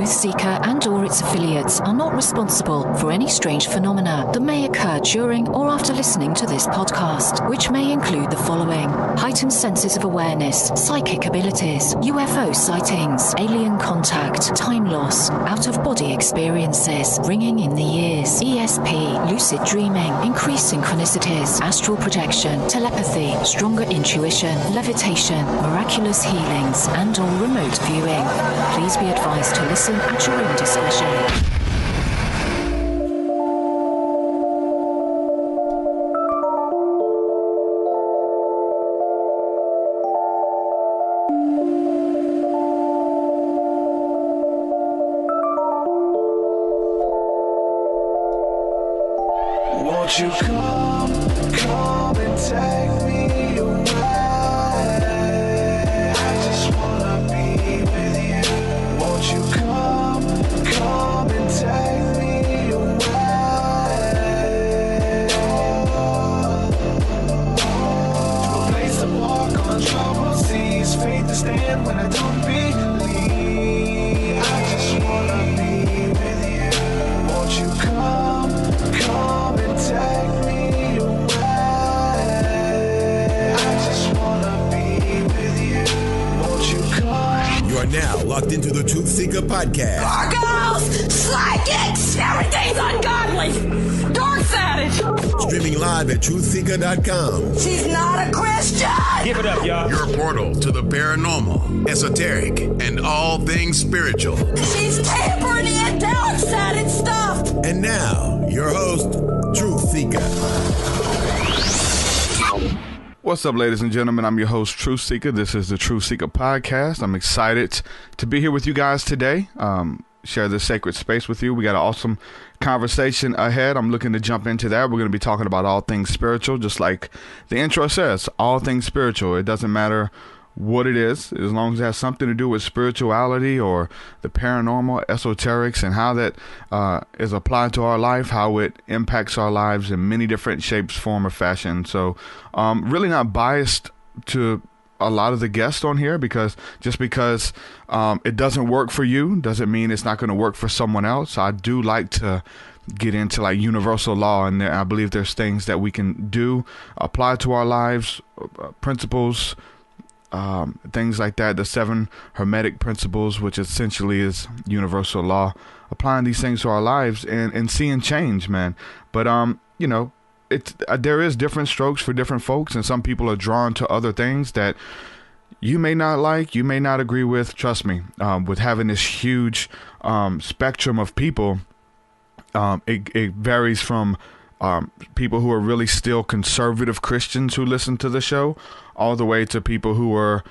TruthSeekah and or its affiliates are not responsible for any strange phenomena that may occur during or after listening to this podcast, which may include the following: heightened senses of awareness, psychic abilities, UFO sightings, alien contact, time loss, out-of-body experiences, ringing in the ears, ESP, lucid dreaming, increased synchronicities, astral projection, telepathy, stronger intuition, levitation, miraculous healings, and or remote viewing. Please be advised to listen at your own discretion. Won't you come and take me away? I just wanna be with you. Won't you come and take me away? To a place to walk on troubled seas, faith to stand when I don't believe. I just wanna be with you. Won't you come and take me away? I just wanna be with you. Won't you come? You are now locked into the TruthSeekah podcast. Gargoyles, psychics, everything's ungodly. Dark savage. Streaming live at TruthSeekah.com. She's not a Christian. Give it up, y'all. Your portal to the paranormal, esoteric, and all things spiritual. She's tampering in dark sided stuff. And now, your host, TruthSeekah. What's up, ladies and gentlemen? I'm your host, TruthSeekah. This is the TruthSeekah podcast. I'm excited to be here with you guys today. Share this sacred space with you. We got an awesome conversation ahead. I'm looking to jump into that. We're going to be talking about all things spiritual, just like the intro says, all things spiritual. It doesn't matter what it is, as long as it has something to do with spirituality or the paranormal, esoterics, and how that is applied to our life, how it impacts our lives in many different shapes, form, or fashion. So really not biased to a lot of the guests on here, because just because it doesn't work for you doesn't mean it's not going to work for someone else. I do like to get into like universal law, and I believe there's things that we can do, apply to our lives, principles, things like that, the 7 Hermetic principles, which essentially is universal law, applying these things to our lives and seeing change, man. But you know, there is different strokes for different folks, and some people are drawn to other things that you may not like, you may not agree with. Trust me, with having this huge spectrum of people, it varies from people who are really still conservative Christians who listen to the show, all the way to people who are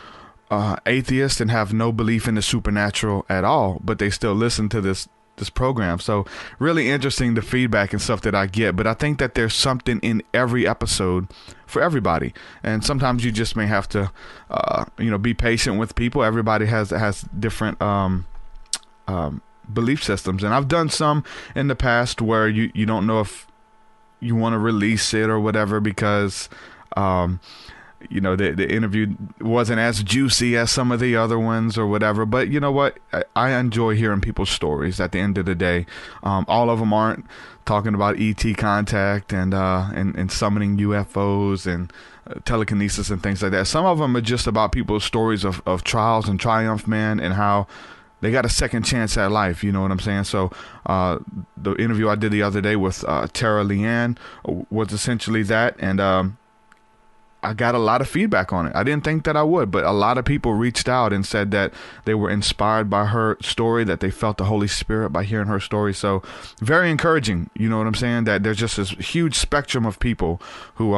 atheists and have no belief in the supernatural at all, but they still listen to this program. So really interesting, the feedback and stuff that I get. But I think that there's something in every episode for everybody, and sometimes you just may have to be patient with people. Everybody has different belief systems, and I've done some in the past where you don't know if you want to release it or whatever, because the interview wasn't as juicy as some of the other ones or whatever. But you know what? I enjoy hearing people's stories at the end of the day. All of them aren't talking about ET contact and summoning UFOs and telekinesis and things like that. Some of them are just about people's stories of trials and triumph, man, and how they got a second chance at life. You know what I'm saying? So the interview I did the other day with Tara Leanne was essentially that. And I got a lot of feedback on it. I didn't think that I would, but a lot of people reached out and said that they were inspired by her story, that they felt the Holy Spirit by hearing her story. So very encouraging. You know what I'm saying? That there's just this huge spectrum of people who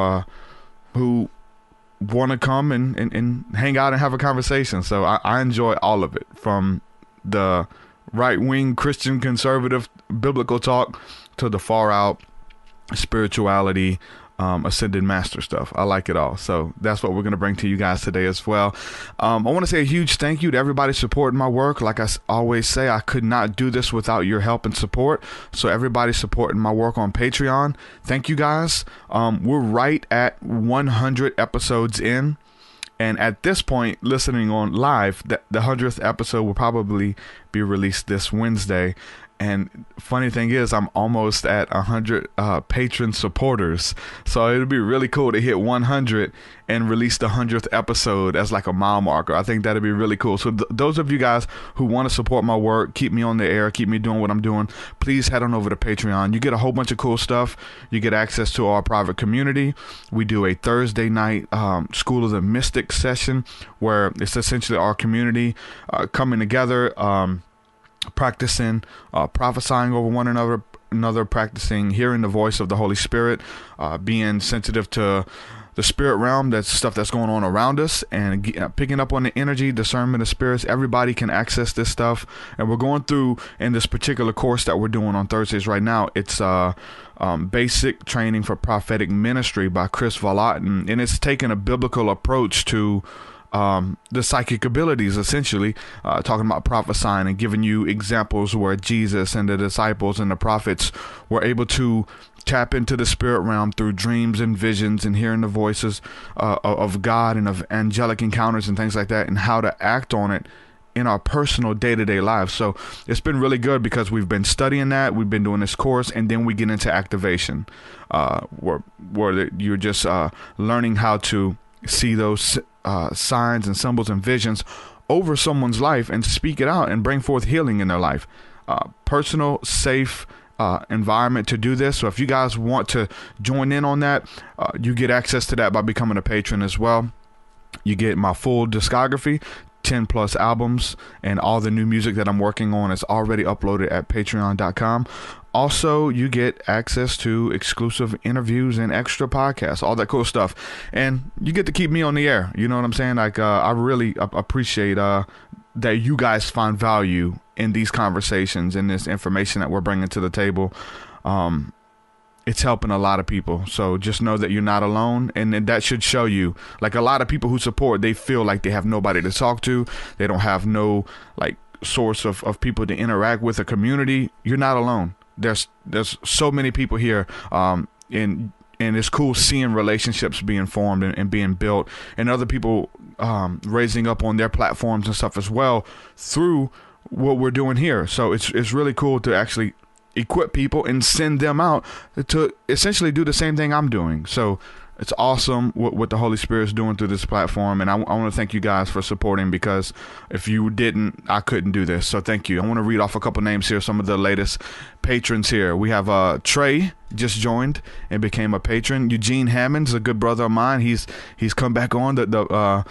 want to come and hang out and have a conversation. So I enjoy all of it, from the right-wing Christian conservative biblical talk to the far-out spirituality, ascended master stuff. I like it all. So that's what we're going to bring to you guys today as well. I want to say a huge thank you to everybody supporting my work. Like I always say, I could not do this without your help and support. So everybody supporting my work on Patreon, thank you guys. We're right at 100 episodes in. And at this point, listening on live, the 100th episode will probably be released this Wednesday. And funny thing is, I'm almost at 100 patron supporters. So it'll be really cool to hit 100 and release the 100th episode as like a mile marker. I think that'd be really cool. So those of you guys who want to support my work, keep me on the air, keep me doing what I'm doing, please head on over to Patreon. You get a whole bunch of cool stuff. You get access to our private community. We do a Thursday night School of the Mystic session where it's essentially our community coming together, practicing prophesying over one another, practicing hearing the voice of the Holy Spirit, being sensitive to the spirit realm, that's stuff that's going on around us, and picking up on the energy, discernment of spirits. Everybody can access this stuff, and we're going through in this particular course that we're doing on Thursdays right now. It's basic training for prophetic ministry by Chris Valatin, and it's taking a biblical approach to the psychic abilities, essentially talking about prophesying and giving you examples where Jesus and the disciples and the prophets were able to tap into the spirit realm through dreams and visions and hearing the voices of God and of angelic encounters and things like that, and how to act on it in our personal day-to-day lives. So it's been really good because we've been studying that, we've been doing this course, and then we get into activation, where you're just learning how to see those signs and symbols and visions over someone's life and speak it out and bring forth healing in their life. Personal, safe environment to do this. So if you guys want to join in on that, you get access to that by becoming a patron as well. You get my full discography, 10 plus albums, and all the new music that I'm working on is already uploaded at patreon.com. Also, you get access to exclusive interviews and extra podcasts, all that cool stuff. And you get to keep me on the air. You know what I'm saying? Like, I really appreciate that you guys find value in these conversations and this information that we're bringing to the table. It's helping a lot of people. So just know that you're not alone, and that should show you. Like, a lot of people who support, they feel like they have nobody to talk to. They don't have no like source of people to interact with, a community. You're not alone. There's so many people here, and it's cool seeing relationships being formed and being built, and other people raising up on their platforms and stuff as well through what we're doing here. So it's really cool to actually equip people and send them out to essentially do the same thing I'm doing. So it's awesome what the Holy Spirit is doing through this platform, and I want to thank you guys for supporting, because if you didn't, I couldn't do this. So thank you. I want to read off a couple names here, some of the latest patrons here. We have Trey just joined and became a patron. Eugene Hammond's a good brother of mine. He's come back on the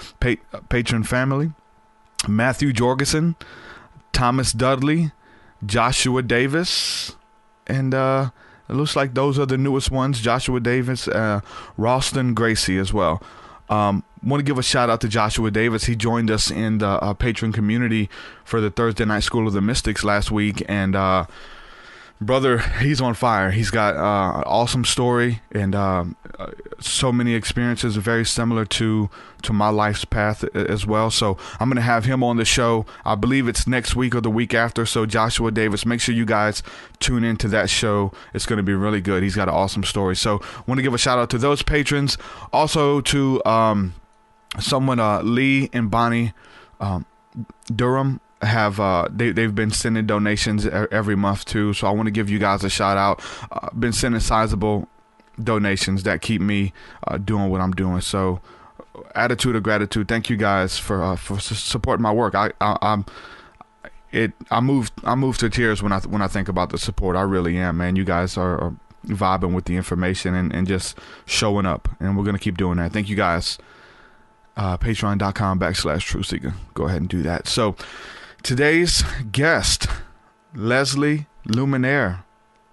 patron family. Matthew Jorgensen, Thomas Dudley, Joshua Davis, and it looks like those are the newest ones. Joshua Davis, Ralston Gracie as well. Want to give a shout out to Joshua Davis. He joined us in the patron community for the Thursday night School of the Mystics last week, and brother, he's on fire. He's got an awesome story and so many experiences very similar to my life's path as well. So I'm going to have him on the show. I believe it's next week or the week after. So Joshua Davis, make sure you guys tune into that show. It's going to be really good. He's got an awesome story. So I want to give a shout out to those patrons. Also to someone, Lee and Bonnie Durham, have they've been sending donations every month too, so I want to give you guys a shout out. Been sending sizable donations that keep me doing what I'm doing. So attitude of gratitude. Thank you guys for supporting my work. I move to tears when I think about the support. I really am, man. You guys are vibing with the information and just showing up, and we're gonna keep doing that. Thank you guys. Patreon.com/TruthSeekah. Go ahead and do that. So today's guest, Leslie Luminare.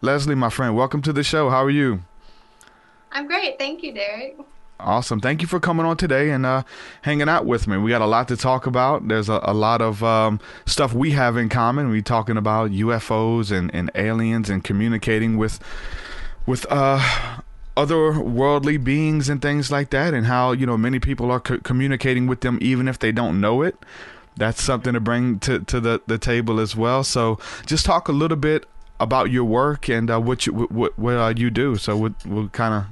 Leslie, my friend, welcome to the show. How are you? I'm great. Thank you, Derek. Awesome. Thank you for coming on today and hanging out with me. We got a lot to talk about. There's a lot of stuff we have in common. We're talking about UFOs and aliens and communicating with other worldly beings and things like that, and how, many people are communicating with them even if they don't know it. That's something to bring to the table as well. So just talk a little bit about your work and what you do. So we'll kind of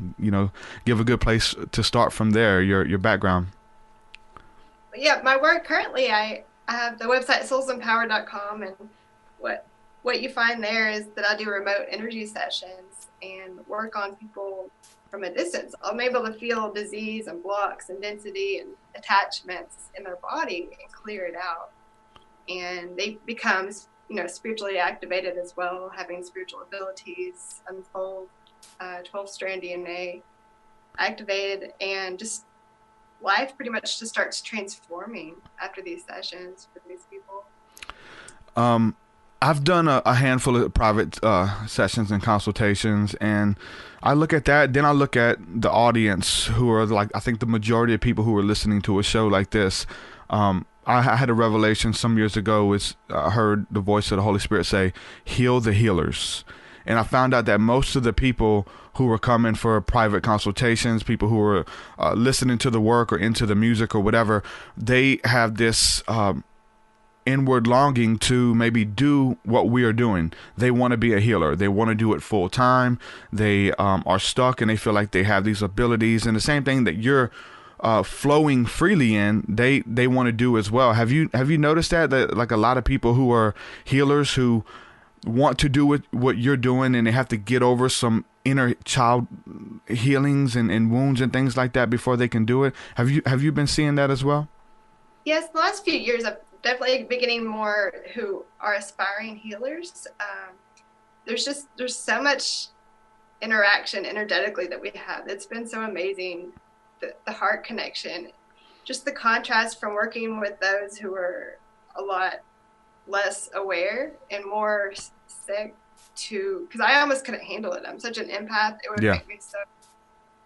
give a good place to start from there. Your background. yeah, my work currently, I have the website soulsempower.com, and what you find there is that I do remote energy sessions and work on people from a distance. I'm able to feel disease and blocks and density and attachments in their body and clear it out. And they become, spiritually activated as well, having spiritual abilities unfold, 12-strand DNA activated, and just life pretty much just starts transforming after these sessions for these people. I've done a handful of private sessions and consultations, and I look at that. Then I look at the audience, who are like, I think the majority of people who are listening to a show like this. I had a revelation some years ago. I heard the voice of the Holy Spirit say, "Heal the healers." And I found out that most of the people who were coming for private consultations, people who were listening to the work or into the music or whatever, they have this inward longing to maybe do what we are doing. They want to be a healer. They want to do it full time. They are stuck and they feel like they have these abilities. And the same thing that you're flowing freely in, they want to do as well. Have you noticed that like a lot of people who are healers who want to do what you're doing, and they have to get over some inner child healings and wounds and things like that before they can do it? Have you been seeing that as well? Yes, the last few years I've definitely been getting more who are aspiring healers. There's so much interaction energetically that we have. It's been so amazing. The heart connection, just the contrast from working with those who are a lot less aware and more sick because I almost couldn't handle it. I'm such an empath. It would make me so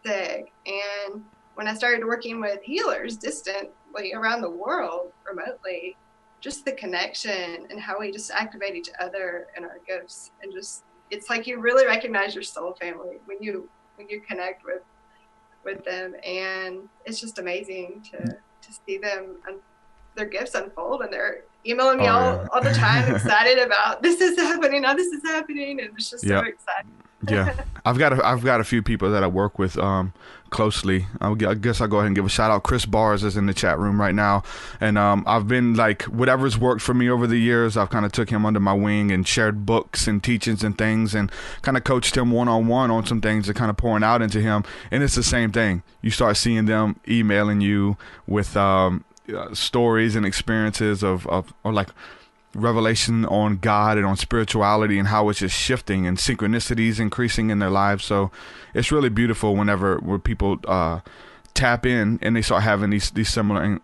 sick. And when I started working with healers distantly around the world, remotely, just the connection and how we just activate each other and our gifts, and just, it's like you really recognize your soul family when you connect with them, and it's just amazing to see them and their gifts unfold, and they're emailing me all the time, excited about this is happening, now this is happening, and it's just so exciting. Yeah, I've got a few people that I work with closely. I guess I'll go ahead and give a shout out. Chris Bars is in the chat room right now, and I've been like, whatever's worked for me over the years, I've kind of took him under my wing and shared books and teachings and things, and kind of coached him one-on-one on some things and kind of pouring out into him. And it's the same thing. You start seeing them emailing you with stories and experiences or like revelation on God and on spirituality and how it's just shifting, and synchronicities increasing in their lives. So it's really beautiful where people tap in and they start having these similar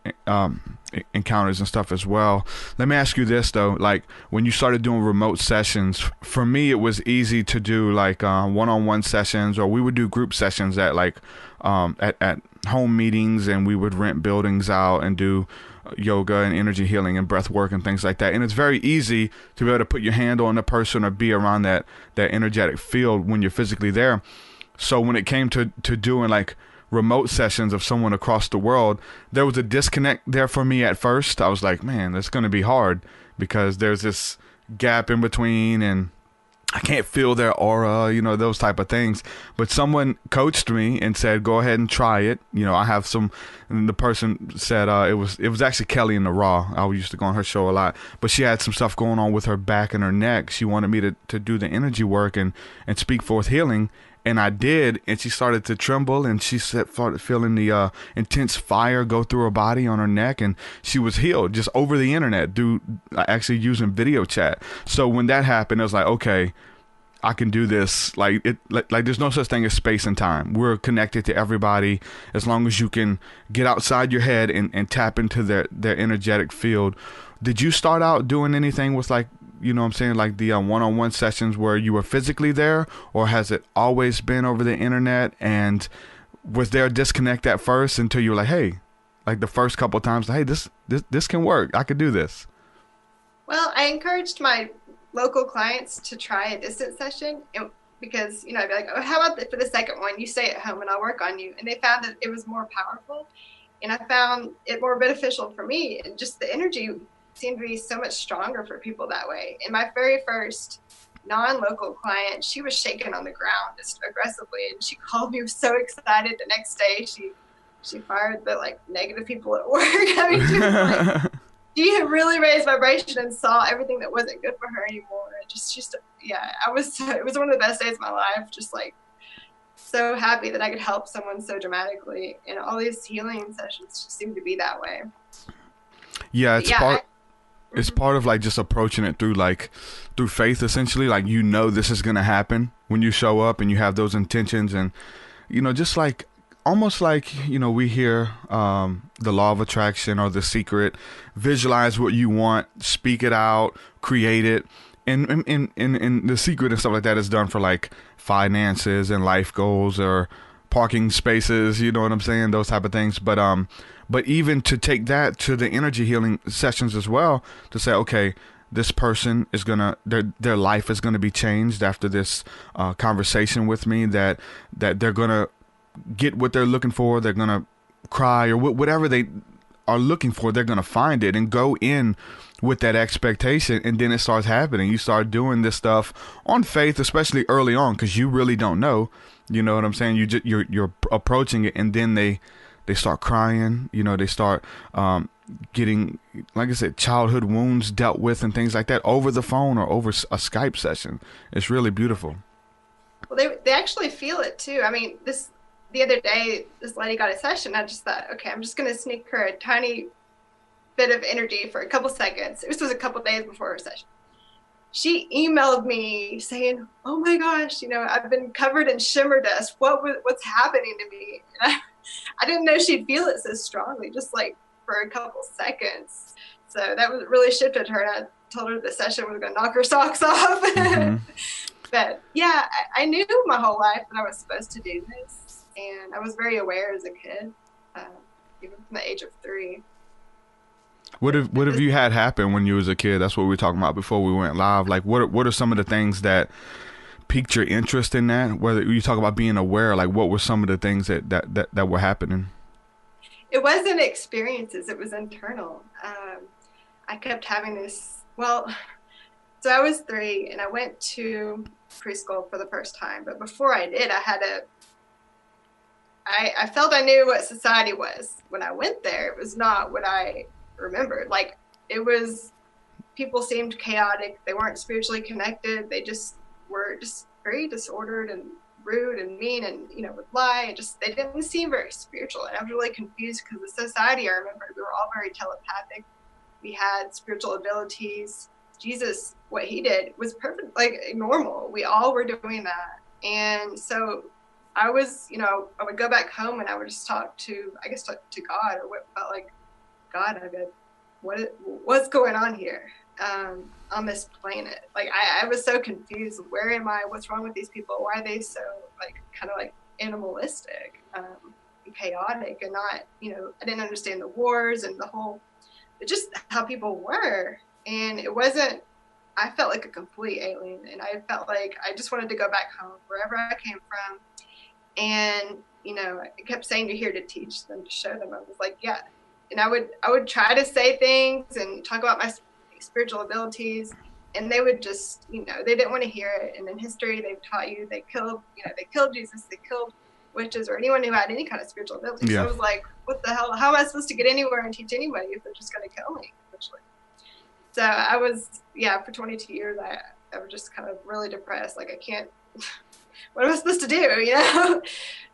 encounters and stuff as well. Let me ask you this though, like when you started doing remote sessions, for me it was easy to do like one-on-one sessions, or we would do group sessions at like at home meetings, and we would rent buildings out and do yoga and energy healing and breath work and things like that. And it's very easy to be able to put your hand on a person or be around that energetic field when you're physically there. So when it came to doing like remote sessions of someone across the world, there was a disconnect there for me at first. I was like, man, that's going to be hard because there's this gap in between and I can't feel their aura, those type of things. But someone coached me and said, go ahead and try it. I have some, and the person said, it was actually Kelly in the Raw. I used to go on her show a lot, but she had some stuff going on with her back and her neck. She wanted me to do the energy work and speak forth healing. And I did, and she started to tremble, and she started feeling the intense fire go through her body on her neck, and she was healed just over the internet, actually using video chat. So when that happened, it was like, okay, I can do this. Like there's no such thing as space and time. We're connected to everybody as long as you can get outside your head and tap into their energetic field. Did you start out doing anything with like, like the one-on-one sessions where you were physically there, or has it always been over the internet? And was there a disconnect at first until you were like, hey, like the first couple of times, hey, this can work. I could do this. Well, I encouraged my local clients to try a distance session because, I'd be like, oh, how about for the second one, you stay at home and I'll work on you. And they found that it was more powerful, and I found it more beneficial for me, and just the energy seemed to be so much stronger for people that way. And my very first non-local client, she was shaking on the ground just aggressively, and she called me so excited the next day. she fired the like negative people at work. I mean, she was like, she had really raised vibration and saw everything that wasn't good for her anymore. It was one of the best days of my life. Just like so happy that I could help someone so dramatically, and all these healing sessions just seem to be that way. Yeah, it's part of like just approaching it through faith, essentially. Like, you know, this is going to happen when you show up and you have those intentions, and, you know, just like almost like, you know, we hear the law of attraction or The Secret, visualize what you want, speak it out, create it. And in The Secret and stuff like that is done for like finances and life goals or parking spaces, you know what I'm saying? Those type of things. But even to take that to the energy healing sessions as well, to say, okay, this person is gonna, their life is gonna be changed after this conversation with me, that they're gonna get what they're looking for, they're gonna cry, or whatever they are looking for, they're gonna find it, and go in with that expectation. And then it starts happening. You start doing this stuff on faith, especially early on, because you really don't know, you know what I'm saying? You're approaching it, and then they start crying, you know, they start getting, like I said, childhood wounds dealt with and things like that over the phone or over a Skype session. It's really beautiful. Well, they actually feel it too. I mean, the other day, this lady got a session. I just thought, okay, I'm just going to sneak her a tiny bit of energy for a couple seconds. This was a couple days before her session. She emailed me saying, oh my gosh, you know, I've been covered in shimmer dust. What's happening to me? And I didn't know she'd feel it so strongly, just like for a couple seconds. So that was really shifted her. And I told her the session was going to knock her socks off. Mm-hmm. But yeah, I knew my whole life that I was supposed to do this. And I was very aware as a kid, even from the age of 3. What have you had happen when you was a kid? That's what we were talking about before we went live. Like, what are some of the things that piqued your interest in that? Whether you talk about being aware, like what were some of the things that were happening? It wasn't experiences. It was internal. I kept having this, so I was 3 and I went to preschool for the first time. But before I did, I felt I knew what society was. When I went there, it was not what I remembered. Like, it was, people seemed chaotic. They weren't spiritually connected. They just were just very disordered and rude and mean, and, you know, would lie. And just, they didn't seem very spiritual. And I was really confused because the society I remembered, we were all very telepathic. We had spiritual abilities. Jesus, what he did was perfect, like normal. We all were doing that. And so I was, you know, I would go back home and I would just talk to God, or what felt like God. I'd be like, what's going on here on this planet? Like, I was so confused. Where am I? What's wrong with these people? Why are they so, like, kind of like animalistic and chaotic, and not, you know, I didn't understand the wars and the whole, just how people were. And it wasn't, I felt like a complete alien, and I felt like I just wanted to go back home, wherever I came from. And, you know, I kept saying, you're here to teach them, to show them. I was like, yeah. And I would try to say things and talk about my spiritual abilities, and they would just, you know, they didn't want to hear it. And in history, they've taught you they killed Jesus, they killed witches, or anyone who had any kind of spiritual ability. Yeah. So I was like, what the hell? How am I supposed to get anywhere and teach anybody if they're just going to kill me, essentially? So I was, for 22 years, I was just kind of really depressed. Like, I can't, what am I supposed to do, you know?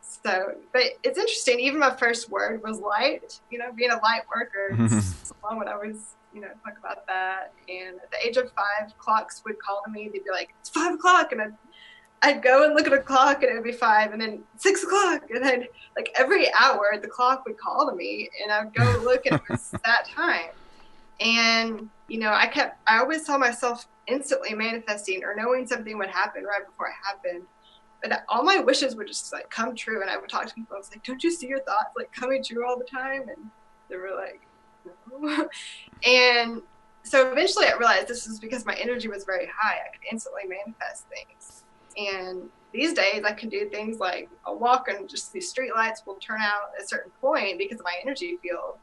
So, but it's interesting. Even my first word was light, you know, being a light worker. It's long when I was, you know, talk about that. And at the age of 5, clocks would call to me. They'd be like, it's 5 o'clock. And I'd go and look at a clock, and it would be 5, and then 6 o'clock. And then, like, every hour the clock would call to me, and I would go look, and it was that time. And, you know, I always saw myself instantly manifesting or knowing something would happen right before it happened. But all my wishes would just, like, come true. And I would talk to people. I was like, don't you see your thoughts, like, coming true all the time? And they were like, no. And so eventually I realized this was because my energy was very high. I could instantly manifest things. And these days I can do things like I'll walk and just these street lights will turn out at a certain point because of my energy field.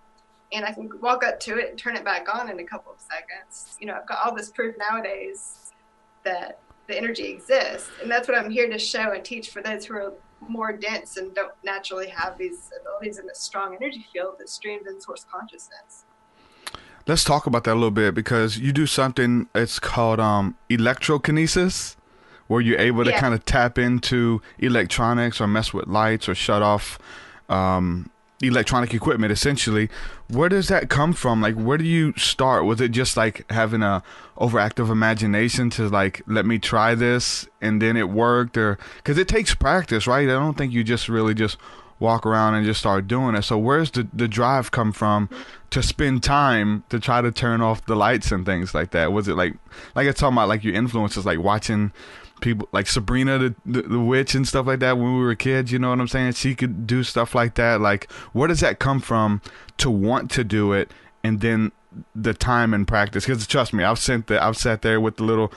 And I can walk up to it and turn it back on in a couple of seconds. You know, I've got all this proof nowadays that the energy exists. And that's what I'm here to show and teach for those who are more dense and don't naturally have these abilities in a strong energy field that streams in source consciousness. Let's talk about that a little bit, because you do something, it's called electrokinesis, where you're able to kind of tap into electronics or mess with lights or shut off electronic equipment, essentially. Where does that come from? Like, where do you start? Was it just like having a overactive imagination to like, let me try this, and then it worked? Or because it takes practice, right? I don't think you just really just walk around and just start doing it. So where's the drive come from to spend time to try to turn off the lights and things like that? Was it like it's talking about like your influences, like watching people like Sabrina the witch and stuff like that when we were kids, you know what I'm saying? She could do stuff like that. Like, where does that come from to want to do it, and then the time and practice? Because trust me, I've sat there with the little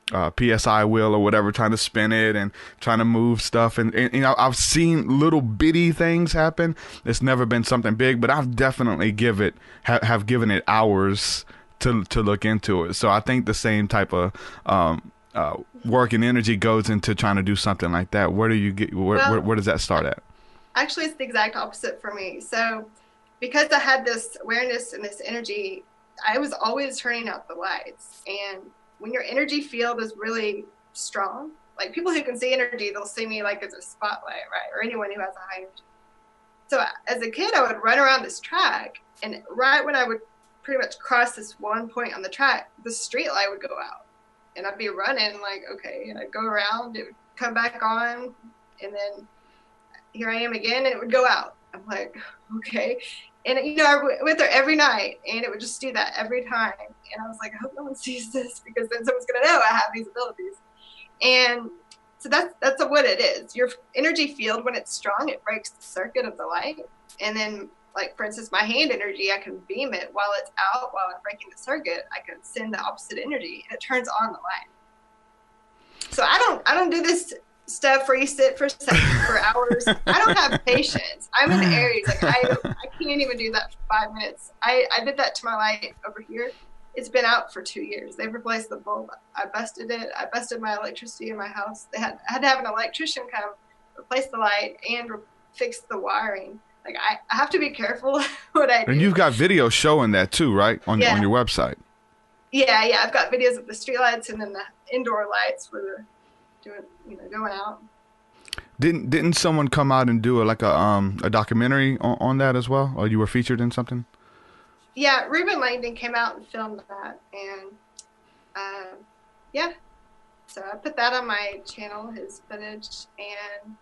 PSI wheel or whatever, trying to spin it and trying to move stuff, and you know, I've seen little bitty things happen. It's never been something big, but I've definitely have given it hours to look into it. So I think the same type of work and energy goes into trying to do something like that. Where do you get where does that start at? Actually, it's the exact opposite for me. So because I had this awareness and this energy, I was always turning out the lights. And when your energy field is really strong, like people who can see energy, they'll see me like as a spotlight, right? Or anyone who has a high energy. So as a kid, I would run around this track, and right when I would pretty much cross this one point on the track, the street light would go out. And I'd be running like, okay, and I'd go around, it would come back on, and then here I am again, and it would go out. I'm like, okay. And, you know, I went there every night, and it would just do that every time. And I was like, I hope no one sees this, because then someone's going to know I have these abilities. And so that's what it is. Your energy field, when it's strong, it breaks the circuit of the light. And then, like, for instance, my hand energy, I can beam it while it's out, while I'm breaking the circuit. I can send the opposite energy, and it turns on the light. So I don't do this stuff where you sit for hours. I don't have patience. I'm in Aries. Like I can't even do that for 5 minutes. I did that to my light over here. It's been out for 2 years. They've replaced the bulb. I busted it. I busted my electricity in my house. I had to have an electrician come replace the light and fix the wiring. Like I have to be careful what I do. And you've got videos showing that too, right? On your website. Yeah. I've got videos of the street lights and then the indoor lights where they're going out. Didn't someone come out and do a documentary on that as well? Or you were featured in something? Yeah, Ruben Langdon came out and filmed that, and so I put that on my channel, his footage, and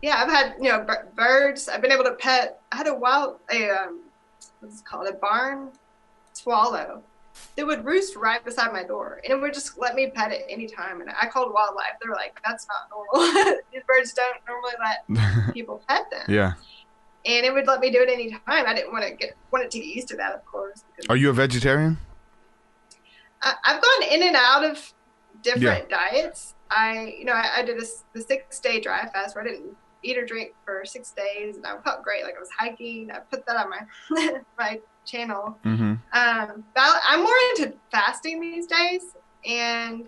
I've had birds. I've been able to pet. I had what's it called, a barn swallow that would roost right beside my door, and it would just let me pet it anytime. And I called wildlife. They were like, "That's not normal. These birds don't normally let people pet them." Yeah. And it would let me do it anytime. I didn't want it to get used to that, of course. Are you a vegetarian? I've gone in and out of different diets. I did the 6-day dry fast where I didn't eat or drink for 6 days, and I felt great. Like I was hiking. I put that on my my channel. Mm-hmm. But I'm more into fasting these days, and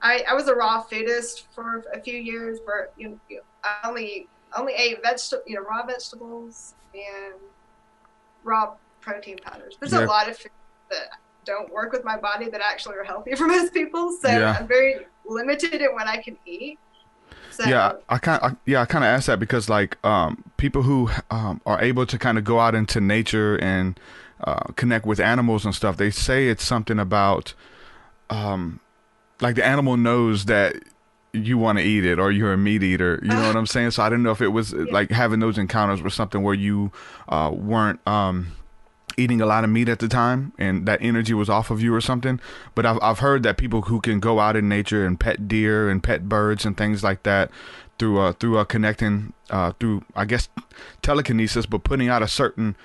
I was a raw foodist for a few years where I only ate raw vegetables and raw protein powders. There's a lot of foods that don't work with my body that actually are healthy for most people. So I'm very limited in what I can eat. So, I kind of asked that because like people who are able to kind of go out into nature and connect with animals and stuff, they say it's something about like the animal knows that you want to eat it, or you're a meat eater, you know what I'm saying? So I didn't know if it was like having those encounters with something where you weren't eating a lot of meat at the time and that energy was off of you or something. But I've heard that people who can go out in nature and pet deer and pet birds and things like that through connecting through, I guess, telekinesis, but putting out a certain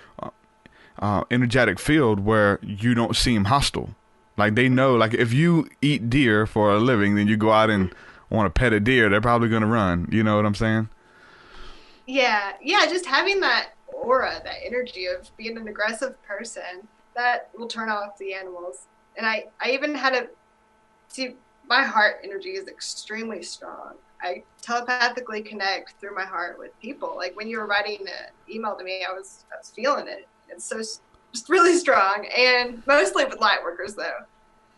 energetic field where you don't seem hostile. Like they know, like if you eat deer for a living, then you go out and want to pet a deer, they're probably going to run. You know what I'm saying? Yeah. Just having that aura, that energy of being an aggressive person, that will turn off the animals. And I even had see, my heart energy is extremely strong. I telepathically connect through my heart with people. Like when you were writing an email to me, I was feeling it. It's so just really strong, and mostly with light workers though.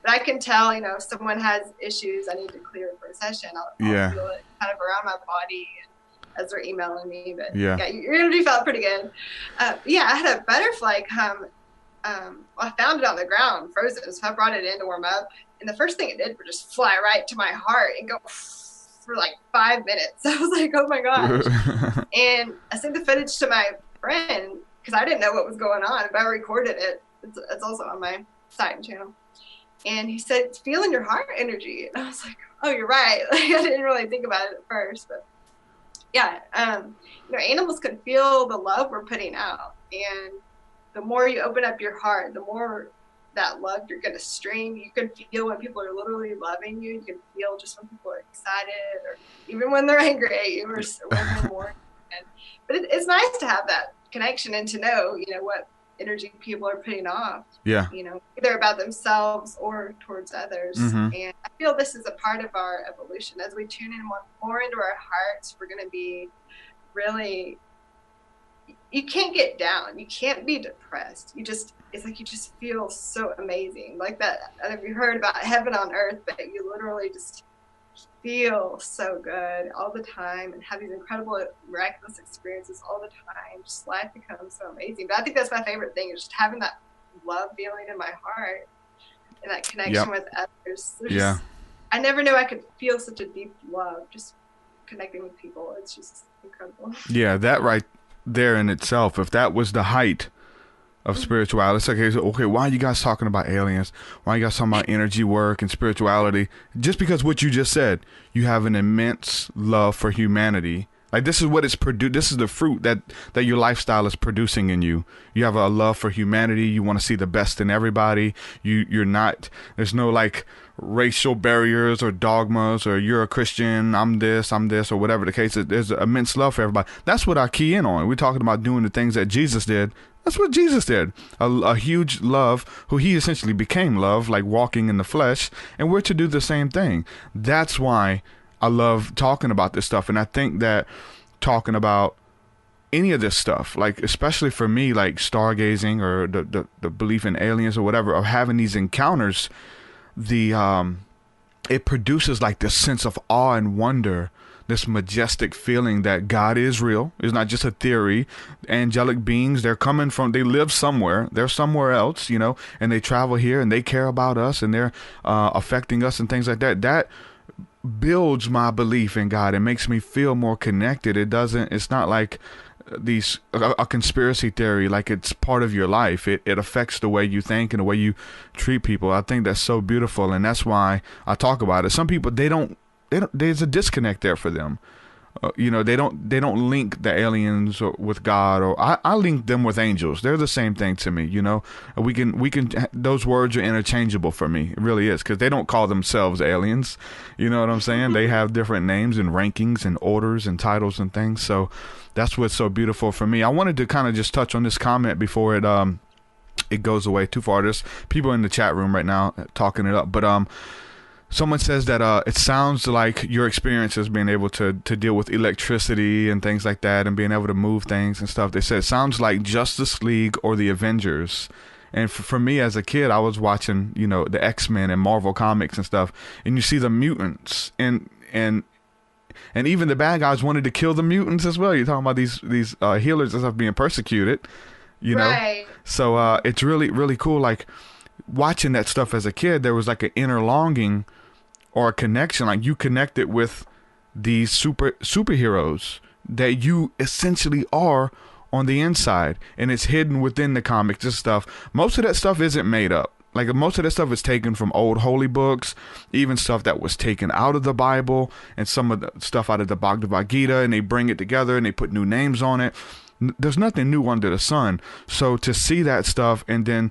But I can tell, you know, if someone has issues I need to clear for a session, I'll feel it kind of around my body as they're emailing me. But yeah, your energy felt pretty good. Yeah, I had a butterfly come. I found it on the ground, frozen, so I brought it in to warm up. And the first thing it did was just fly right to my heart and go for like 5 minutes. I was like, oh my gosh. And I sent the footage to my friend because I didn't know what was going on, but I recorded it. It's also on my site and channel. And he said, it's feeling your heart energy. And I was like, oh, you're right. Like, I didn't really think about it at first, but yeah. You know, animals can feel the love we're putting out. And the more you open up your heart, the more that love you're going to stream. You can feel when people are literally loving you. You can feel just when people are excited or even when they're angry at you or more. But it's nice to have that connection and to know, you know, what energy people are putting off, you know, either about themselves or towards others. And I feel this is a part of our evolution. As we tune in more into our hearts, we're going to be really, you can't get down. You can't be depressed. It's like you just feel so amazing. Like that, I don't know if you heard about heaven on earth, but you literally just feel so good all the time and have these incredible, miraculous experiences all the time. Just life becomes so amazing. But I think that's my favorite thing, is just having that love feeling in my heart and that connection with others. I never knew I could feel such a deep love just connecting with people. It's just incredible. Yeah, that right there in itself, if that was the height of spirituality, it's like, okay, why are you guys talking about aliens? Why are you guys talking about energy work and spirituality? Just because what you just said, you have an immense love for humanity. Like, this is what it's produced. This is the fruit that your lifestyle is producing in you. You have a love for humanity. You want to see the best in everybody. You're not, there's no like racial barriers or dogmas or you're a Christian, I'm this, or whatever the case is. There's an immense love for everybody. That's what I key in on. We're talking about doing the things that Jesus did. That's what Jesus did. A huge love, who he essentially became love, like walking in the flesh. And we're to do the same thing. That's why I love talking about this stuff. And I think that talking about any of this stuff, like especially for me, like stargazing or the belief in aliens or whatever, or having these encounters, it produces like this sense of awe and wonder, this majestic feeling that God is real. It's not just a theory. Angelic beings, they live somewhere. They're somewhere else, you know, and they travel here and they care about us and they're affecting us and things like that. That builds my belief in God. It makes me feel more connected. It's not like a conspiracy theory, like it's part of your life. It affects the way you think and the way you treat people. I think that's so beautiful, and that's why I talk about it. Some people, there's a disconnect there for them. You know, they don't link the aliens with God, or I link them with angels. They're the same thing to me. You know, we can those words are interchangeable for me. It really is, because they don't call themselves aliens. You know what I'm saying? They have different names and rankings and orders and titles and things. So that's what's so beautiful for me. I wanted to kind of just touch on this comment before it goes away too far. There's people in the chat room right now talking it up, but someone says that it sounds like your experience has been able to deal with electricity and things like that and being able to move things and stuff. They said it sounds like Justice League or the Avengers. And for me as a kid, I was watching, you know, the X-Men and Marvel comics and stuff. And you see the mutants and even the bad guys wanted to kill the mutants as well. You're talking about these healers and stuff being persecuted, you know? Right. So it's really, really cool. Like, watching that stuff as a kid, there was like an inner longing or a connection, like you connected with these superheroes that you essentially are on the inside, and it's hidden within the comics and stuff. Most of that stuff isn't made up. Like, most of that stuff is taken from old holy books, even stuff that was taken out of the Bible, and some of the stuff out of the Bhagavad Gita, and they bring it together and they put new names on it. There's nothing new under the sun. So to see that stuff, and then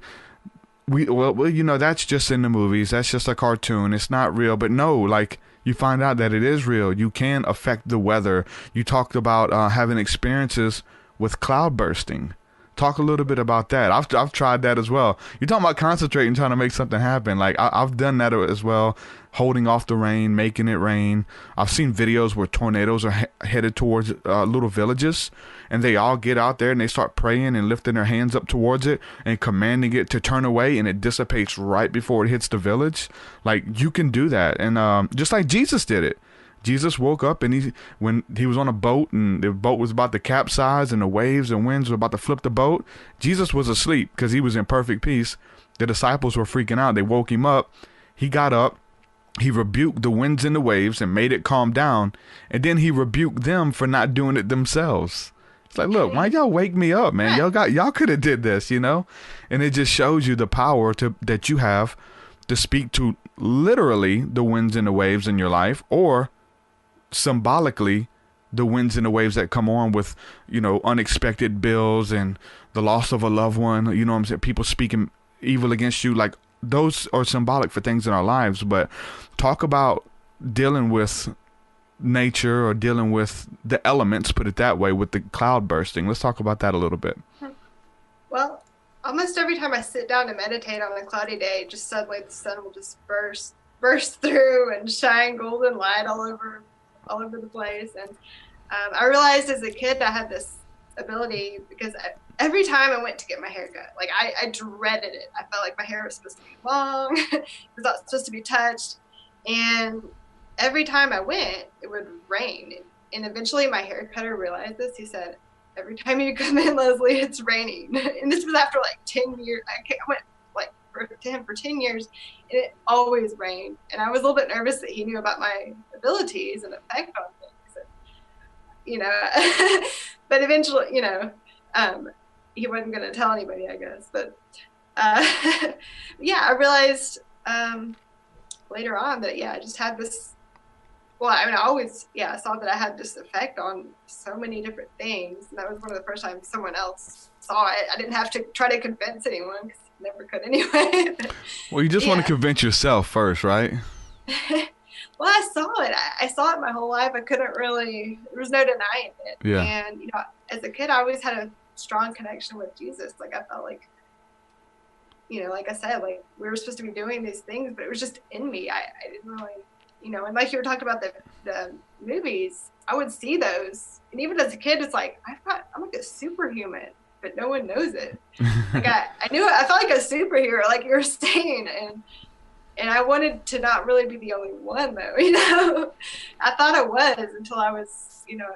well, you know, that's just in the movies. That's just a cartoon. It's not real. But no, like, you find out that it is real. You can affect the weather. You talked about having experiences with cloud bursting, Talk a little bit about that. I've tried that as well. You're talking about concentrating, trying to make something happen. Like I've done that as well, holding off the rain, making it rain. I've seen videos where tornadoes are headed towards little villages, and they all get out there and they start praying and lifting their hands up towards it and commanding it to turn away, and it dissipates right before it hits the village. Like, you can do that, and just like Jesus did it. Jesus woke up, and when he was on a boat and the boat was about to capsize and the waves and winds were about to flip the boat, Jesus was asleep because he was in perfect peace. The disciples were freaking out. They woke him up. He got up. He rebuked the winds and the waves and made it calm down. And then he rebuked them for not doing it themselves. It's like, look, why y'all wake me up, man? Y'all could have did this, you know? And it just shows you the power that you have to speak to literally the winds and the waves in your life, or symbolically the winds and the waves that come on with, you know, unexpected bills and the loss of a loved one. You know what I'm saying? People speaking evil against you. Like, those are symbolic for things in our lives. But talk about dealing with nature, or dealing with the elements, put it that way, with the cloud bursting. Let's talk about that a little bit. Well, almost every time I sit down to meditate on a cloudy day, just suddenly the sun will just burst through and shine golden light all over the place. And I realized as a kid I had this ability, because every time I went to get my hair cut, like I dreaded it. I felt like my hair was supposed to be long. It was not supposed to be touched. And every time I went, it would rain. And eventually my hair cutter realized this. He said, every time you come in, Leslie, it's raining. And this was after like 10 years. I went to him for 10 years, and it always rained. And I was a little bit nervous that he knew about my abilities and effect on things. And, you know, but eventually, you know, he wasn't going to tell anybody, I guess. But yeah, I realized later on that, I just had this. Well, I mean, I saw that I had this effect on so many different things. And that was one of the first times someone else saw it. I didn't have to try to convince anyone, because I never could anyway. Well, you just want to convince yourself first, right? Well, I saw it. I saw it my whole life. I couldn't really, there was no denying it. Yeah. And, you know, as a kid, I always had a strong connection with Jesus. Like, I felt like, you know, like I said, like, we were supposed to be doing these things, but it was just in me. I didn't really, you know, and like you were talking about the movies, I would see those. And even as a kid, it's like, I'm like a superhuman, but no one knows it. Like, I knew it. I felt like a superhero, like you were saying. And I wanted to not really be the only one, though, you know. I thought I was until I was, you know,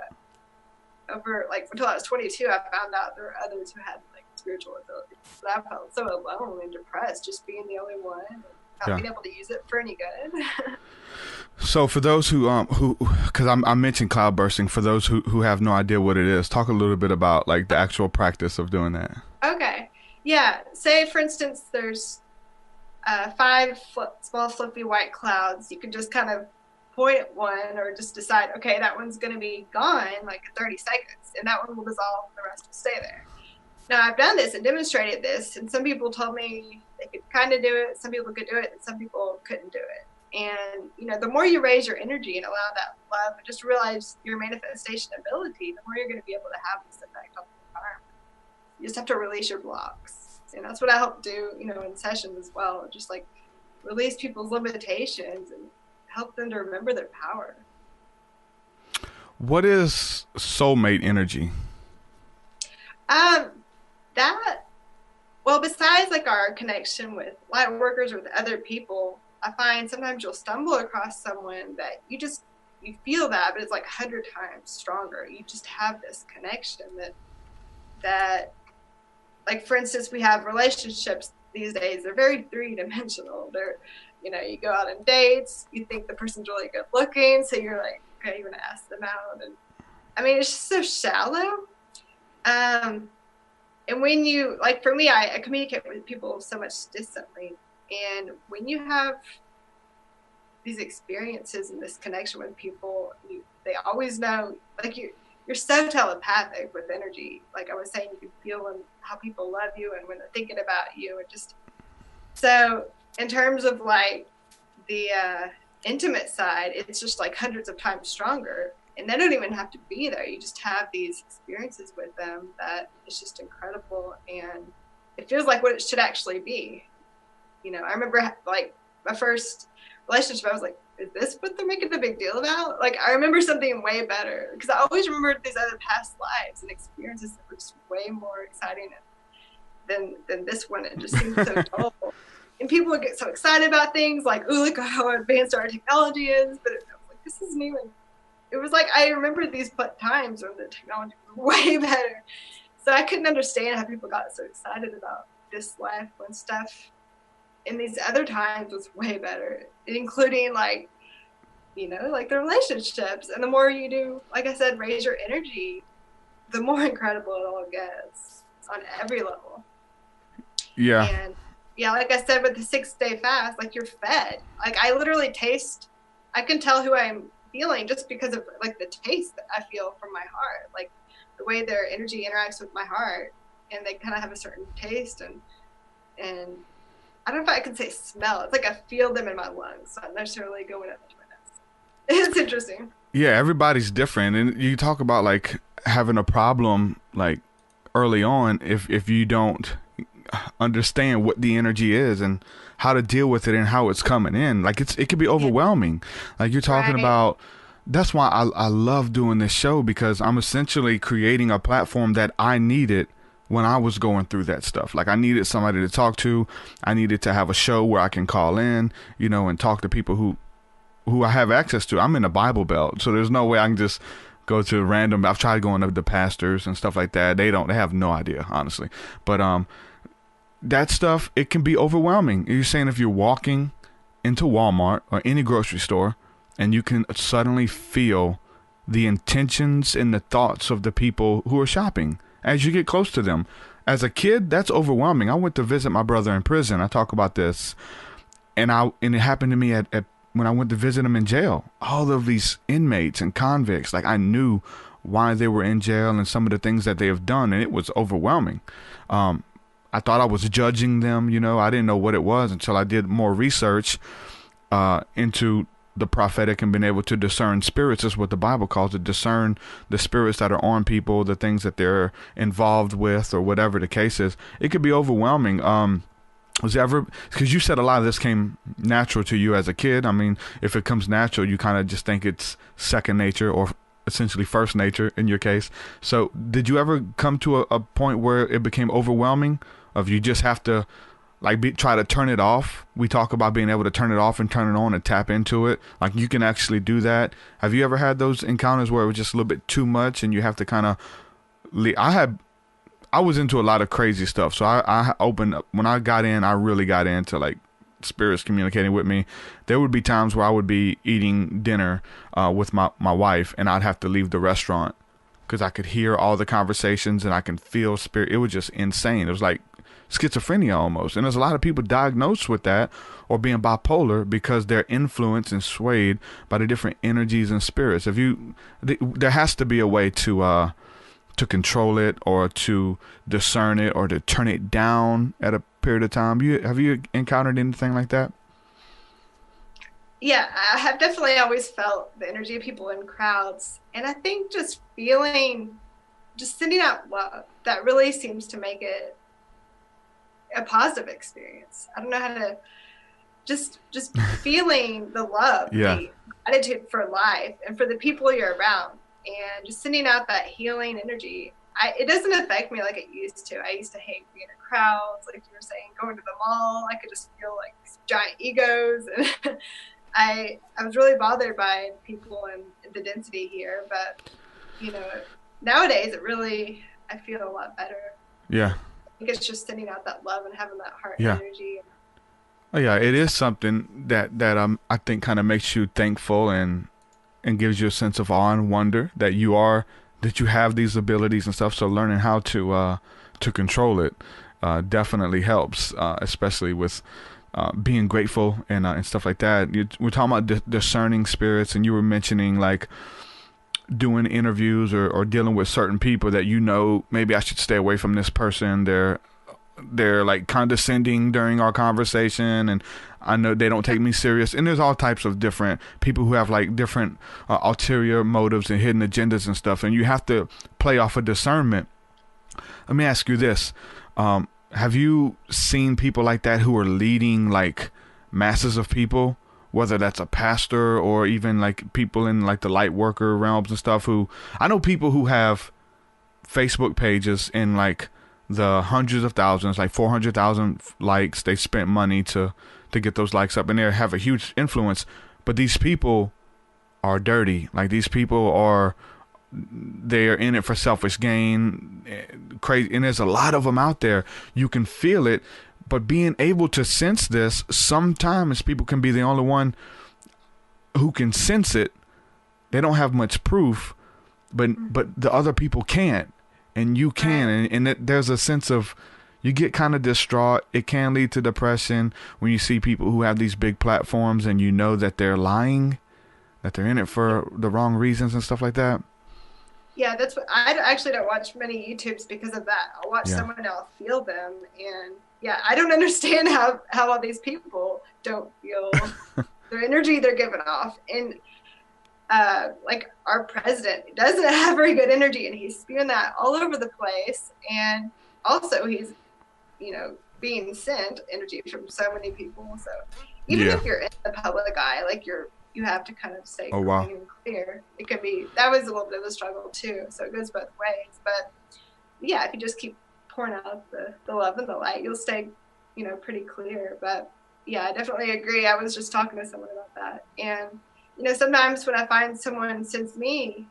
until I was 22, I found out there were others who had, like, spiritual abilities. But I felt so alone and depressed just being the only one and not being able to use it for any good. So for those who because I mentioned cloud bursting, for those who have no idea what it is, talk a little bit about, like, the actual practice of doing that. Okay. Yeah. Say, for instance, there's 5 small fluffy white clouds. You can just kind of point at one, or just decide, okay, that one's going to be gone like in 30 seconds, and that one will dissolve and the rest will stay there. Now, I've done this and demonstrated this, and some people told me they could kind of do it, some people could do it, and some people couldn't do it. And, you know, the more you raise your energy and allow that love, and just realize your manifestation ability, the more you're going to be able to have this effect on the environment. You just have to release your blocks. And that's what I help do, you know, in sessions as well. Just, like, release people's limitations and help them to remember their power. What is soulmate energy? Well, besides, like, our connection with light workers or with other people, I find sometimes you'll stumble across someone that you feel that, but it's like 100 times stronger. You just have this connection that, like, for instance, we have relationships these days. They're very 3-dimensional. They're, you know, you go out on dates, you think the person's really good looking, so you're like, okay, you want to ask them out. And I mean, it's just so shallow. And when you, like, for me, I communicate with people so much distantly. And when you have these experiences and this connection with people, they always know, like, you're so telepathic with energy. Like I was saying, you can feel how people love you and when they're thinking about you. And just, so in terms of, like, the intimate side, it's just like hundreds of times stronger. and they don't even have to be there. You just have these experiences with them that is just incredible, and it feels like what it should actually be. You know, I remember like my first relationship, I was like, is this what they're making a big deal about? Like, I remember something way better, because I always remembered these other past lives and experiences that were just way more exciting than this one. It just seems so dull. And people would get so excited about things like, ooh, look how advanced our technology is. But it was like, this isn't even, it was like, I remember these times when the technology was way better. So I couldn't understand how people got so excited about this life when stuff in these other times was way better, including like, you know, like the relationships. And the more you do, like I said, raise your energy, the more incredible it all gets on every level. Yeah. And yeah, like I said, with the 6-day fast, like you're fed. Like I literally taste, I can tell who I'm feeling just because of like the taste that I feel from my heart, like the way their energy interacts with my heart, and they kind of have a certain taste, and I don't know if I can say smell. It's like I feel them in my lungs, not necessarily going up to my nose. It's interesting. Yeah, everybody's different, and you talk about like having a problem like early on if you don't understand what the energy is and how to deal with it and how it's coming in. Like it can be overwhelming. Like you're talking about. That's why I love doing this show, because I'm essentially creating a platform that I needed when I was going through that stuff. Like I needed somebody to talk to. I needed to have a show where I can call in, you know, and talk to people who I have access to. I'm in a Bible Belt, so there's no way I can just go to random. I've tried going to the pastors and stuff like that. They have no idea, honestly. But that stuff, it can be overwhelming. You're saying if you're walking into Walmart or any grocery store and you can suddenly feel the intentions and the thoughts of the people who are shopping as you get close to them. As a kid, that's overwhelming. I went to visit my brother in prison. I talk about this, and it happened to me at when I went to visit him in jail. All of these inmates and convicts, like I knew why they were in jail and some of the things that they have done, and it was overwhelming. I thought I was judging them, you know. I didn't know what it was until I did more research into the prophetic and been able to discern spirits, is what the Bible calls it. Discern the spirits that are on people, the things that they're involved with, or whatever the case is. It could be overwhelming. Was it ever, because you said a lot of this came natural to you as a kid. I mean, if it comes natural, you kind of just think it's second nature, or essentially first nature in your case. So did you ever come to a point where it became overwhelming, of you just have to like try to turn it off? We talk about being able to turn it off and turn it on and tap into it. Like you can actually do that. Have you ever had those encounters where it was just a little bit too much and you have to kind of I was into a lot of crazy stuff. So I opened up when I got in. I really got into like spirits communicating with me. There would be times where I would be eating dinner with my wife, and I'd have to leave the restaurant because I could hear all the conversations and I can feel spirit. It was just insane. It was like schizophrenia almost. And there's a lot of people diagnosed with that or being bipolar because they're influenced and swayed by the different energies and spirits. There has to be a way to control it, or to discern it, or to turn it down at a period of time. Have you encountered anything like that? Yeah, I have definitely always felt the energy of people in crowds. And I think just sending out love, that really seems to make it a positive experience. I don't know how to just feeling the love, the gratitude for life and for the people you're around, and just sending out that healing energy. It doesn't affect me like it used to. I used to hate being in crowds, like you were saying, going to the mall. I could just feel like these giant egos, and I was really bothered by people and the density here. But you know, nowadays I feel a lot better. Yeah. I think it's just sending out that love and having that heart energy. Oh yeah, it is something that I think kind of makes you thankful and gives you a sense of awe and wonder that you have these abilities and stuff. So learning how to control it definitely helps, especially with being grateful and stuff like that. We're talking about discerning spirits, and you were mentioning like doing interviews or dealing with certain people that maybe I should stay away from this person. They're like condescending during our conversation, and I know they don't take me serious. And there's all types of different people who have like different ulterior motives and hidden agendas and stuff. And you have to play off of discernment. Let me ask you this. Have you seen people like that who are leading like masses of people, whether that's a pastor or even like people in like the light worker realms and stuff? Who I know people who have Facebook pages in like the hundreds of thousands, like 400,000 likes. They spent money to get those likes up, and they have a huge influence. But these people are dirty. Like these people are, they are in it for selfish gain, crazy. And there's a lot of them out there. You can feel it, but being able to sense this, sometimes people can be the only one who can sense it. They don't have much proof, but the other people can't, and you can. And there's a sense of, you get kind of distraught. It can lead to depression when you see people who have these big platforms and you know that they're lying, that they're in it for the wrong reasons and stuff like that. Yeah, that's what I actually don't watch many YouTubes because of that. I'll watch someone and I'll feel them, and I don't understand how all these people don't feel their energy they're giving off. And like our president doesn't have very good energy, and he's spewing that all over the place. And also he's, being sent energy from so many people. So even if you're in the public eye, like you have to kind of stay calm and clear. It could be, that was a little bit of a struggle too. So it goes both ways. But yeah, if you just keep pouring out the love and the light, you'll stay, pretty clear. But yeah, I definitely agree. I was just talking to someone about that. And, sometimes when I find someone sends me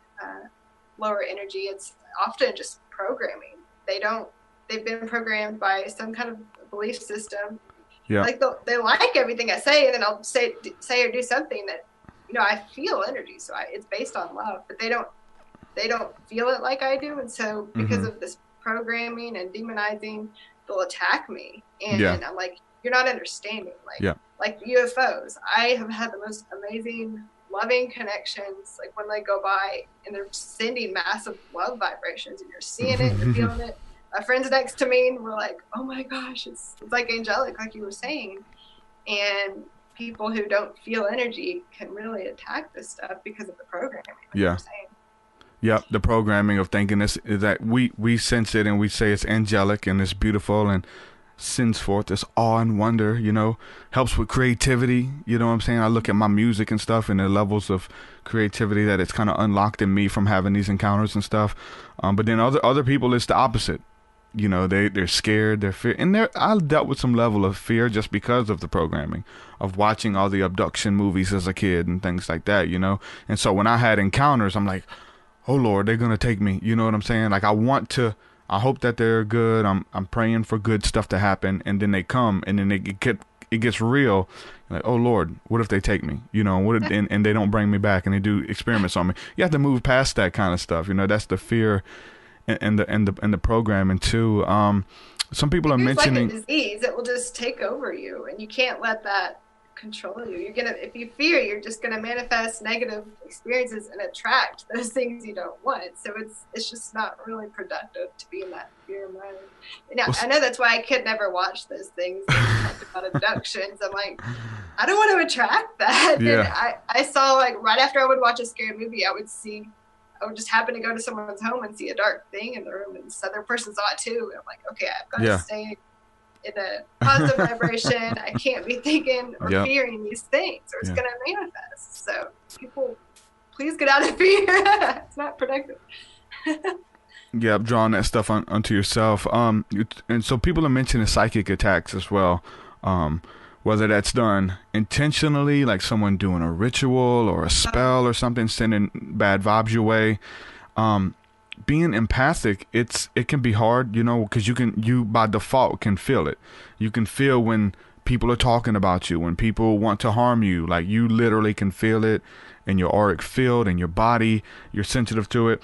lower energy, it's often just programming. They've been programmed by some kind of belief system. Yeah. Like they like everything I say, and then I'll say or do something that, I feel energy. So it's based on love, but they don't feel it like I do. And so because of this programming and demonizing, they'll attack me. And I'm like, you're not understanding. Like UFOs, I have had the most amazing, loving connections. Like when they go by and they're sending massive love vibrations, and you're seeing it, you're feeling it. My friend's next to me, and we're like, oh my gosh, it's like angelic, like you were saying. And people who don't feel energy can really attack this stuff because of the programming. Like you were saying. Yep, the programming of thinking this is that we sense it and we say it's angelic and it's beautiful and sends forth this awe and wonder, helps with creativity. You know what I'm saying? I look at my music and stuff and the levels of creativity that it's kind of unlocked in me from having these encounters and stuff. But then other people, it's the opposite. They're scared, they're fear, and I dealt with some level of fear just because of the programming of watching all the abduction movies as a kid and things like that, And so when I had encounters, I'm like, oh Lord, they're gonna take me. You know what I'm saying? Like I hope that they're good. I'm praying for good stuff to happen, and then they come, and then it gets real. Like, oh Lord, what if they take me? And they don't bring me back, and they do experiments on me. You have to move past that kind of stuff. That's the fear. And the programming too. Some people are mentioning like a disease. It will just take over you, and you can't let that control you. If you fear, you're just gonna manifest negative experiences and attract those things you don't want. So it's just not really productive to be in that fear mode. Now, I know that's why I could never watch those things talk about abductions. I'm like, I don't want to attract that. Yeah. And I saw, like, right after I would watch a scary movie, I would just happen to go to someo's home and see a dark thing in the room, and this other person saw it too. And I'm like, okay, I've got to stay in a positive vibration. I can't be thinking or fearing these things, or it's going to manifest. So people, please get out of fear. It's not productive. Drawing that stuff onto yourself. And so people are mentioning psychic attacks as well. Whether that's done intentionally, like someone doing a ritual or a spell or something, sending bad vibes your way. Being empathic, it can be hard, because you by default can feel it. You can feel when people are talking about you, when people want to harm you. Like, you literally can feel it in your auric field, in your body. You're sensitive to it.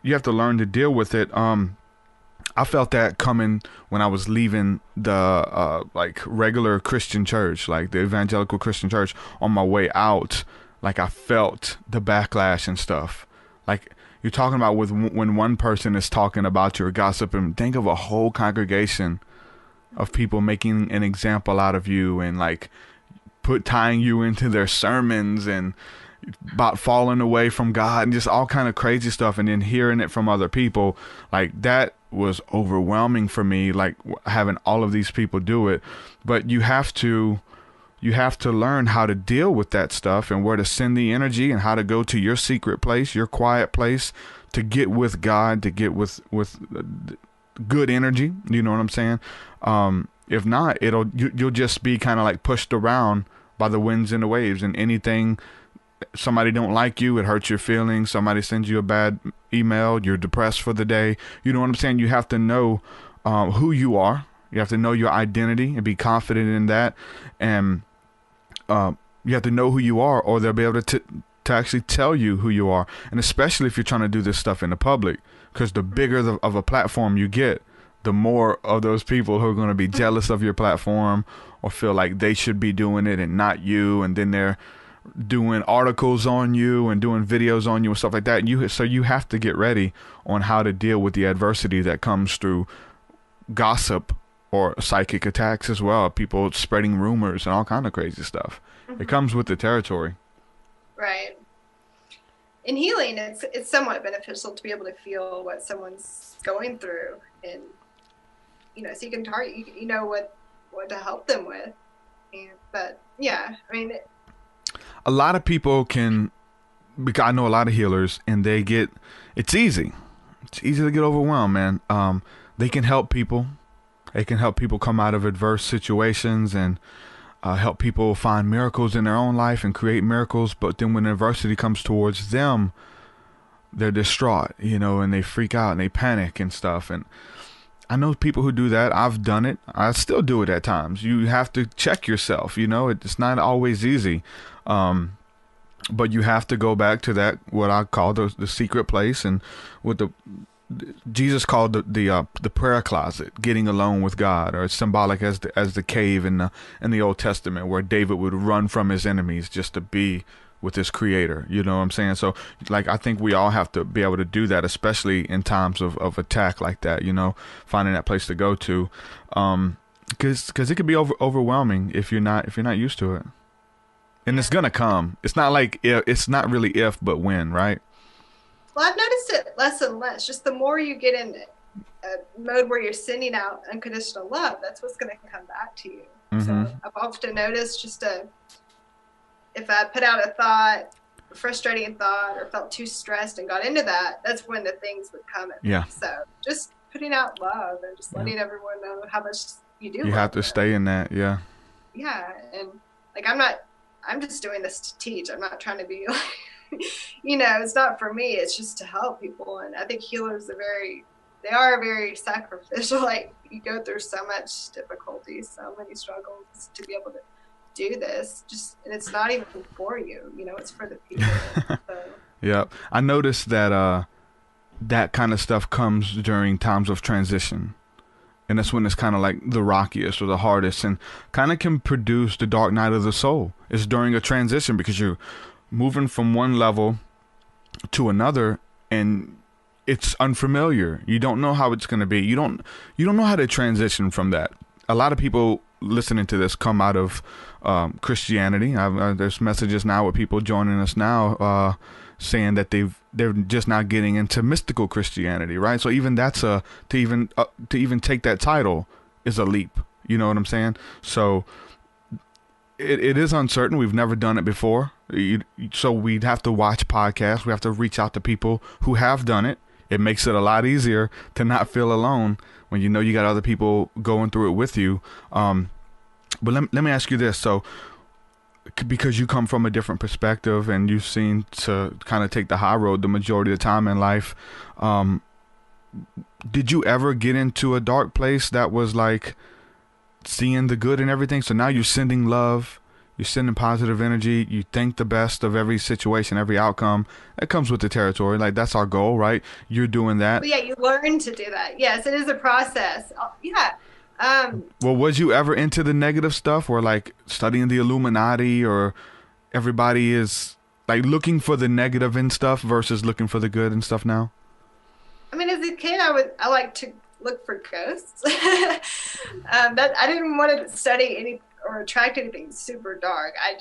You have to learn to deal with it. I felt that coming when I was leaving the like regular Christian church, like the evangelical Christian church. On my way out, like, I felt the backlash and stuff. Like, you're talking about when one person is talking about you or gossiping, think of a whole congregation of people making an example out of you and like tying you into their sermons and about falling away from God and just all kind of crazy stuff, and then hearing it from other people, like that was overwhelming for me, like having all of these people do it. But you have to learn how to deal with that stuff and where to send the energy and how to go to your secret place, your quiet place, to get with God, to get with good energy. You know what I'm saying? If not, you'll just be kind of like pushed around by the winds and the waves, and anything. Somebody don't like you, it hurts your feelings. Somebody sends you a bad email, you're depressed for the day. You know what I'm saying? You have to know who you are. You have to know your identity and be confident in that. And you have to know who you are, or they'll be able to actually tell you who you are. And especially if you're trying to do this stuff in the public, because the bigger of a platform you get, the more of those people who are going to be jealous of your platform or feel like they should be doing it and not you. And then they're doing articles on you and doing videos on you and stuff like that. So you have to get ready on how to deal with the adversity that comes through gossip or psychic attacks as well. People spreading rumors and all kind of crazy stuff. It comes with the territory. Right. In healing, it's somewhat beneficial to be able to feel what someone's going through, and so you can target, you know what to help them with. But yeah, I mean, a lot of people can, because I know a lot of healers, and it's easy to get overwhelmed, man. They can help people. They can help people come out of adverse situations and help people find miracles in their own life and create miracles. But then when adversity comes towards them, they're distraught, and they freak out and they panic and stuff. And I know people who do that. I've done it. I still do it at times. You have to check yourself. It's not always easy. But you have to go back to that, what I call the secret place, and what Jesus called the prayer closet, getting alone with God, or it's symbolic as the cave in the Old Testament, where David would run from his enemies just to be with his Creator. You know what I'm saying? So, like, I think we all have to be able to do that, especially in times of attack like that. Finding that place to go to, because it can be overwhelming if you're not used to it. And it's gonna come. It's not like it's not really if, but when, right? Well, I've noticed it less and less. Just the more you get in a mode where you're sending out unconditional love, that's what's going to come back to you. So I've often noticed if I put out a thought, a frustrating thought, or felt too stressed and got into that, that's when the things would come at me. So just putting out love and just letting everyone know how much you do. You have to stay in that, yeah. Yeah, and like I'm just doing this to teach. I'm not trying to be like, it's not for me. It's just to help people. And I think healers they are very sacrificial. Like, you go through so much difficulty, so many struggles to be able to do this. And it's not even for you, it's for the people. So. Yeah. I noticed that that kind of stuff comes during times of transition. And that's when it's kind of like the rockiest or the hardest, and kind of can produce the dark night of the soul. It's during a transition, because you're moving from one level to another, and it's unfamiliar. You don't know how it's going to be. You don't know how to transition from that. A lot of people listening to this come out of Christianity. There's messages now with people joining us now saying that they're just now getting into mystical Christianity, right? So even that's to even take that title is a leap. You know what I'm saying? So it is uncertain. We've never done it before. So we'd have to watch podcasts. We have to reach out to people who have done it. It makes it a lot easier to not feel alone when you know you got other people going through it with you. But let me ask you this. So, because you come from a different perspective and you seem to kind of take the high road the majority of the time in life, did you ever get into a dark place that was like seeing the good in everything? So now you're sending love, you're sending positive energy, you think the best of every situation, every outcome. That comes with the territory. Like, that's our goal, right? You're doing that. Well, yeah, you learn to do that. Yes, it is a process. Yeah. Well, was you ever into the negative stuff, or like studying the Illuminati, or everybody is like looking for the negative and stuff versus looking for the good and stuff now? I mean, as a kid, I like to look for ghosts. That I didn't want to study any or attract anything super dark. I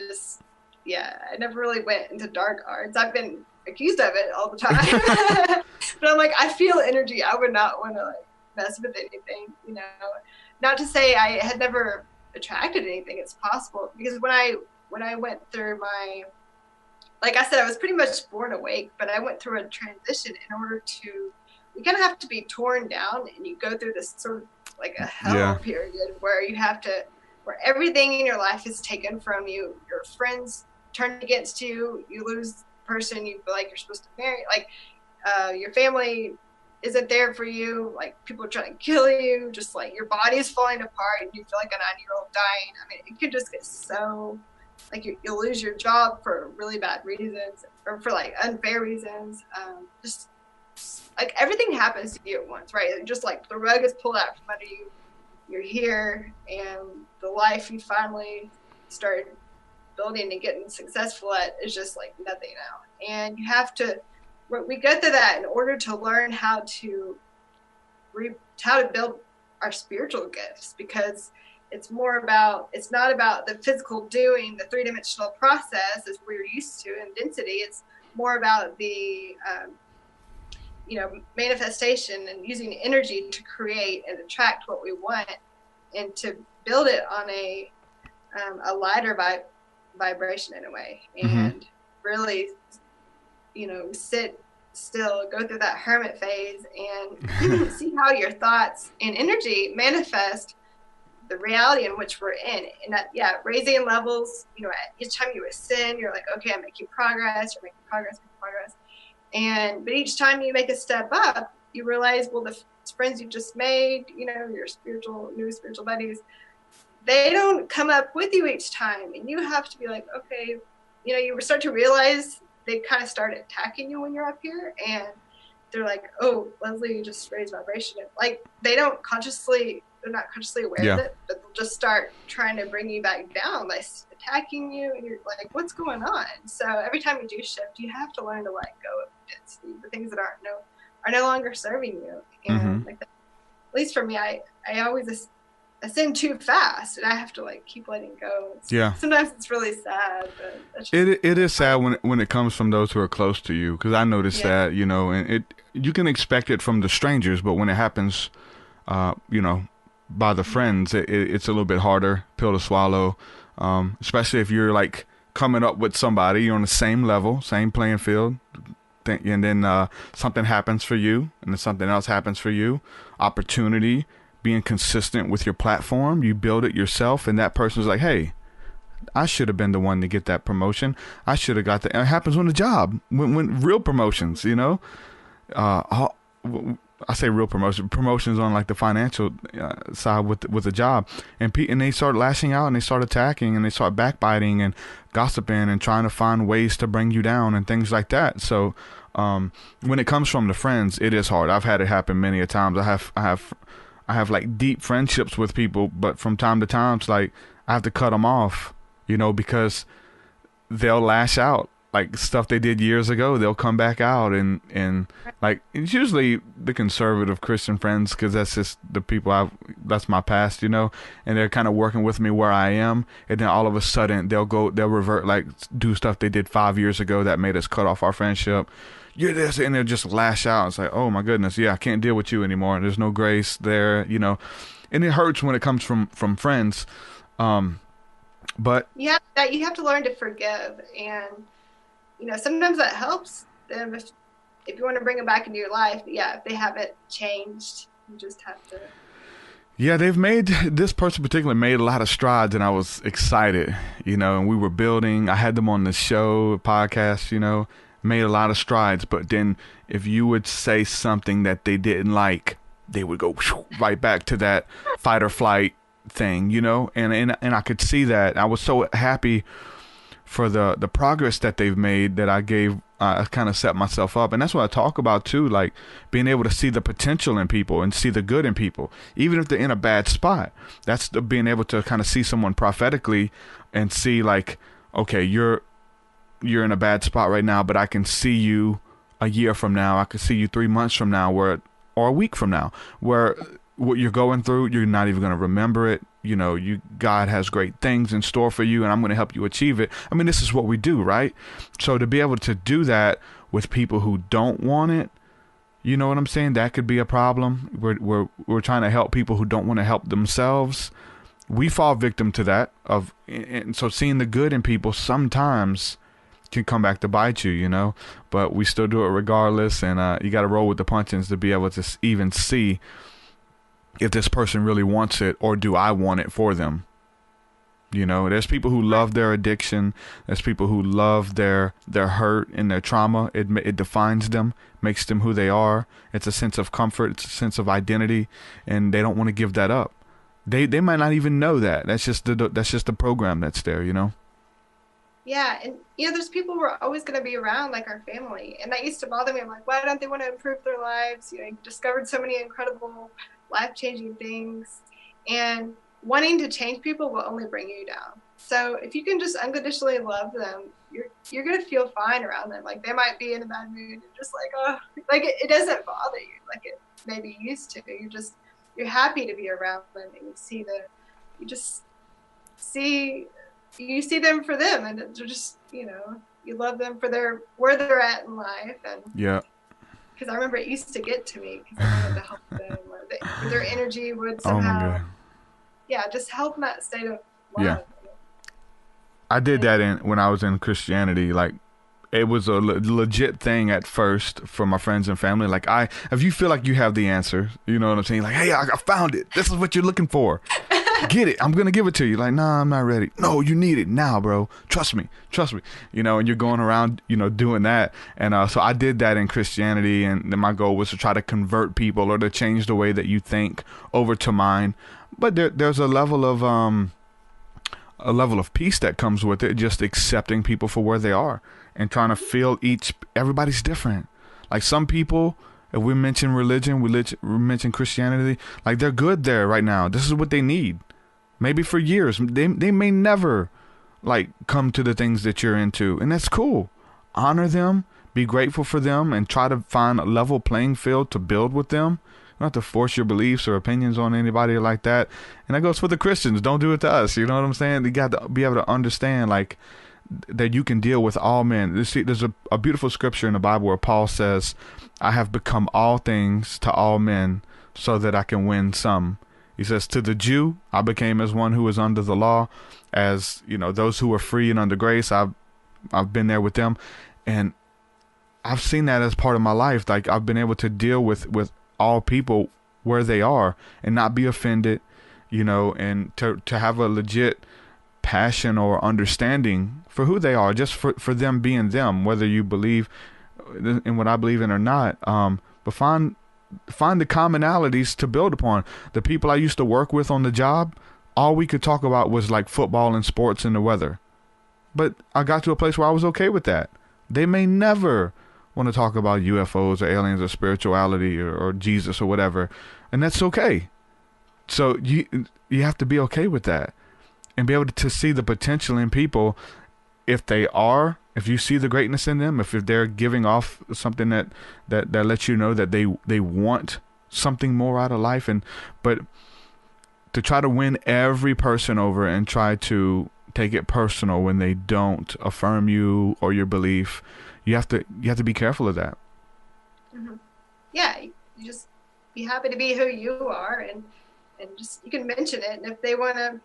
never really went into dark arts. I've been accused of it all the time. But I'm like, I feel energy. I would not want to like mess with anything, you know. Not to say I had never attracted anything. It's possible, because when I went through my, like I said, I was pretty much born awake, but I went through a transition in order to, you kind of have to be torn down, and you go through this sort of like a hell period where you have to, where everything in your life is taken from you. Your friends turn against you. You lose the person you feel like you're supposed to marry. Like your family isn't there for you. Like people are trying to kill you. Just like your body is falling apart, and you feel like a 9-year-old dying. I mean, it could just get so, like you'll lose your job for really bad reasons, or for like unfair reasons. Just like everything happens to you at once, right? Just like the rug is pulled out from under you. You're here, and the life you finally started building and getting successful at is just like nothing now. And you have to, we go through that in order to learn how to build our spiritual gifts, because it's not about the physical doing, the 3-dimensional process as we're used to in density. It's more about the manifestation and using energy to create and attract what we want, and to build it on a lighter vibration in a way, and really, sit still, go through that hermit phase, and see how your thoughts and energy manifest the reality in which we're in. And that, raising levels, each time you ascend, you're like, okay, I'm making progress, you're making progress. But each time you make a step up, you realize, well, the friends you just made, your new spiritual buddies, they don't come up with you each time. And you have to be like, okay, you start to realize they kind of start attacking you when you're up here. And they're like, oh, Leslie, you just raised vibration. Like they're not consciously aware of it, but they'll just start trying to bring you back down by attacking you. And you're like, what's going on? So every time you do shift, you have to learn to let go of density, the things that are no longer serving you. And like that, at least for me, I always ascend too fast, and I have to like keep letting go. Sometimes it's really sad, but that's just, it is sad when it comes from those who are close to you, because I noticed that, and you can expect it from the strangers, but when it happens, by the friends, it's a little bit harder pill to swallow, especially if you're like coming up with somebody, you're on the same level, same playing field, and then something happens for you, and then something else happens for you. Opportunity, being consistent with your platform, you build it yourself, and that person's like, hey, I should have been the one to get that promotion. I should have got that. And it happens on the job, when real promotions, I say real promotions on like the financial side with the job, and they start lashing out, and they start attacking, and they start backbiting and gossiping and trying to find ways to bring you down and things like that. So when it comes from the friends, it is hard. I've had it happen many a times. I have like deep friendships with people, but from time to time, it's like I have to cut them off, because they'll lash out. Like stuff they did years ago, they'll come back out, and like it's usually the conservative Christian friends, because that's just the people that's my past, and they're kind of working with me where I am, and then all of a sudden they'll revert, like do stuff they did 5 years ago that made us cut off our friendship. You're this, and they'll just lash out. It's like, oh my goodness, I can't deal with you anymore. There's no grace there, and it hurts when it comes from friends. But you have to learn to forgive, and sometimes that helps them if you want to bring them back into your life. But if they haven't changed, you just have to. Yeah, this person particularly made a lot of strides, and I was excited, and we were building. I had them on the show, podcast, made a lot of strides. But then if you would say something that they didn't like, they would go right back to that fight or flight thing, and I could see that. I was so happy for the progress that they've made that I kind of set myself up. And that's what I talk about too, like being able to see the potential in people and see the good in people, even if they're in a bad spot. That's being able to kind of see someone prophetically and see like, okay, you're in a bad spot right now, but I can see you a year from now. I can see you 3 months from now, or a week from now, where what you're going through, you're not even going to remember it. You know, God has great things in store for you, and I'm going to help you achieve it. I mean, this is what we do, right? So to be able to do that with people who don't want it, you know what I'm saying? That could be a problem. We're trying to help people who don't want to help themselves. We fall victim to that and so seeing the good in people sometimes can come back to bite you, you know, but we still do it regardless. And you got to roll with the punches to be able to even see if this person really wants it, or do I want it for them? You know, there's people who love their addiction. There's people who love their hurt and their trauma. It defines them, makes them who they are. It's a sense of comfort. It's a sense of identity, and they don't want to give that up. They might not even know that. That's just the program that's there, you know? Yeah, and there's people who are always going to be around, like our family, and that used to bother me. I'm like, why don't they want to improve their lives? You discovered so many incredible, life-changing things, and wanting to change people will only bring you down. So if you can just unconditionally love them, you're going to feel fine around them. Like, they might be in a bad mood, and just like, oh, like it doesn't bother you like it maybe used to. You're happy to be around them, and you see them for them, and they're just, you love them for where they're at in life. And yeah, because I remember it used to get to me because I wanted to help them, or their energy would somehow, just help in that state of love. Yeah, I did that when I was in Christianity. Like, it was a legit thing at first for my friends and family. Like, if you feel like you have the answer, you know what I'm saying? Like, hey, I found it. This is what you're looking for. Get it. I'm going to give it to you. Like, nah, I'm not ready. No, you need it now, bro. Trust me. You know, and you're going around, doing that. And so I did that in Christianity. And then my goal was to try to convert people, or to change the way that you think over to mine. But there's a level of peace that comes with it, just accepting people for where they are and trying to feel everybody's different. Like, some people, if we mention religion, we mention Christianity, like, they're good there right now. This is what they need. Maybe for years. They may never, like, come to the things that you're into. And that's cool. Honor them, be grateful for them, and try to find a level playing field to build with them. You don't have to force your beliefs or opinions on anybody like that. And that goes for the Christians. Don't do it to us. You know what I'm saying? You got to be able to understand, like, that you can deal with all men. There's a beautiful scripture in the Bible where Paul says, I have become all things to all men so that I can win some. He says, to the Jew, I became as one who is under the law, as, those who are free and under grace. I've been there with them. And I've seen that as part of my life. Like, I've been able to deal with all people where they are and not be offended, and to have a legit passion or understanding for who they are, just for them being them, whether you believe in what I believe in or not. But find the commonalities to build upon. The people I used to work with on the job, all we could talk about was like football and sports and the weather. But I got to a place where I was okay with that. They may never want to talk about UFOs or aliens or spirituality or Jesus or whatever, and that's okay. So you have to be okay with that and be able to see the potential in people. If you see the greatness in them, if they're giving off something that lets you know that they want something more out of life, but to try to win every person over and try to take it personal when they don't affirm you or your belief, you have to be careful of that. Mm-hmm. Yeah, you just be happy to be who you are, and just, you can mention it, and if they want to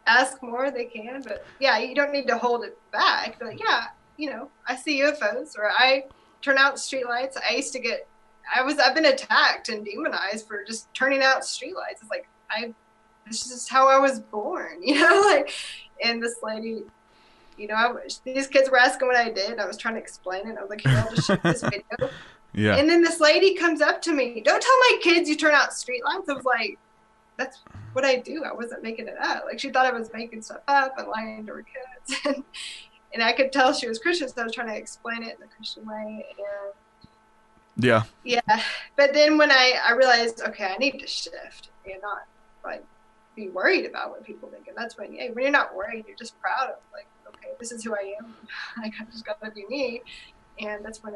ask more, they can. But yeah, you don't need to hold it back. Be like, yeah, I see UFOs, or I turn out streetlights. I've been attacked and demonized for just turning out streetlights. It's like, this is just how I was born, like, and this lady, these kids were asking what I did. I was trying to explain it. I was like, here, I'll just shoot this video. Yeah. And then this lady comes up to me, don't tell my kids you turn out streetlights. I was like, that's what I do. I wasn't making it up. Like, she thought I was making stuff up and lying to her kids. And I could tell she was Christian, so I was trying to explain it in a Christian way. And yeah. But then when I realized, okay, I need to shift and not, like, be worried about what people think. And that's when you're not worried, you're just proud of, like, okay, this is who I am. Like, I just got to be me. And that's when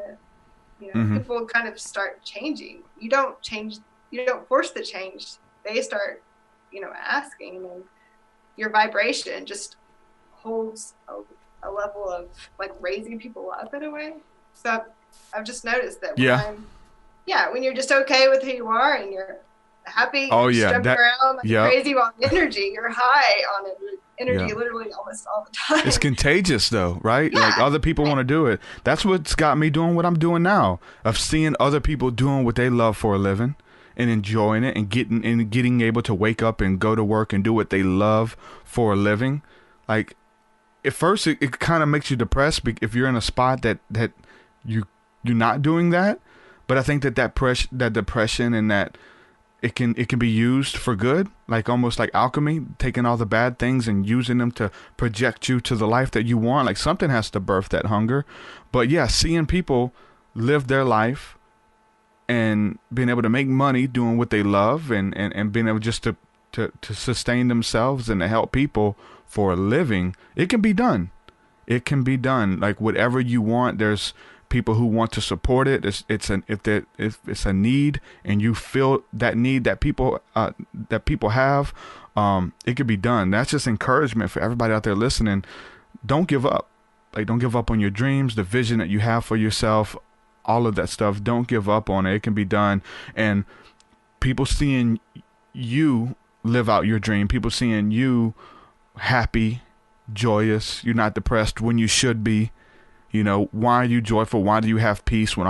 mm-hmm. people kind of start changing. You don't force the change. they start, asking, and your vibration just holds a level of like raising people up in a way. So I've just noticed that when you're just okay with who you are and you're happy, jumping around like crazy on energy, you're high on energy literally almost all the time. It's contagious though, right? Yeah. Like other people want to do it. That's what's got me doing what I'm doing now, of seeing other people doing what they love for a living and enjoying it and getting able to wake up and go to work and do what they love for a living. Like at first it kind of makes you depressed if you're in a spot that you're not doing that. But I think that depression and that it can be used for good, like almost like alchemy, taking all the bad things and using them to project you to the life that you want. Like something has to birth that hunger. But yeah, seeing people live their life and being able to make money doing what they love and being able just to sustain themselves and to help people for a living, it can be done. It can be done. Like whatever you want, there's people who want to support it. If it's a need and you feel that need that people have, it could be done. That's just encouragement for everybody out there listening. Don't give up. Like don't give up on your dreams, the vision that you have for yourself, all of that stuff. Don't give up on it. It can be done. And people seeing you live out your dream, people seeing you happy, joyous, you're not depressed when you should be. Why are you joyful? Why do you have peace when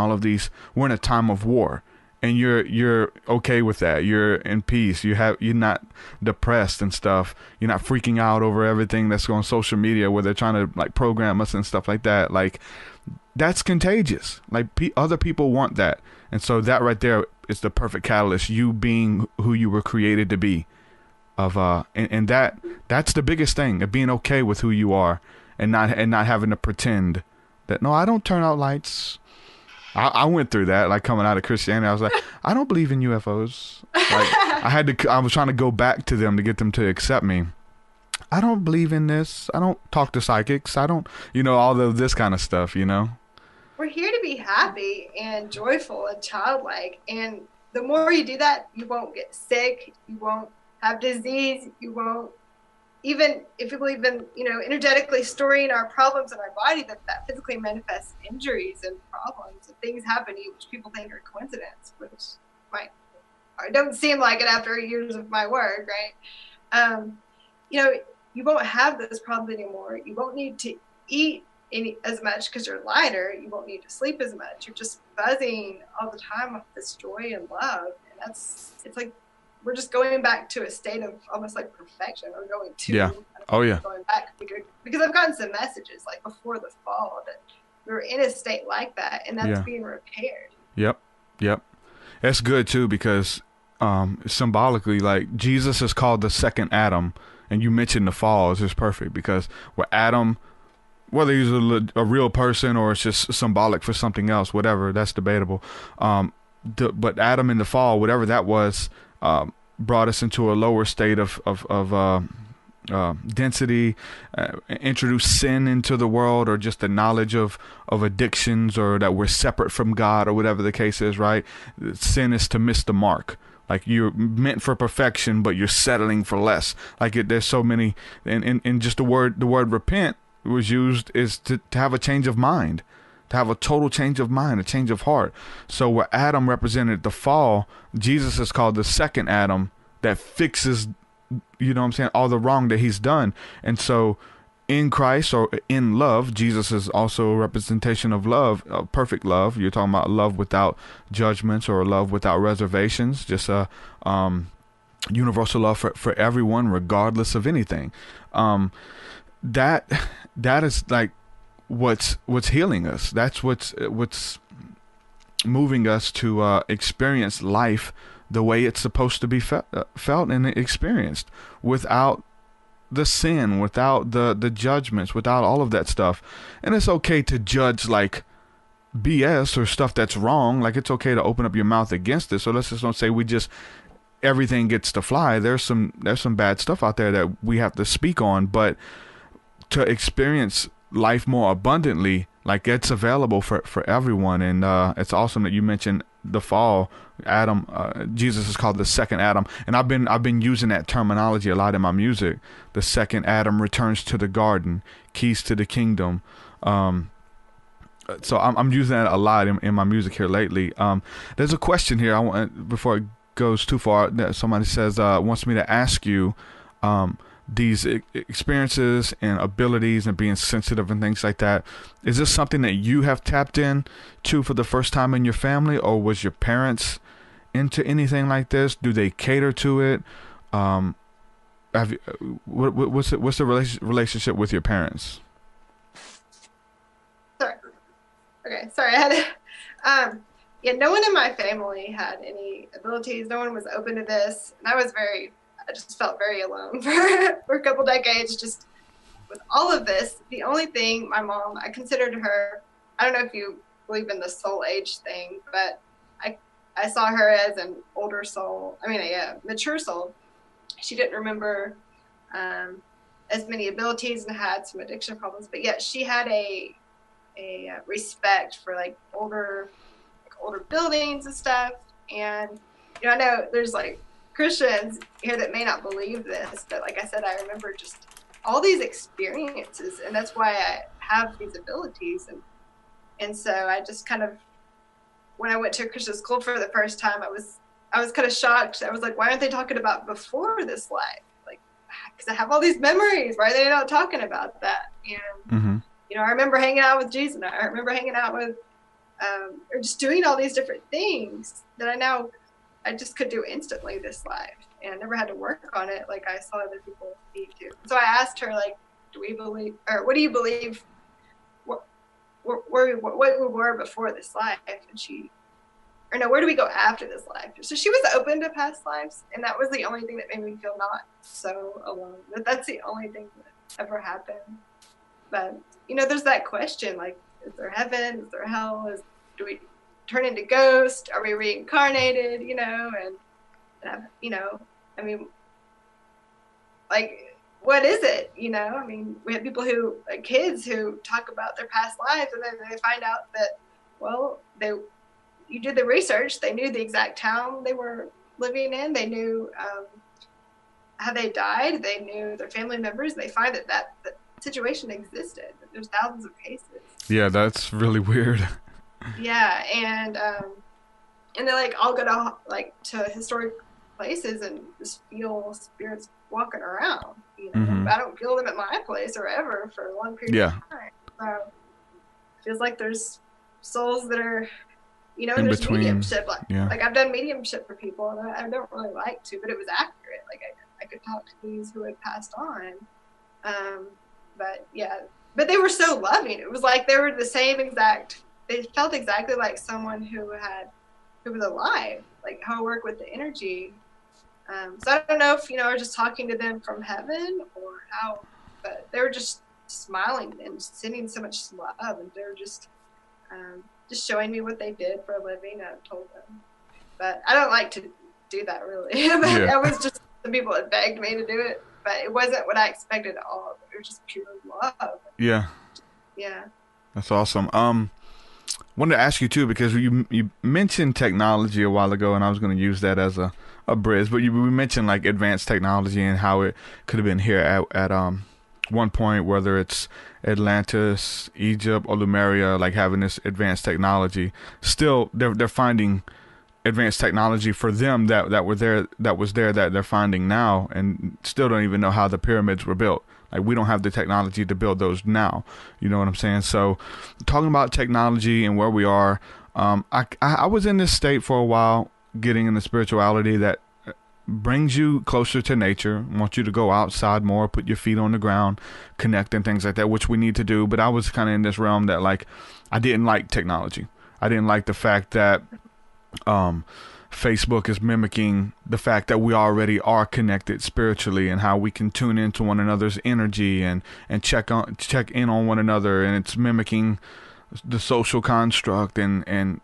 we're in a time of war and you're okay with that? You're in peace. You're not depressed and stuff. You're not freaking out over everything that's on social media where they're trying to like program us and stuff like that. Like that's contagious. Like other people want that. And so that right there is the perfect catalyst. You being who you were created to be and that's the biggest thing, of being okay with who you are and not having to pretend that, no, I don't turn out lights. I went through that, like coming out of Christianity. I was like, I don't believe in UFOs. Like I was trying to go back to them to get them to accept me. I don't believe in this. I don't talk to psychics. I don't, all of this kind of stuff, We're here to be happy and joyful and childlike. And the more you do that, you won't get sick. You won't have disease. You won't, even if we believe in, energetically storing our problems in our body, that physically manifests injuries and problems and things happen to you, which people think are coincidence, which don't seem like it after years of my work, right? You won't have those problems anymore. You won't need to eat as much because you're lighter. You won't need to sleep as much. You're just buzzing all the time with this joy and love, and it's like we're just going back to a state of almost like perfection, or going back, because I've gotten some messages like before the fall that we were in a state like that, and that's being repaired. Yep. That's good too, because symbolically, like Jesus is called the second Adam, and you mentioned the fall is just perfect, because where Adam, whether he's a real person or it's just symbolic for something else, whatever, that's debatable. But Adam in the fall, whatever that was, brought us into a lower state of density, introduced sin into the world, or just the knowledge of addictions, or that we're separate from God, or whatever the case is, right? Sin is to miss the mark. Like you're meant for perfection, but you're settling for less. Like there's so many, and just the word repent was used is to have a change of mind. To have a total change of mind, a change of heart. So where Adam represented the fall, Jesus is called the second Adam, that fixes, all the wrong that he's done. And so in Christ, or in love, Jesus is also a representation of love, perfect love. You're talking about love without judgments, or love without reservations, just a universal love for everyone, regardless of anything. That is like what's healing us. That's what's moving us to experience life the way it's supposed to be felt and experienced, without the sin, without the judgments, without all of that stuff. And it's okay to judge like BS or stuff that's wrong. Like it's okay to open up your mouth against it. So let's just don't say everything gets to fly. There's some bad stuff out there that we have to speak on, but to experience life more abundantly, like it's available for everyone. And it's awesome that you mentioned the fall, Adam, Jesus is called the second Adam, and I've been using that terminology a lot in my music. The second Adam returns to the garden, keys to the kingdom. So I'm using that a lot in my music here lately. There's a question here I want, before it goes too far, that somebody says wants me to ask you, these experiences and abilities and being sensitive and things like that, is this something that you have tapped in to for the first time in your family, or was your parents into anything like this? Do they cater to it? Have you, what's the relationship with your parents? Sorry. Okay, sorry. I had to, yeah, no one in my family had any abilities. No one was open to this, and I just felt very alone for a couple decades, just with all of this. The only thing, my mom, I considered her, I don't know if you believe in the soul age thing, but I saw her as an older soul, a mature soul. She didn't remember as many abilities and had some addiction problems, but yet she had a respect for like older buildings and stuff. And, I know there's like Christians here that may not believe this, but like I said, I remember just all these experiences, and that's why I have these abilities. And so I just kind of, when I went to a Christian school for the first time, I was kind of shocked. I was like, why aren't they talking about before this life? Like, because I have all these memories. Why are they not talking about that? And, I remember hanging out with Jesus, and I remember hanging out with, or just doing all these different things that I just could do instantly this life, and I never had to work on it like I saw other people need to. So I asked her, like, do we believe, or what do you believe, what we were before this life? And where do we go after this life? So she was open to past lives, and that was the only thing that made me feel not so alone. That's the only thing that ever happened. But, there's that question, like, is there heaven? Is there hell? Do we turn into ghosts? Are we reincarnated? Like, what is it? We have people kids who talk about their past lives, and then they find out that, well, you did the research. They knew the exact town they were living in. They knew how they died. They knew their family members. They find that situation existed. There's thousands of cases. Yeah, that's really weird. Yeah, and they like all go to historic places and just feel spirits walking around. But I don't feel them at my place or ever for a long period of time. So it feels like there's souls that are, in there's between, mediumship. Like I've done mediumship for people, and I don't really like to, but it was accurate. Like I could talk to these who had passed on. But they were so loving. It was like they were the same exact. They felt exactly like someone who was alive, like how I work with the energy. So I don't know if, I was just talking to them from heaven or how, but they were just smiling and sending so much love, and they were just showing me what they did for a living. I told them, but I don't like to do that really. That was just the people that begged me to do it, but it wasn't what I expected at all. It was just pure love. Yeah. That's awesome. Wanted to ask you too, because you mentioned technology a while ago, and I was going to use that as a bridge, but we mentioned like advanced technology and how it could have been here at one point, whether it's Atlantis, Egypt, or Luminaire, like having this advanced technology. Still, they're finding advanced technology for them that was there that they're finding now, and still don't even know how the pyramids were built. Like, we don't have the technology to build those now. You know what I'm saying? So talking about technology and where we are, I was in this state for a while, getting into spirituality that brings you closer to nature, wants you to go outside more, put your feet on the ground, connect and things like that, which we need to do. But I was kind of in this realm that, like, I didn't like technology. I didn't like the fact that Facebook is mimicking the fact that we already are connected spiritually, and how we can tune into one another's energy and check in on one another, and it's mimicking the social construct, and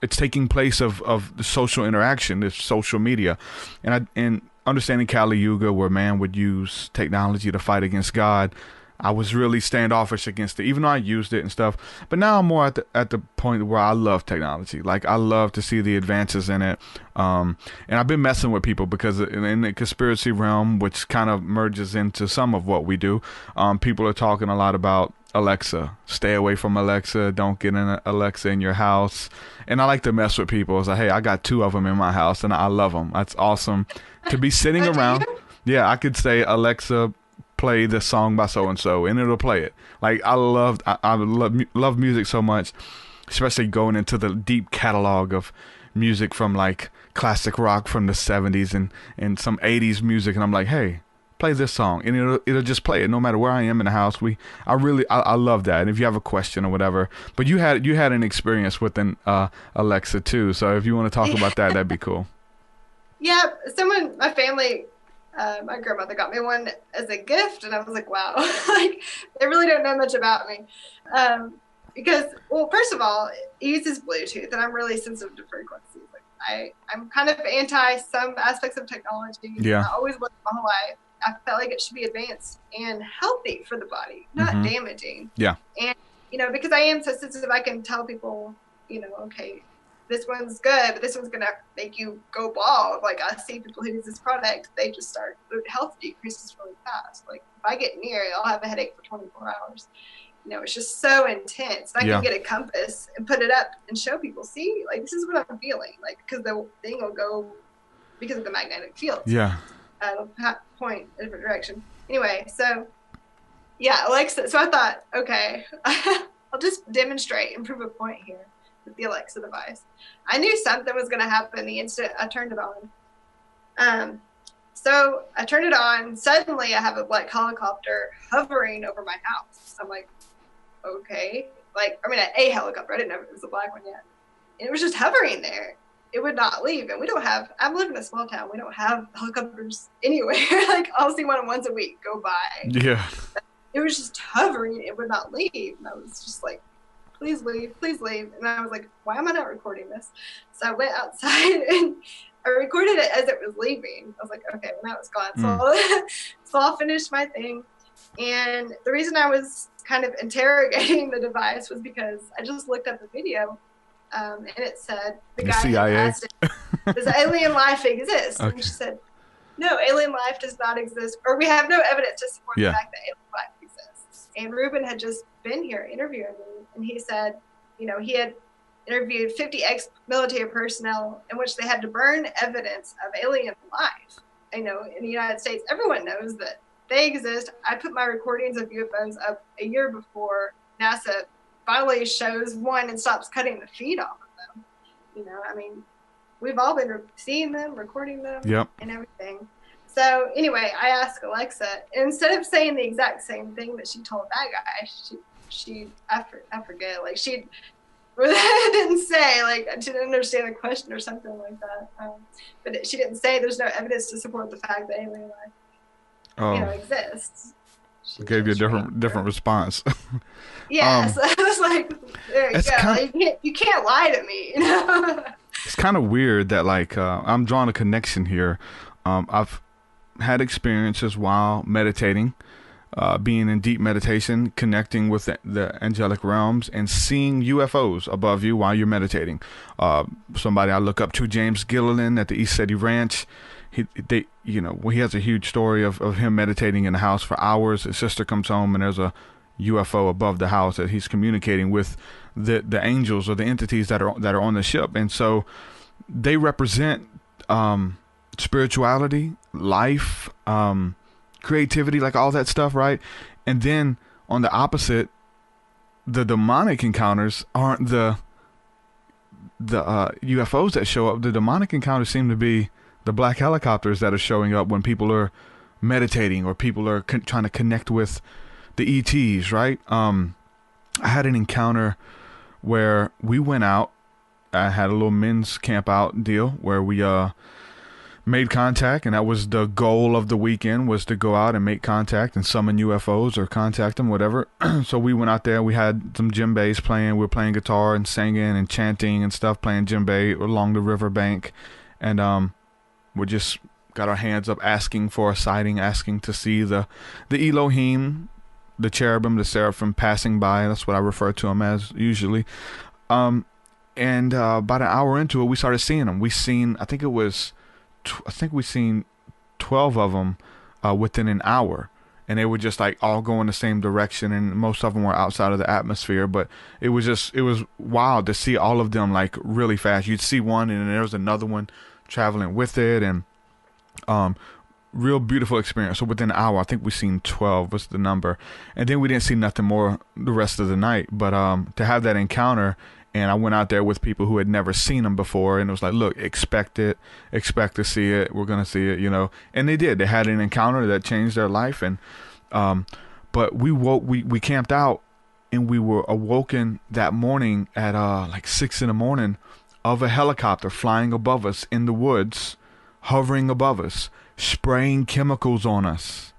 it's taking place of the social interaction, this social media, and understanding Kali Yuga, where man would use technology to fight against God. I was really standoffish against it, even though I used it and stuff. But now I'm more at the point where I love technology. Like, I love to see the advances in it. And I've been messing with people because in the conspiracy realm, which kind of merges into some of what we do, people are talking a lot about Alexa. Stay away from Alexa. Don't get an Alexa in your house. And I like to mess with people. It's like, hey, I got 2 of them in my house, and I love them. That's awesome. To be sitting around. Yeah, I could say, Alexa, play this song by so and so, and it'll play it. Like, I love music so much, especially going into the deep catalog of music from like classic rock from the 70s and some 80s music, and I'm like, hey, play this song, and it'll just play it no matter where I am in the house. I love that. And if you have a question or whatever, but you had an experience with an Alexa too, so if you want to talk about that, that'd be cool. Yeah, my family, my grandmother got me one as a gift, and I was like, wow, like, they really don't know much about me. Because, well, first of all, it uses Bluetooth, and I'm really sensitive to frequencies. Like, I'm kind of anti some aspects of technology. Yeah. I always was my whole life. I felt like it should be advanced and healthy for the body, not damaging. Yeah. And, because I am so sensitive, I can tell people, okay, this one's good, but this one's going to make you go bald. Like, I see people who use this product, they just their health decreases really fast. Like, if I get near it, I'll have a headache for 24 hours. It's just so intense. I can get a compass and put it up and show people, see, like, this is what I'm feeling. Like, because the thing will go, because of the magnetic field. Yeah. It'll point in a different direction. Anyway, so, yeah, Alexa. So I thought, okay, I'll just demonstrate and prove a point here with the Alexa device. I knew something was going to happen the instant I turned it on. So I turned it on. Suddenly, I have a black helicopter hovering over my house. I'm like, okay. Like, I mean, a helicopter. I didn't know if it was a black one yet. And it was just hovering there. It would not leave. And I live in a small town. We don't have helicopters anywhere. Like, I'll see one once a week go by. Yeah. It was just hovering. It would not leave. And I was just like, please leave, please leave. And I was like, why am I not recording this? So I went outside and I recorded it as it was leaving. I was like, okay, well, now it's gone. So I'll finish my thing. And the reason I was kind of interrogating the device was because I just looked up the video, and it said the guy CIA asked it, does alien life exist? Okay. And she said, no, alien life does not exist, or we have no evidence to support the fact that alien life exists. And Ruben had just been here interviewing me, and he said, he had interviewed 50 ex-military personnel in which they had to burn evidence of alien life. In the United States, everyone knows that they exist. I put my recordings of UFOs up a year before NASA finally shows one and stops cutting the feed off of them. I mean, we've all been seeing them, recording them, and everything. So anyway, I asked Alexa, instead of saying the exact same thing that she told that guy, I forget, like, she didn't say, like, she didn't understand the question or something like that. But she didn't say there's no evidence to support the fact that alien life, exists. She gave you a different response. Yes, I was like, there you go. You can't lie to me. It's kind of weird that, like, I'm drawing a connection here. I've had experiences while meditating, being in deep meditation, connecting with the angelic realms, and seeing UFOs above you while you're meditating. Somebody I look up to, James Gilliland at the East City Ranch. He has a huge story of him meditating in the house for hours. His sister comes home and there's a UFO above the house that he's communicating with the angels or the entities that are on the ship. And so they represent spirituality, life, creativity, like all that stuff, right? And then on the opposite, the demonic encounters aren't the UFOs that show up. The demonic encounters seem to be the black helicopters that are showing up when people are meditating or people are trying to connect with the ETs, right? I had an encounter where we went out. I had a little men's camp out deal where we made contact, and that was the goal of the weekend, was to go out and make contact and summon UFOs or contact them, whatever. So we went out there. We had some djembes playing. We were playing guitar and singing and chanting and stuff, playing djembe along the riverbank, and we just got our hands up asking for a sighting, asking to see the Elohim the cherubim, the seraphim passing by. That's what I refer to them as usually. And about an hour into it, we started seeing them. We seen, I think we seen 12 of them within an hour. And they were just like all going the same direction, and most of them were outside of the atmosphere. But it was wild to see all of them like really fast. You'd see one, and then there was another one traveling with it, and real beautiful experience. So within an hour, I think we seen 12 was the number, and then we didn't see nothing more the rest of the night. But to have that encounter, and I went out there with people who had never seen them before, and it was like, look, expect to see it. We're gonna see it, And they did. They had an encounter that changed their life, and but we camped out, and we were awoken that morning at like 6 a.m. of a helicopter flying above us in the woods, hovering above us, spraying chemicals on us.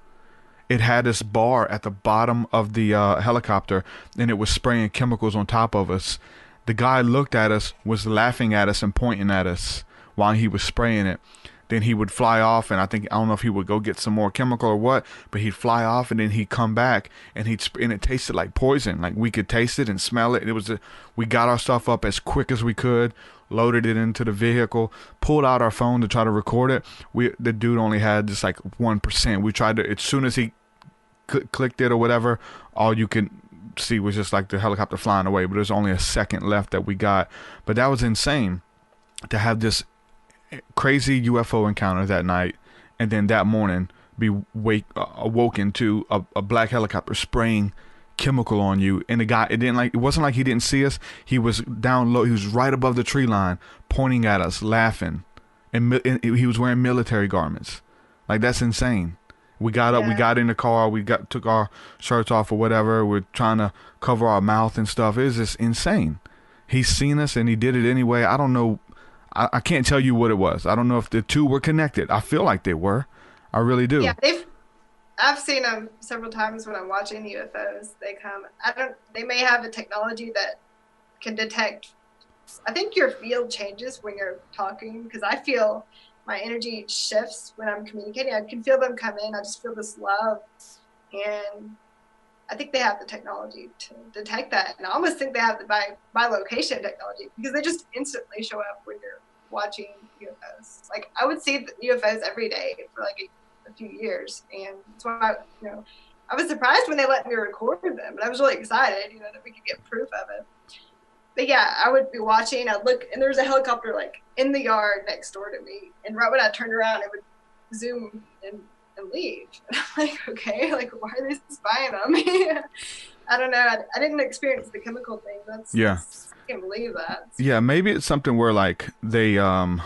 It had this bar at the bottom of the helicopter, and it was spraying chemicals on top of us. The guy looked at us, was laughing at us and pointing at us while he was spraying it. Then he would fly off, and I don't know if he would go get some more chemical or what, but he'd fly off, and then he'd come back, and it tasted like poison. Like, we could taste it and smell it. We got our stuff up as quick as we could, loaded it into the vehicle, pulled out our phone to try to record it. The dude only had just like 1%. We tried to, as soon as he clicked it or whatever, all you could see was just like the helicopter flying away. But there's only a second left that we got. But that was insane to have this crazy UFO encounter that night, and then that morning be awoken to a black helicopter spraying chemical on you. And the guy, it wasn't like he didn't see us. He was down low. He was right above the tree line, pointing at us, laughing, and he was wearing military garments. Like, that's insane. We got up, we got in the car, took our shirts off or whatever. We're trying to cover our mouth and stuff. It was just insane. He's seen us, and he did it anyway. I don't know. I can't tell you what it was. I don't know if the two were connected. I feel like they were. I really do. Yeah, I've seen them several times when I'm watching UFOs. They come. They may have a technology that can detect. I think your field changes when you're talking, because I feel my energy shifts when I'm communicating. I can feel them come in. I just feel this love, and I think they have the technology to detect that. And I almost think they have the by location technology, because they just instantly show up when you're watching UFOs. Like, I would see the UFOs every day for like a few years, and so I was surprised when they let me record them, and I was really excited, that we could get proof of it. But yeah, I would be watching, I'd look, and there was a helicopter like in the yard next door to me, and right when I turned around, it would zoom and leave. And I'm like, okay, like, why are they spying on me? I don't know. I didn't experience the chemical thing. I can't believe that. Yeah, maybe it's something where like they have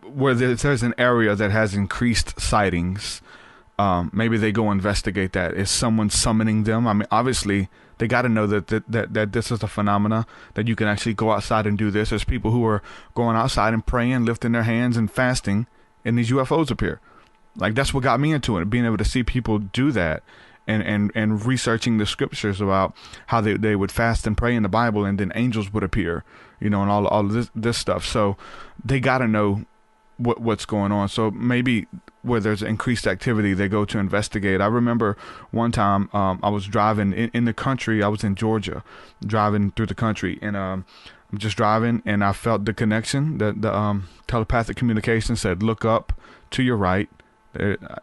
where there's an area that has increased sightings. Maybe they go investigate that. Is someone summoning them? I mean, obviously they got to know that this is a phenomena, that you can actually go outside and do this. There's people who are going outside and praying, lifting their hands and fasting, and these UFOs appear. Like, that's what got me into it, being able to see people do that, and researching the scriptures about how they would fast and pray in the Bible, and then angels would appear, and all of this stuff. So they got to know what's going on. So maybe where there's increased activity, they go to investigate. I remember one time I was driving in the country. I was in Georgia, driving through the country, and I'm just driving, and I felt the connection. The telepathic communication said, "Look up to your right.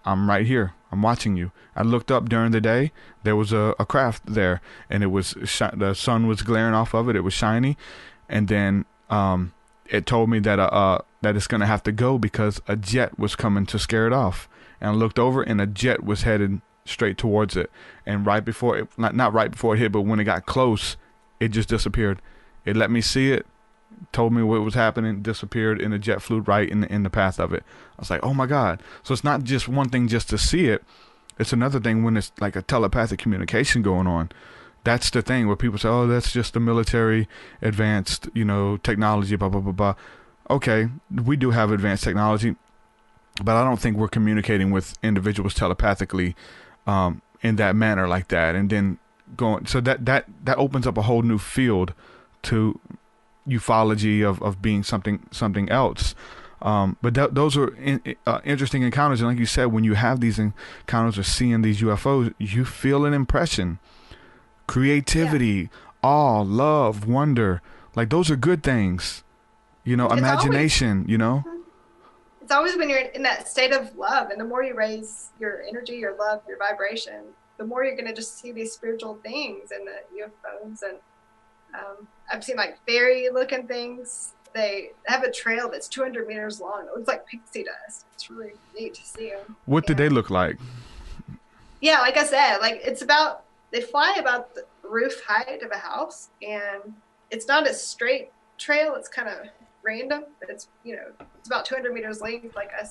I'm right here. I'm watching you." I looked up during the day. There was a craft there, and it was the sun was glaring off of it. It was shiny, and then it told me that it's going to have to go because a jet was coming to scare it off. And I looked over, and a jet was headed straight towards it. And right before it, not right before it hit, but when it got close, it just disappeared. It let me see it, told me what was happening, disappeared, and the jet flew right in the path of it. I was like, oh my God. So it's not just one thing just to see it. It's another thing when it's like a telepathic communication going on. That's the thing where people say, oh, that's just the military advanced, technology, blah, blah, blah, blah. Okay, we do have advanced technology, but I don't think we're communicating with individuals telepathically in that manner like that. And then going, so that opens up a whole new field to ufology of being something else. But those are interesting encounters. And like you said, when you have these encounters or seeing these UFOs, you feel an impression, creativity, awe, love, wonder. Like those are good things, imagination, It's always when you're in that state of love, and the more you raise your energy, your love, your vibration, the more you're going to just see these spiritual things and the UFOs. And I've seen like fairy looking things. They have a trail that's 200 meters long. It looks like pixie dust. It's really neat to see them. What did they look like? Yeah, like I said, they fly about the roof height of a house, and it's not a straight trail. It's kind of random, but it's about 200 meters length, like I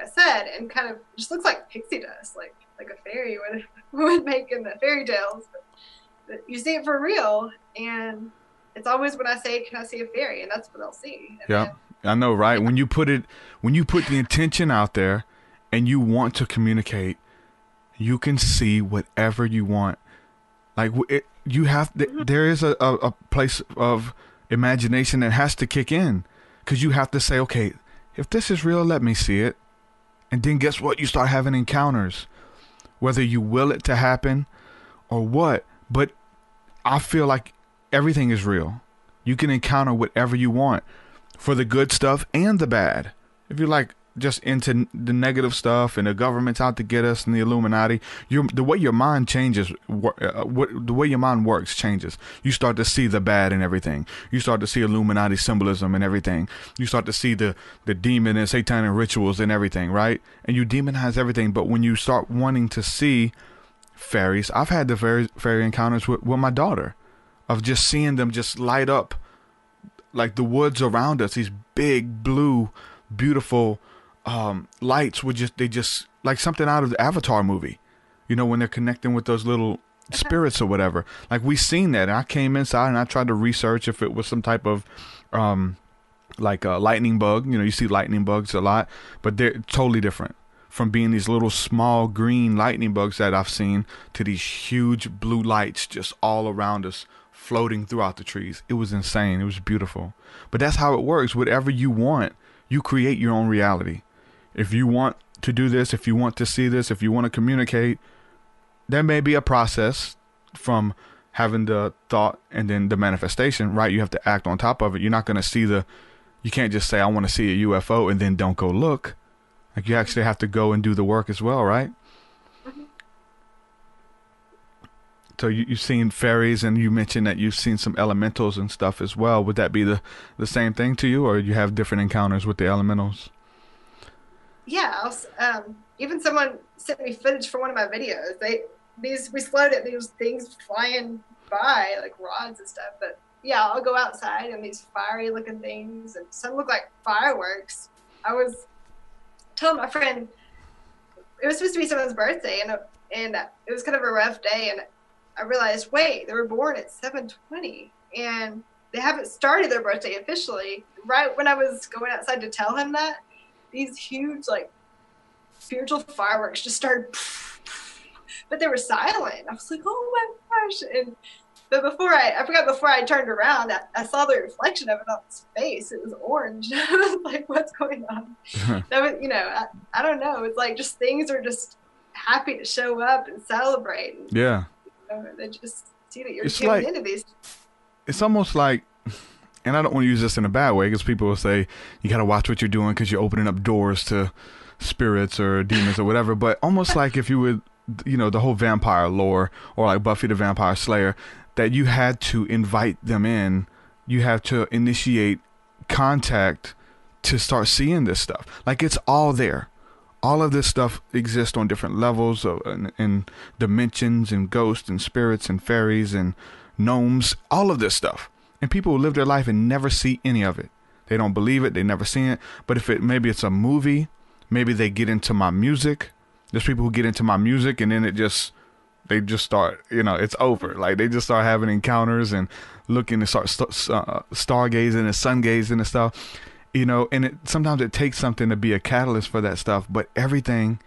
said, and kind of just looks like pixie dust, like a fairy would make in the fairy tales. But you see it for real, and it's always when I say, "Can I see a fairy?" and that's what they'll see. Yeah, I know, right? When you put the intention out there, and you want to communicate, you can see whatever you want. Like there is a place of imagination that has to kick in, because you have to say, okay, if this is real, let me see it. And then guess what? You start having encounters, whether you will it to happen or what. But I feel like everything is real. You can encounter whatever you want, for the good stuff and the bad. If you're like just into the negative stuff and the government's out to get us and the Illuminati, the way your mind changes, the way your mind works changes. You start to see the bad in everything. You start to see Illuminati symbolism in everything. You start to see the demon and satanic rituals and everything, right? And you demonize everything. But when you start wanting to see fairies, I've had the fairy encounters with my daughter, of just seeing them just light up, like the woods around us, these big blue beautiful lights would just like something out of the Avatar movie, when they're connecting with those little spirits or whatever. Like we seen that, and I came inside and I tried to research if it was some type of like a lightning bug. You see lightning bugs a lot, but they're totally different from being these little small green lightning bugs that I've seen to these huge blue lights just all around us, floating throughout the trees. It was insane. It was beautiful. But that's how it works. Whatever you want, you create your own reality. If you want to do this, if you want to see this, if you want to communicate, there may be a process from having the thought and then the manifestation, right? You have to act on top of it. You're not going to see you can't just say, I want to see a UFO and then don't go look. Like you actually have to go and do the work as well, right? Mm-hmm. So you've seen fairies, and you mentioned that you've seen some elementals and stuff as well. Would that be the same thing to you, or you have different encounters with the elementals? Yeah, even someone sent me footage for one of my videos. We slowed at these things flying by, like rods and stuff. But yeah, I'll go outside and these fiery looking things, and some look like fireworks. I was telling my friend it was supposed to be someone's birthday, and it was kind of a rough day, and I realized, wait, they were born at 7:20, and they haven't started their birthday officially. Right when I was going outside to tell him that, these huge, like, spiritual fireworks just started, but they were silent. I was like, oh my gosh. But before I turned around, I saw the reflection of it on his face. It was orange. I was like, what's going on? That was, I don't know. It's like just things are just happy to show up and celebrate. Yeah. They just see that you're getting into these. It's almost like, and I don't want to use this in a bad way, because people will say you got to watch what you're doing because you're opening up doors to spirits or demons or whatever. But almost like if you would, the whole vampire lore, or like Buffy the Vampire Slayer, that you had to invite them in, you have to initiate contact to start seeing this stuff. Like it's all there. All of this stuff exists on different levels and dimensions and ghosts and spirits and fairies and gnomes, all of this stuff. And people will live their life and never see any of it. They don't believe it. They never seen it. But maybe it's a movie, maybe they get into my music. There's people who get into my music and then they just start, it's over. Like they just start having encounters and looking to start stargazing and sun gazing and stuff. And sometimes it takes something to be a catalyst for that stuff, but everything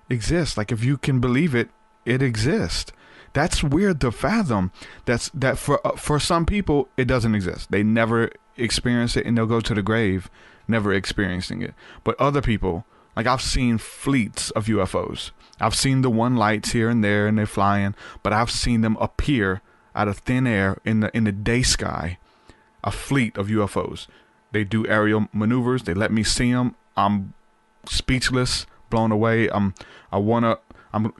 exists. Like if you can believe it, it exists. That's weird to fathom. That for some people, it doesn't exist. They never experience it, and they'll go to the grave never experiencing it. But other people, like I've seen fleets of UFOs. I've seen the one lights here and there and they're flying, but I've seen them appear out of thin air in the day sky, a fleet of UFOs. They do aerial maneuvers. They let me see them. I'm speechless, blown away. I'm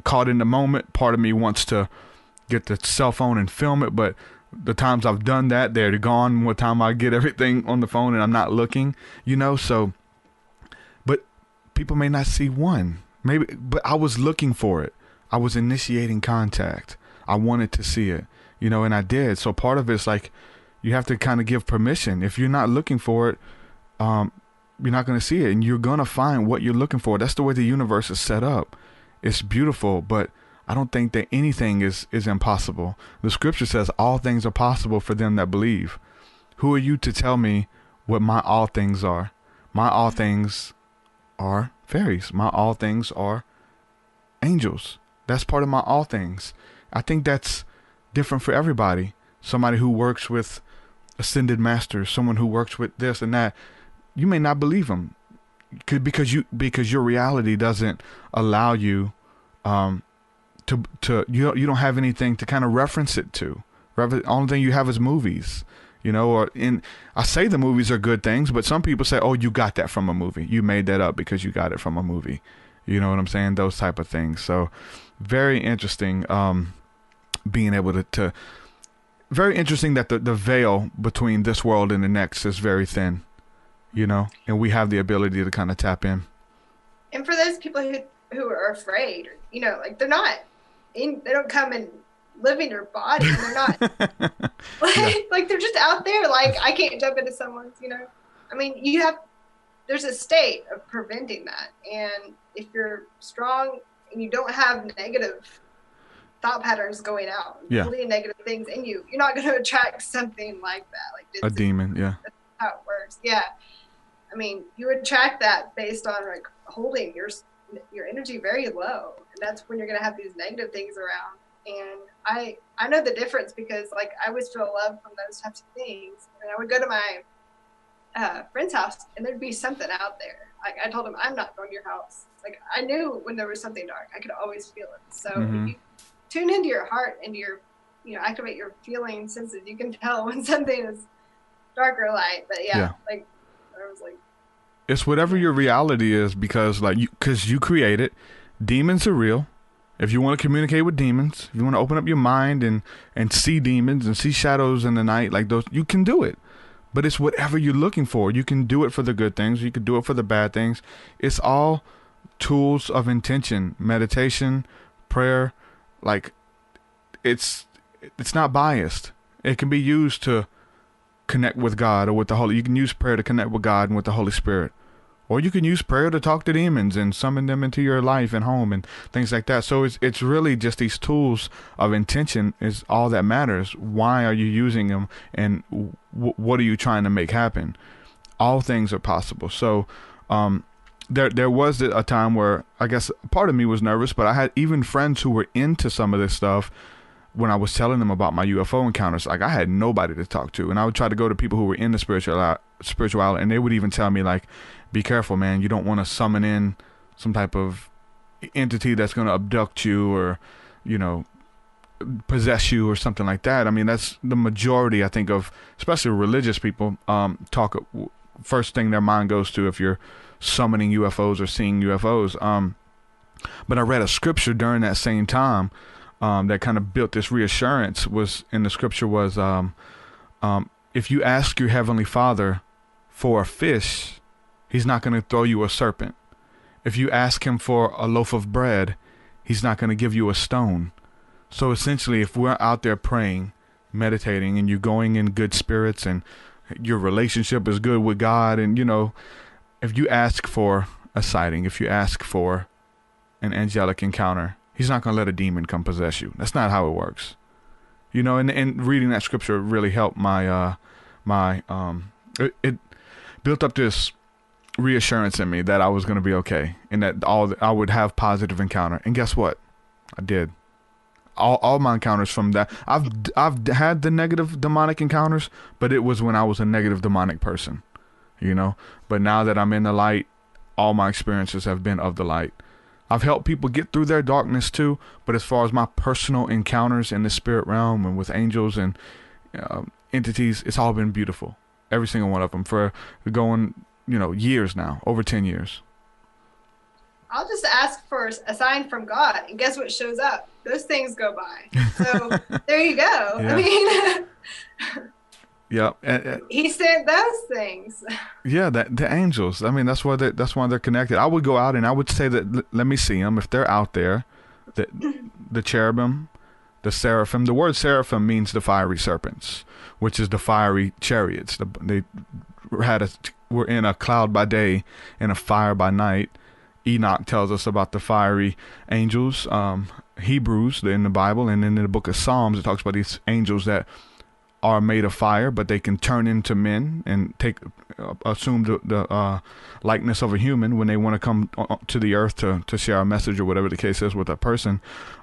caught in the moment. Part of me wants to get the cell phone and film it, but the times I've done that, they're gone. More time I get everything on the phone and I'm not looking, so, but people may not see one, maybe, but I was looking for it. I was initiating contact. I wanted to see it, and I did. So part of it's like, you have to kind of give permission. If you're not looking for it, you're not going to see it, and you're going to find what you're looking for. That's the way the universe is set up. It's beautiful, but I don't think that anything is impossible. The scripture says all things are possible for them that believe. Who are you to tell me what my all things are? My all things are fairies. My all things are angels. That's part of my all things. I think that's different for everybody. Somebody who works with ascended masters, someone who works with this and that, you may not believe them because your reality doesn't allow you you don't have anything to kind of reference it to. The only thing you have is movies, I say the movies are good things, but some people say, oh, you got that from a movie. You made that up because you got it from a movie. You know what I'm saying? Those type of things. So very interesting, being able to very interesting that the veil between this world and the next is very thin, and we have the ability to kind of tap in. And for those people who are afraid, like they don't come and live in your body. They're not like they're just out there. Like I can't jump into someone's, I mean, there's a state of preventing that. And if you're strong and you don't have negative thought patterns going out, believing negative things in you, you're not going to attract something like that. Like a demon. Yeah. That's how it works. Yeah. I mean, you attract that based on like holding your energy very low, and that's when you're going to have these negative things around. And I know the difference because like I always feel love from those types of things, and I would go to my friend's house and there'd be something out there. Like I told him, I'm not going to your house. Like I knew when there was something dark, I could always feel it. So if you tune into your heart and your activate your feeling senses, you can tell when something is dark or light. But like I was like, it's whatever your reality is, because you create it. Demons are real. If you want to communicate with demons, if you want to open up your mind and see demons and see shadows in the night, like those, you can do it. But it's whatever you're looking for. You can do it for the good things. You can do it for the bad things. It's all tools of intention, meditation, prayer. Like it's not biased. It can be used to connect with God or with the Holy. You can use prayer to connect with God and with the Holy Spirit. Or you can use prayer to talk to demons and summon them into your life and home and things like that. So it's really just these tools of intention is all that matters. Why are you using them, and what are you trying to make happen? All things are possible. So there was a time where I guess part of me was nervous, but I had even friends who were into some of this stuff. When I was telling them about my UFO encounters, like I had nobody to talk to, and I would try to go to people who were in the spirituality, and they would even tell me like, be careful, man, you don't want to summon in some type of entity that's going to abduct you or, possess you or something like that. I mean, that's the majority, I think, of especially religious people first thing their mind goes to if you're summoning UFOs or seeing UFOs. But I read a scripture during that same time that kind of built this reassurance. Was in the scripture was if you ask your heavenly Father for a fish, he's not going to throw you a serpent. If you ask him for a loaf of bread, he's not going to give you a stone. So essentially, if we're out there praying, meditating, and you're going in good spirits and your relationship is good with God, and if you ask for a sighting, if you ask for an angelic encounter, he's not going to let a demon come possess you. That's not how it works. And reading that scripture really helped it built up this reassurance in me that I was going to be okay, and that I would have positive encounter. And guess what? I did. All my encounters from that, I've had the negative demonic encounters, but it was when I was a negative demonic person. you know. But now that I'm in the light, all my experiences have been of the light. I've helped people get through their darkness too, but as far as my personal encounters in the spirit realm and with angels and entities, it's all been beautiful. Every single one of them, for going, years now, over 10 years. I'll just ask for a sign from God, and guess what shows up? Those things go by. So there you go. Yeah. I mean, yeah, he sent those things. Yeah, the angels. I mean, that's why they're connected. I would go out and I would say that let me see them if they're out there. The cherubim, the seraphim. The word seraphim means the fiery serpents, which is the fiery chariots. They were in a cloud by day and a fire by night. Enoch tells us about the fiery angels. Hebrews in the Bible, and then in the book of Psalms, it talks about these angels that are made of fire, but they can turn into men and assume the likeness of a human when they want to come to the earth to share a message or whatever the case is with a person.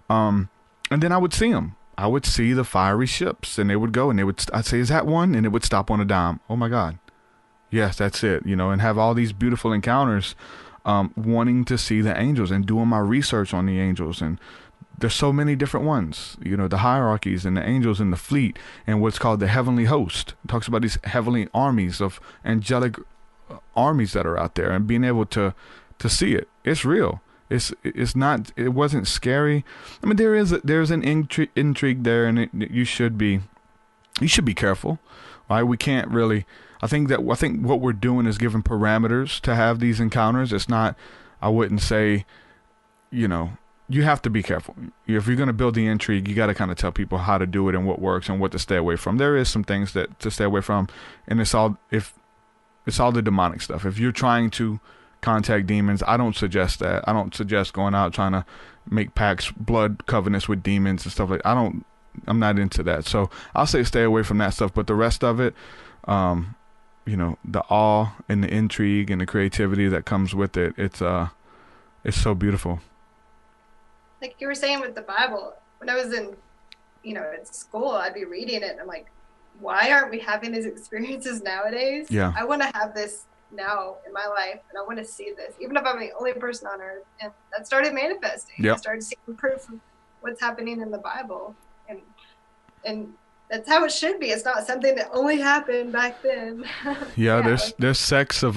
And then I would see them. I would see the fiery ships, and they would go, and I'd say, "Is that one?" And it would stop on a dime. Oh my God, yes, that's it. And have all these beautiful encounters, wanting to see the angels and doing my research on the angels. And there's so many different ones, the hierarchies and the angels and the fleet and what's called the heavenly host. It talks about these heavenly armies of angelic armies that are out there, and being able to see it. It's real. It's not. It wasn't scary. I mean, there's an intrigue there, and you should be careful, right? We can't really. I think what we're doing is giving parameters to have these encounters. It's not. I wouldn't say, you have to be careful. If you're going to build the intrigue, you got to kind of tell people how to do it and what works and what to stay away from. There is some things to stay away from, and it's all the demonic stuff. If you're trying to contact demons, I don't suggest that. I don't suggest going out trying to make pacts, blood covenants with demons and stuff like that. I'm not into that. So I'll say stay away from that stuff. But the rest of it, the awe and the intrigue and the creativity that comes with it, it's so beautiful. Like you were saying with the Bible, when I was in, at school, I'd be reading it and I'm like, why aren't we having these experiences nowadays? Yeah. I want to have this now in my life, and I want to see this, even if I'm the only person on earth. And that started manifesting. Yep. I started seeing proof of what's happening in the Bible. And that's how it should be. It's not something that only happened back then. Yeah, there's sects of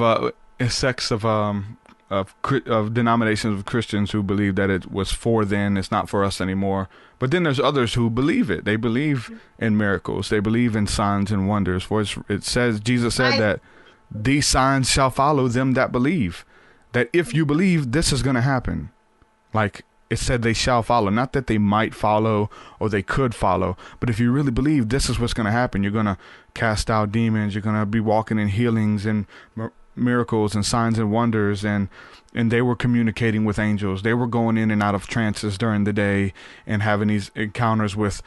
denominations of Christians who believe that it was for then, it's not for us anymore. But then there's others who believe it. They believe in miracles. They believe in signs and wonders. For it says, Jesus said that these signs shall follow them that believe. That if you believe, this is going to happen. Like it said, they shall follow. Not that they might follow or they could follow, but if you really believe, this is what's going to happen. You're going to cast out demons. You're going to be walking in healings and miracles and signs and wonders, and they were communicating with angels. They were going in and out of trances during the day and having these encounters with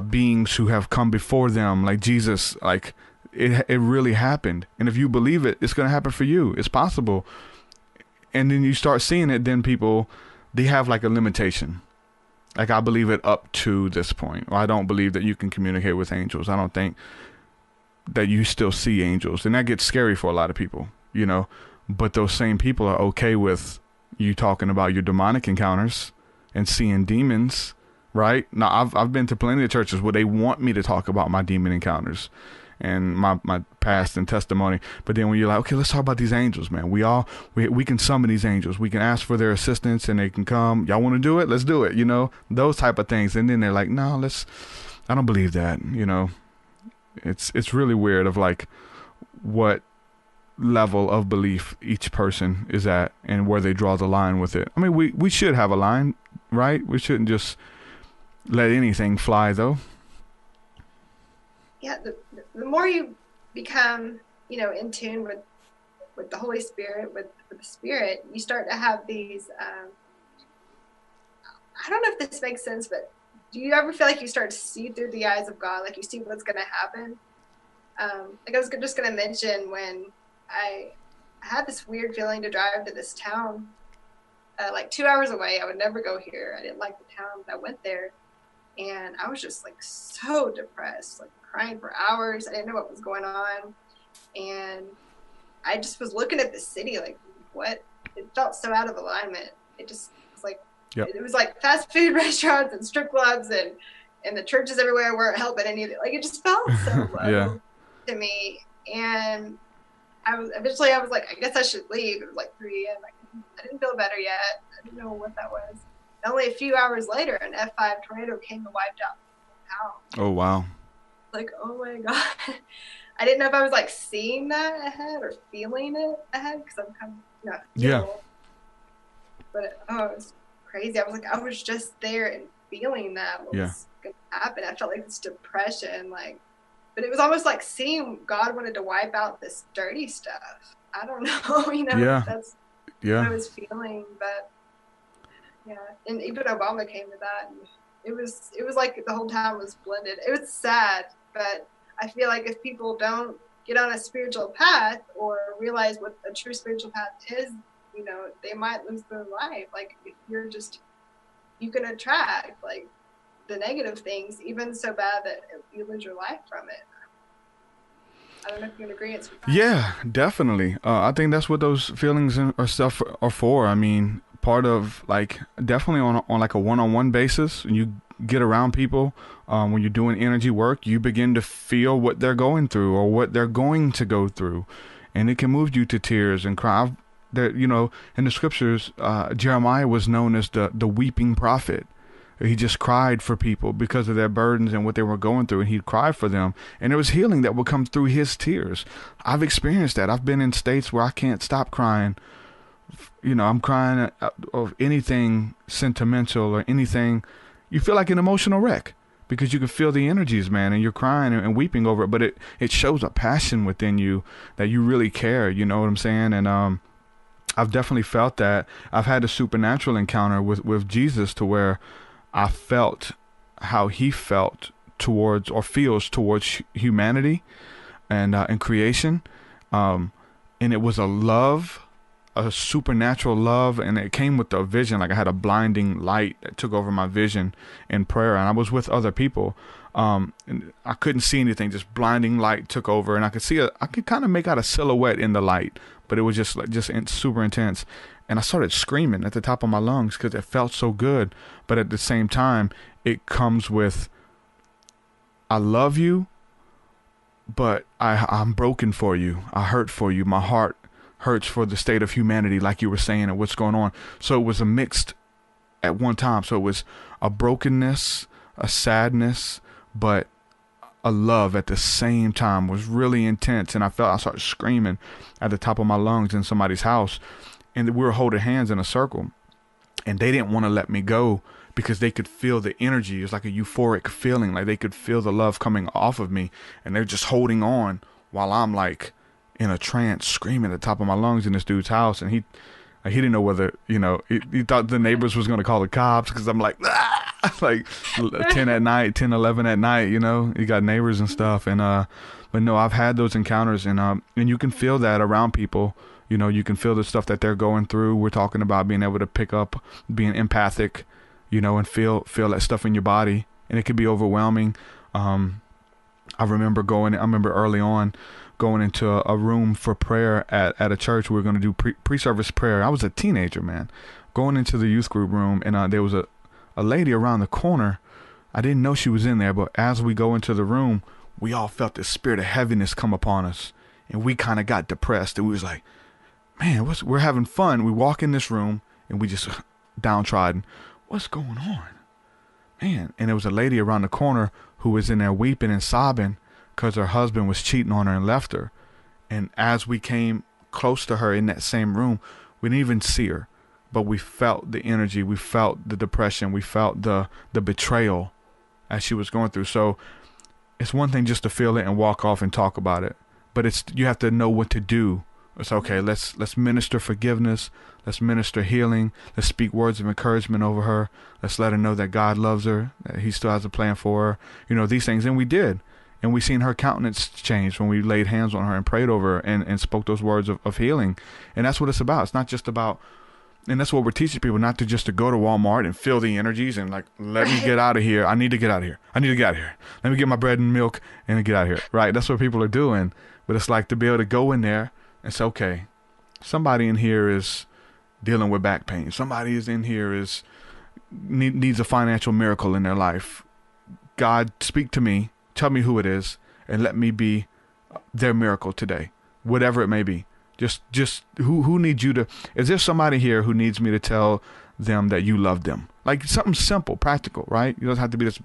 beings who have come before them, like Jesus. Like it really happened. And if you believe it, it's going to happen for you. It's possible. And then you start seeing it, then people, they have like a limitation. Like, I believe it up to this point. Or I don't believe that you can communicate with angels. I don't think that you still see angels. And that gets scary for a lot of people, But those same people are okay with you talking about your demonic encounters and seeing demons, right? Now, I've been to plenty of churches where they want me to talk about my demon encounters and my past and testimony. But then when you're like, okay, let's talk about these angels, man. We can summon these angels. We can ask for their assistance and they can come. Y'all want to do it? Let's do it. Those type of things. And then they're like, no, I don't believe that. It's really weird of like what level of belief each person is at and where they draw the line with it. I mean, we should have a line, right? We shouldn't just let anything fly, though. Yeah, the more you become, in tune with the Holy Spirit, with the Spirit, you start to have these, I don't know if this makes sense, but do you ever feel like you start to see through the eyes of God, like you see what's going to happen? Like I was just going to mention when I had this weird feeling to drive to this town, like 2 hours away. I would never go here. I didn't like the town, but I went there. And I was just like so depressed, like crying for hours. I didn't know what was going on. And I just was looking at the city like, what? It felt so out of alignment. It just was like, it was like fast food restaurants and strip clubs and the churches everywhere weren't helping any of it. Like, it just felt so low to me. And I was like, I guess I should leave. It was like 3 a.m. I didn't feel better yet. I didn't know what that was. And only a few hours later, an F5 tornado came and wiped out the town. Oh, wow. Like, oh my God. I didn't know if I was like seeing that ahead or feeling it ahead, because I'm kind of, But it was crazy. I was just there and feeling that what was going to happen. I felt like this depression, like, but it was almost like seeing God wanted to wipe out this dirty stuff. I don't know, that's what I was feeling. But and even Obama came to that, and it was like the whole town was blended. It was sad, but I feel like if people don't get on a spiritual path or realize what a true spiritual path is, they might lose their life. Like, if you can attract like the negative things, even so bad that you lose your life from it. I don't know if you're in agreement with that. Yeah, definitely. I think that's what those feelings or stuff are for. I mean, part of, like, definitely on like a one-on-one basis, you get around people, when you're doing energy work, you begin to feel what they're going through or what they're going to go through, and it can move you to tears and cry. In the scriptures, Jeremiah was known as the weeping prophet. He just cried for people because of their burdens and what they were going through, and he'd cry for them, and there was healing that would come through his tears. I've experienced that. I've been in states where I can't stop crying. I'm crying of anything sentimental or anything. You feel like an emotional wreck because you can feel the energies, man, and you're crying and weeping over it, but it shows a passion within you that you really care. You know what I'm saying? And I've definitely felt that. I've had a supernatural encounter with Jesus to where I felt how he felt towards or feels towards humanity and creation. And it was a love, a supernatural love, and it came with a vision. Like, I had a blinding light that took over my vision in prayer, and I was with other people. And I couldn't see anything, just blinding light took over, and I could kind of make out a silhouette in the light, but it was just super intense. And I started screaming at the top of my lungs because it felt so good. But at the same time, it comes with, I love you, but I'm broken for you. I hurt for you. My heart hurts for the state of humanity, like you were saying, and what's going on. So it was a mixed at one time. So it was a brokenness, a sadness, but a love at the same time. Was really intense. And I started screaming at the top of my lungs in somebody's house. And we were holding hands in a circle, and they didn't want to let me go because they could feel the energy. It was like a euphoric feeling, like they could feel the love coming off of me, and they're just holding on while I'm like in a trance, screaming at the top of my lungs in this dude's house. And he didn't know whether, he thought the neighbors was going to call the cops because I'm like, like 10 at night, 10, 11 at night, you got neighbors and stuff. And, but no, I've had those encounters, and you can feel that around people. You can feel the stuff that they're going through. We're talking about being able to pick up, being empathic, and feel that stuff in your body, and it could be overwhelming. I remember early on going into a room for prayer at a church. We were going to do pre-service prayer. I was a teenager, man, going into the youth group room, and there was a lady around the corner. I didn't know she was in there, but as we go into the room, we all felt this spirit of heaviness come upon us, and we kind of got depressed, and we was like, man, we're having fun. We walk in this room and we just downtrodden. What's going on, man? And there was a lady around the corner who was in there weeping and sobbing because her husband was cheating on her and left her. And as we came close to her in that same room, we didn't even see her, but we felt the energy. We felt the depression. We felt the betrayal as she was going through. So it's one thing just to feel it and walk off and talk about it, but you have to know what to do. It's okay. Let's minister forgiveness. Let's minister healing. Let's speak words of encouragement over her. Let's let her know that God loves her, that he still has a plan for her. These things. And we did. And we seen her countenance change when we laid hands on her and prayed over her and spoke those words of healing. And that's what it's about. It's not just about, and that's what we're teaching people, not to just to go to Walmart and feel the energies and like, let me get out of here. I need to get out of here. I need to get out of here. Let me get my bread and milk and get out of here. Right. That's what people are doing. But it's like to be able to go in there and say, okay, somebody in here is dealing with back pain. Somebody is in here is needs a financial miracle in their life. God, speak to me, tell me who it is, and let me be their miracle today, whatever it may be. Just who needs you to, is there somebody here who needs me to tell them that you love them? Like something simple, practical, right? It doesn't have to be this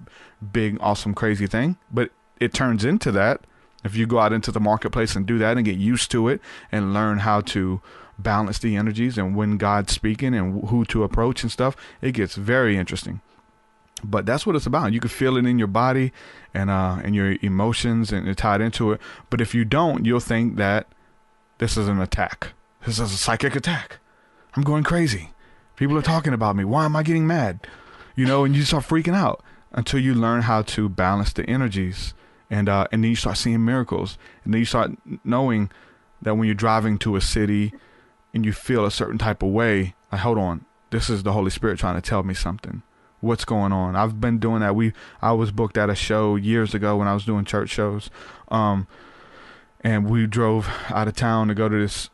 big, awesome, crazy thing, but it turns into that if you go out into the marketplace and do that and get used to it and learn how to balance the energies and when God's speaking and who to approach and stuff. It gets very interesting. But that's what it's about. You can feel it in your body and your emotions and tied into it. But if you don't, you'll think that this is an attack. This is a psychic attack. I'm going crazy. People are talking about me. Why am I getting mad? And you start freaking out until you learn how to balance the energies. And then you start seeing miracles. And then you start knowing that when you're driving to a city and you feel a certain type of way, like, hold on, this is the Holy Spirit trying to tell me something. What's going on? I've been doing that. I was booked at a show years ago when I was doing church shows. And we drove out of town to go to this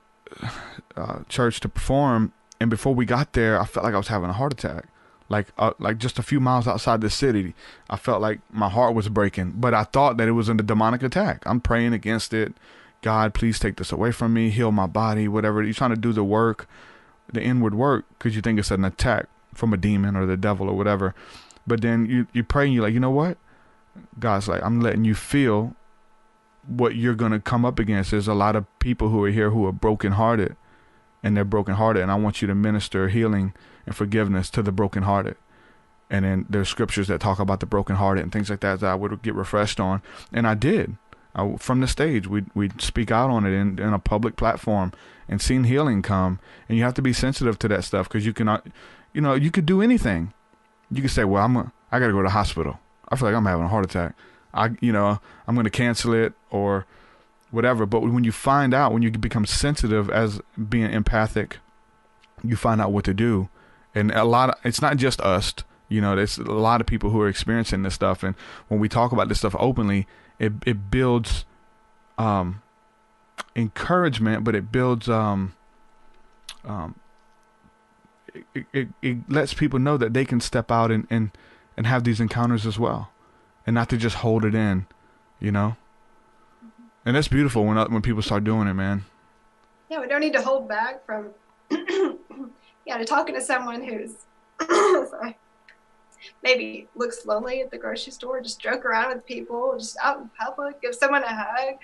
church to perform. And before we got there, I felt like I was having a heart attack. Like just a few miles outside the city, I felt like my heart was breaking. But I thought that it was a demonic attack. I'm praying against it. God, please take this away from me. Heal my body, whatever. You're trying to do the work, the inward work, because you think it's an attack from a demon or the devil or whatever. But then you pray and you're like, you know what? God's like, I'm letting you feel what you're going to come up against. There's a lot of people who are here who are brokenhearted, and they're brokenhearted. And I want you to minister healing and forgiveness to the brokenhearted. And then there's scriptures that talk about the brokenhearted and things like that I would get refreshed on. And I did. From the stage, we'd speak out on it in a public platform and seen healing come. And you have to be sensitive to that stuff, because you cannot, you could do anything. You could say, well, I got to go to the hospital. I feel like I'm having a heart attack. I'm going to cancel it or whatever. But when you find out, when you become sensitive as being empathic, you find out what to do. And it's not just us, there's a lot of people who are experiencing this stuff. And when we talk about this stuff openly, it builds encouragement, but it builds it lets people know that they can step out and have these encounters as well, and not to just hold it in, And that's beautiful when people start doing it, man. Yeah, we don't need to hold back from to talking to someone who's sorry, maybe looks lonely at the grocery store. Just joke around with people, just out in public, give someone a hug.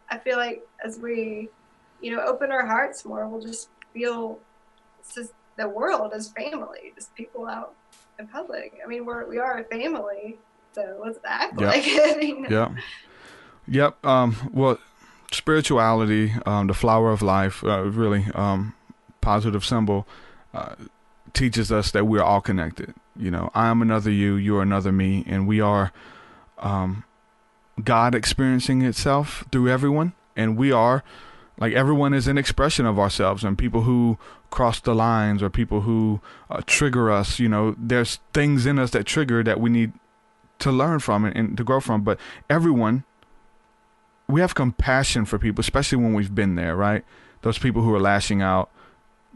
I feel like as we, open our hearts more, we'll just feel the world as family, just people out in public. I mean, we are a family, so let's act like it. Yeah. Yep. Well, spirituality, the flower of life, really positive symbol, teaches us that we're all connected. I am another you, you're another me, and we are God experiencing itself through everyone. And we are, like, everyone is an expression of ourselves, and people who cross the lines or people who trigger us, there's things in us that trigger that we need to learn from and to grow from. But everyone, we have compassion for people, especially when we've been there, right? Those people who are lashing out.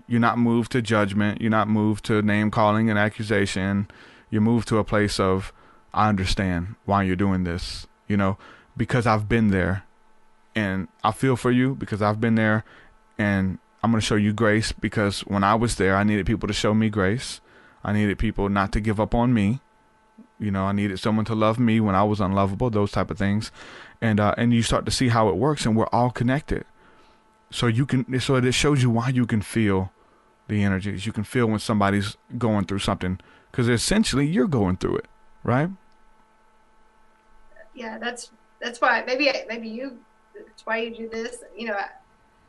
You're not moved to judgment. You're not moved to name calling and accusation. You're moved to a place of, I understand why you're doing this, because I've been there, and I feel for you because I've been there, and I'm going to show you grace because when I was there, I needed people to show me grace. I needed people not to give up on me. I needed someone to love me when I was unlovable, those type of things. And you start to see how it works, and we're all connected. So it shows you why you can feel the energies. You can feel when somebody's going through something, because essentially you're going through it, right? Yeah, that's why maybe you, that's why you do this.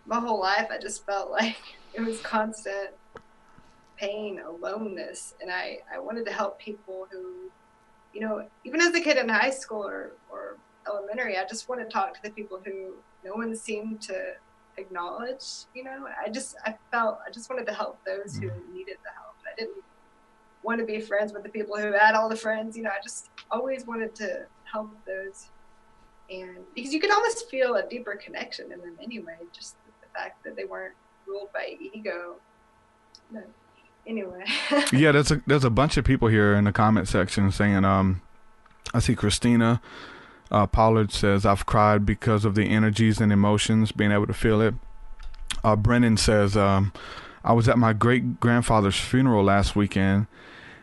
My whole life I just felt like it was constant pain, aloneness, and I wanted to help people who, even as a kid in high school or elementary, I just wanted to talk to the people who no one seemed to acknowledge. I just wanted to help those who needed the help. I didn't want to be friends with the people who had all the friends. I just always wanted to help those, and because you can almost feel a deeper connection in them anyway, just the fact that they weren't ruled by ego. But anyway. Yeah, there's a bunch of people here in the comment section saying, I see Christina Pollard says, I've cried because of the energies and emotions, being able to feel it. Brennan says, I was at my great-grandfather's funeral last weekend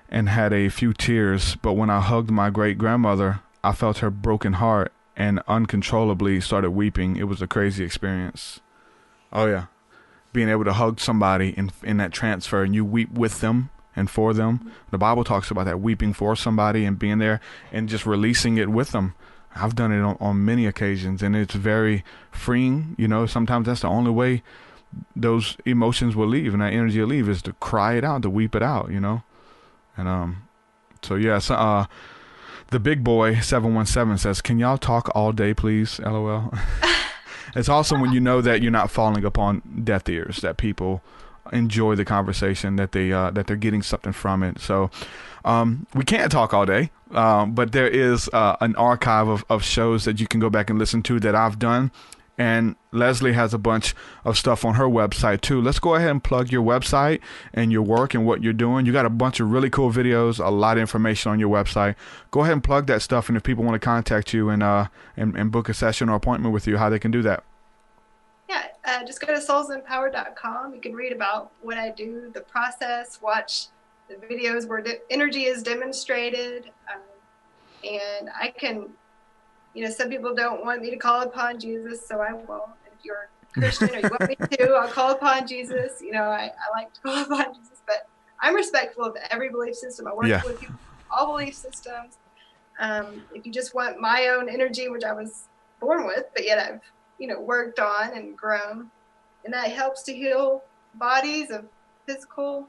and had a few tears, but when I hugged my great-grandmother, I felt her broken heart and uncontrollably started weeping. It was a crazy experience. Oh, yeah. Being able to hug somebody in that transfer, and you weep with them and for them. The Bible talks about that, weeping for somebody and being there and just releasing it with them. I've done it on many occasions, and it's very freeing. You know, sometimes that's the only way those emotions will leave and that energy will leave, is to cry it out, to weep it out, you know. And so yeah, so, the big boy 717 says, can y'all talk all day please, LOL. It's awesome when you know that you're not falling upon deaf ears, that people enjoy the conversation, that they're getting something from it. So we can't talk all day, but there is an archive of shows that you can go back and listen to that I've done. And Leslie has a bunch of stuff on her website too. Let's go ahead and plug your website and your work and what you're doing. You got a bunch of really cool videos, a lot of information on your website. Go ahead and plug that stuff. And if people want to contact you and book a session or appointment with you, how they can do that. Yeah, just go to soulsempower.com. You can read about what I do, the process, watch the videos where the energy is demonstrated. And I can, you know, some people don't want me to call upon Jesus, so I won't. If you're a Christian or you want me to, I'll call upon Jesus. You know, I like to call upon Jesus, but I'm respectful of every belief system. I work with people, all belief systems. If you just want my own energy, which I was born with, but yet I've, you know, worked on and grown, and that helps to heal bodies of physical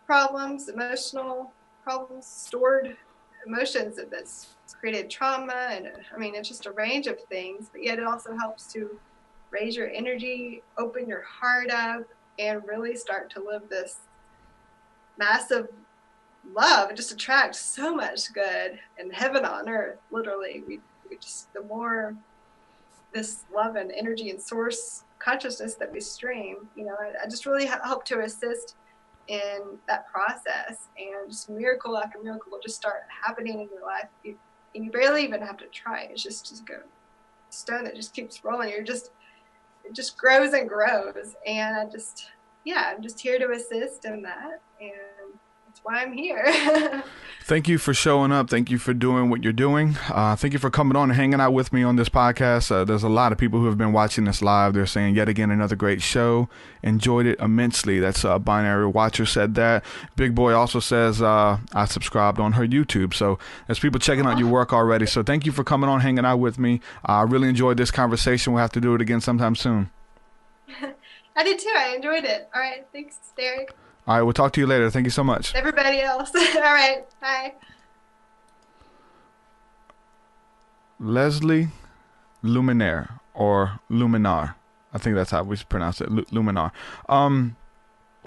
problems, emotional problems, stored emotions that's created trauma, and I mean, it's just a range of things, but yet it also helps to raise your energy, open your heart up, and really start to live this massive love and just attract so much good and heaven on earth. Literally, we just, the more this love and energy and source consciousness that we stream, you know, I just really help to assist in that process, and just miracle after miracle will just start happening in your life. And you barely even have to try. It's just a stone that just keeps rolling. It just grows and grows. And I'm just here to assist in that. And that's why I'm here. Thank you for showing up. Thank you for doing what you're doing. Thank you for coming on and hanging out with me on this podcast. There's a lot of people who have been watching this live. They're saying, yet again, another great show. Enjoyed it immensely. That's Binary Watcher said that. Big Boy also says, I subscribed on her YouTube. So there's people checking out your work already. So thank you for coming on, hanging out with me. I really enjoyed this conversation. We'll have to do it again sometime soon. I did too. I enjoyed it. All right. Thanks, Derek. All right, we'll talk to you later. Thank you so much. Everybody else. All right. Bye. Leslie Luminaire, or Luminare. I think that's how we pronounce it. Luminare.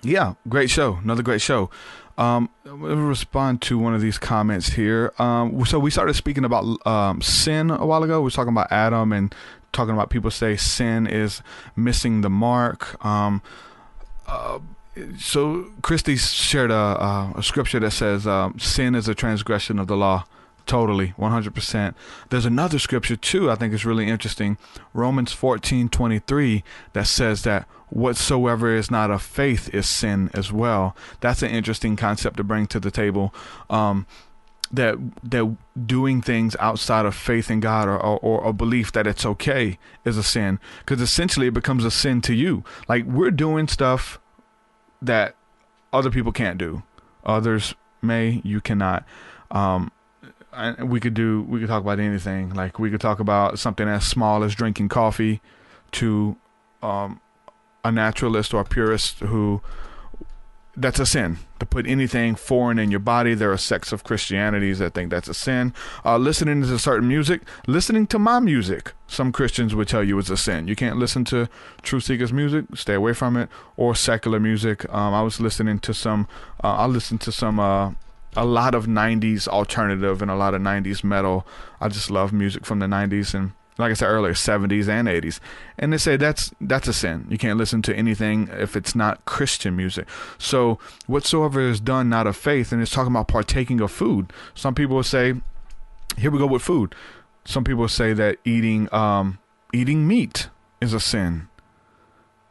Yeah, great show. Another great show. We'll respond to one of these comments here. So we started speaking about sin a while ago. We were talking about Adam and talking about people say sin is missing the mark. So Christy shared a scripture that says sin is a transgression of the law. Totally, 100%. There's another scripture too, I think is really interesting. Romans 14:23 that says that whatsoever is not of faith is sin as well. That's an interesting concept to bring to the table. That doing things outside of faith in God or a belief that it's okay is a sin, because essentially it becomes a sin to you. Like, we're doing stuff that other people can't do. Others may, you cannot. And we could talk about anything. Like, we could talk about something as small as drinking coffee to a naturalist or a purist who, that's a sin. To put anything foreign in your body. There are sects of Christianities that think that's a sin. Listening to certain music, listening to my music, some Christians would tell you it's a sin. You can't listen to TruthSeekahs music, stay away from it, or secular music. I listened to some, a lot of 90s alternative and a lot of 90s metal. I just love music from the 90s, and like I said earlier, 70s and 80s. And they say that's a sin. You can't listen to anything if it's not Christian music. So whatsoever is done not of faith, and it's talking about partaking of food. Some people will say, here we go with food. Some people say that eating meat is a sin.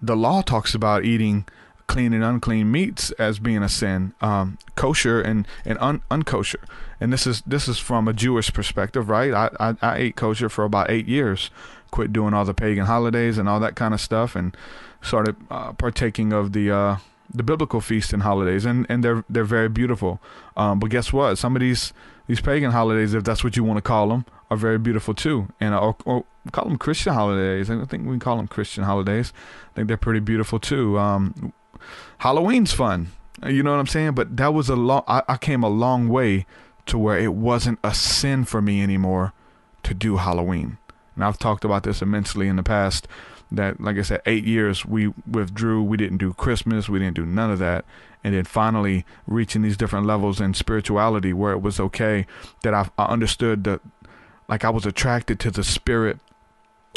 The law talks about eating clean and unclean meats as being a sin, kosher and unkosher. And this is from a Jewish perspective, right? I ate kosher for about 8 years, quit doing all the pagan holidays and all that kind of stuff, and started partaking of the biblical feasts and holidays, and they're very beautiful. But guess what? Some of these pagan holidays, if that's what you want to call them, are very beautiful too. And or call them Christian holidays. I think we can call them Christian holidays. I think they're pretty beautiful too. Halloween's fun. You know what I'm saying? But that was I came a long way to where it wasn't a sin for me anymore to do Halloween. And I've talked about this immensely in the past, that, like I said, 8 years we withdrew. We didn't do Christmas. We didn't do none of that. And then finally reaching these different levels in spirituality where it was okay, that I understood that, like, I was attracted to the spirit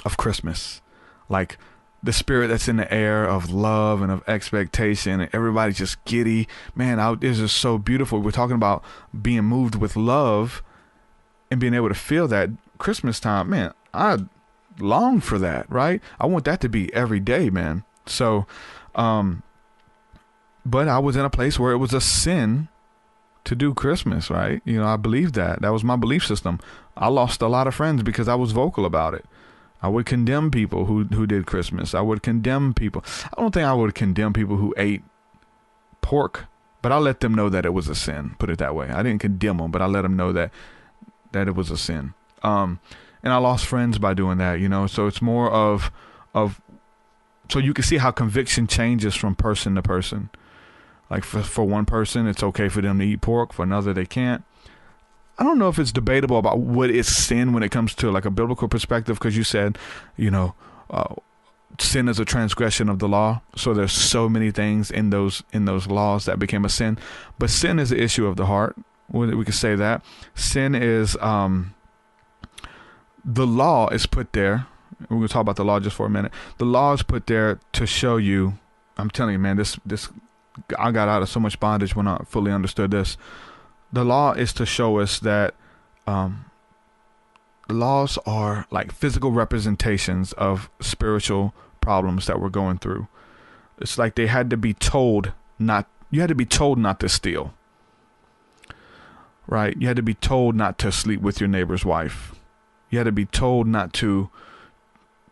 of Christmas, like the spirit that's in the air of love and of expectation, and everybody's just giddy. Man, it's just so beautiful. We're talking about being moved with love and being able to feel that Christmas time. Man, I long for that, right? I want that to be every day, man. So, but I was in a place where it was a sin to do Christmas, right? You know, I believed that. That was my belief system. I lost a lot of friends because I was vocal about it. I would condemn people who did Christmas. I would condemn people. I don't think I would condemn people who ate pork, but I let them know that it was a sin. Put it that way. I didn't condemn them, but I let them know that it was a sin. And I lost friends by doing that, you know. So it's more of so you can see how conviction changes from person to person. Like for one person, it's okay for them to eat pork. For another, they can't. I don't know if it's debatable about what is sin when it comes to like a biblical perspective, because you said, you know, sin is a transgression of the law. So there's so many things in those laws that became a sin. But sin is an issue of the heart. We could say that. Sin is the law is put there. We're going to talk about the law just for a minute. The law is put there to show you. I'm telling you, man, this I got out of so much bondage when I fully understood this. The law is to show us that the laws are like physical representations of spiritual problems that we're going through. It's like they had to be told not to steal. Right? You had to be told not to sleep with your neighbor's wife. You had to be told not to,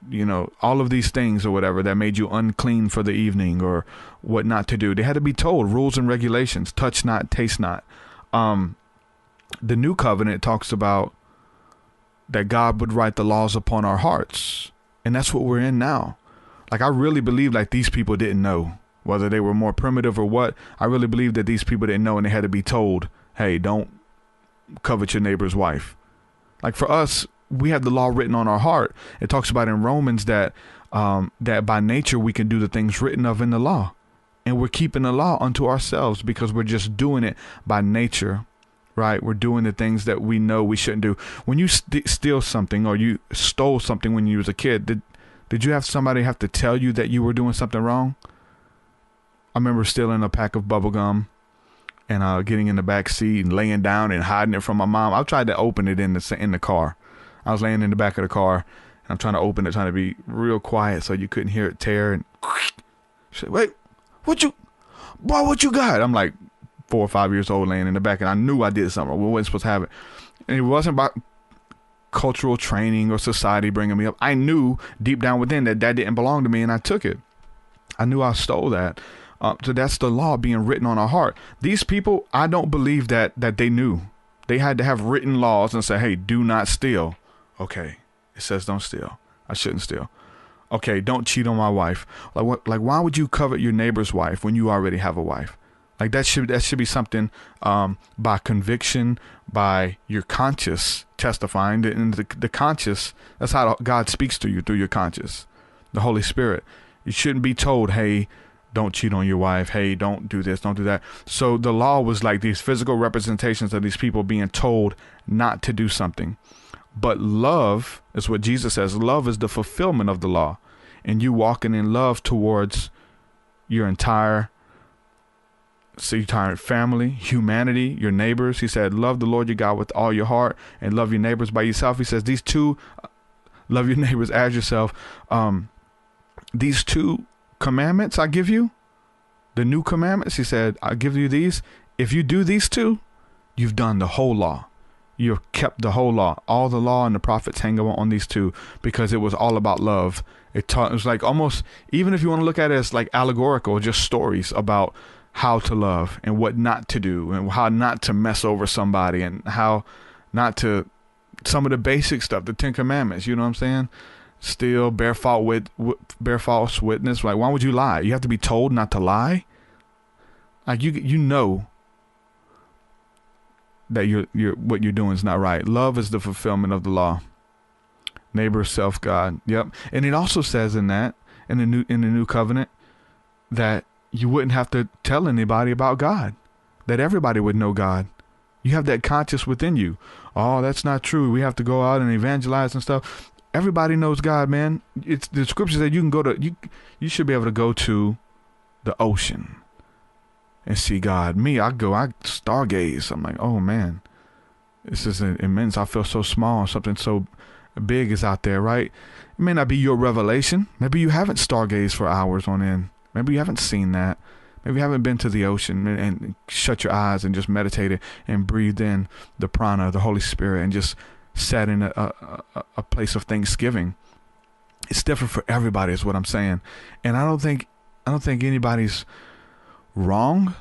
you know, all of these things or whatever that made you unclean for the evening, or what not to do. They had to be told rules and regulations: touch not, taste not. The new covenant talks about that God would write the laws upon our hearts. And that's what we're in now. Like, I really believe like these people didn't know, whether they were more primitive or what. I really believe that these people didn't know, and they had to be told, hey, don't covet your neighbor's wife. Like, for us, we have the law written on our heart. It talks about in Romans that that by nature we can do the things written of in the law. And we're keeping the law unto ourselves because we're just doing it by nature, right? We're doing the things that we know we shouldn't do. When you steal something, or you stole something when you was a kid, did you have somebody have to tell you that you were doing something wrong? I remember stealing a pack of bubble gum and getting in the back seat and laying down and hiding it from my mom. I tried to open it in the car. I was laying in the back of the car and I'm trying to open it, trying to be real quiet so you couldn't hear it tear. And she said, wait. What you got? I'm like 4 or 5 years old, laying in the back, and I knew I did something. We wasn't supposed to have it. And it wasn't about cultural training or society bringing me up. I knew deep down within that didn't belong to me, and I took it. I knew I stole that. So that's the law being written on our heart. These people, I don't believe that they knew. They had to have written laws and say, hey, do not steal. Okay, it says don't steal. I shouldn't steal. Okay, don't cheat on my wife. Like, why would you covet your neighbor's wife when you already have a wife? Like, that should be something by conviction, by your conscience testifying. And the conscience, that's how God speaks to you, through your conscience, the Holy Spirit. You shouldn't be told, hey, don't cheat on your wife. Hey, don't do this, don't do that. So the law was like these physical representations of these people being told not to do something. But love is what Jesus says. Love is the fulfillment of the law. And you walking in love towards your entire family, humanity, your neighbors. He said, love the Lord your God with all your heart and love your neighbors by yourself. He says these two, love your neighbors as yourself. These two commandments I give you, the new commandments, he said, I give you these. If you do these two, you've done the whole law. You've kept the whole law. All the law and the prophets hang on these two because it was all about love. It was like almost, even if you want to look at it as like allegorical, just stories about how to love and what not to do and how not to mess over somebody and how not to, some of the basic stuff, the 10 Commandments, you know what I'm saying? Steal, bear false witness. Like, why would you lie? You have to be told not to lie. Like you know that you're what you're doing is not right. Love is the fulfillment of the law. Neighbor, self, God. Yep. And it also says in the new covenant that you wouldn't have to tell anybody about God, that everybody would know God. You have that conscience within you. Oh, that's not true. We have to go out and evangelize and stuff. Everybody knows God, man. It's the scripture that you can go to, you should be able to go to the ocean and see God. Me, I stargaze. I'm like, oh man, this is immense. I feel so small. Something so big is out there, right? It may not be your revelation. Maybe you haven't stargazed for hours on end. Maybe you haven't seen that. Maybe you haven't been to the ocean and shut your eyes and just meditated and breathed in the prana, the Holy Spirit, and just sat in a place of thanksgiving. It's different for everybody is what I'm saying. And I don't think anybody's wrong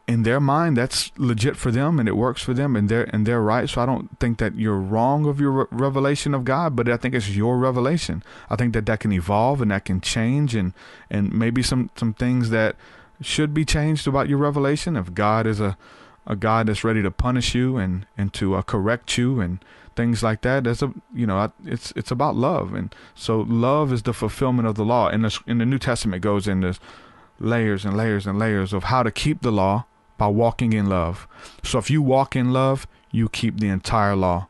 in their mind. That's legit for them and it works for them and they're right. So I don't think that you're wrong of your revelation of God, but I think it's your revelation. I think that can evolve and that can change and maybe some things that should be changed about your revelation. If God is a God that's ready to punish you and to correct you and things like that, it's about love. And so love is the fulfillment of the law. And in the New Testament goes into layers and layers and layers of how to keep the law by walking in love. So if you walk in love, you keep the entire law.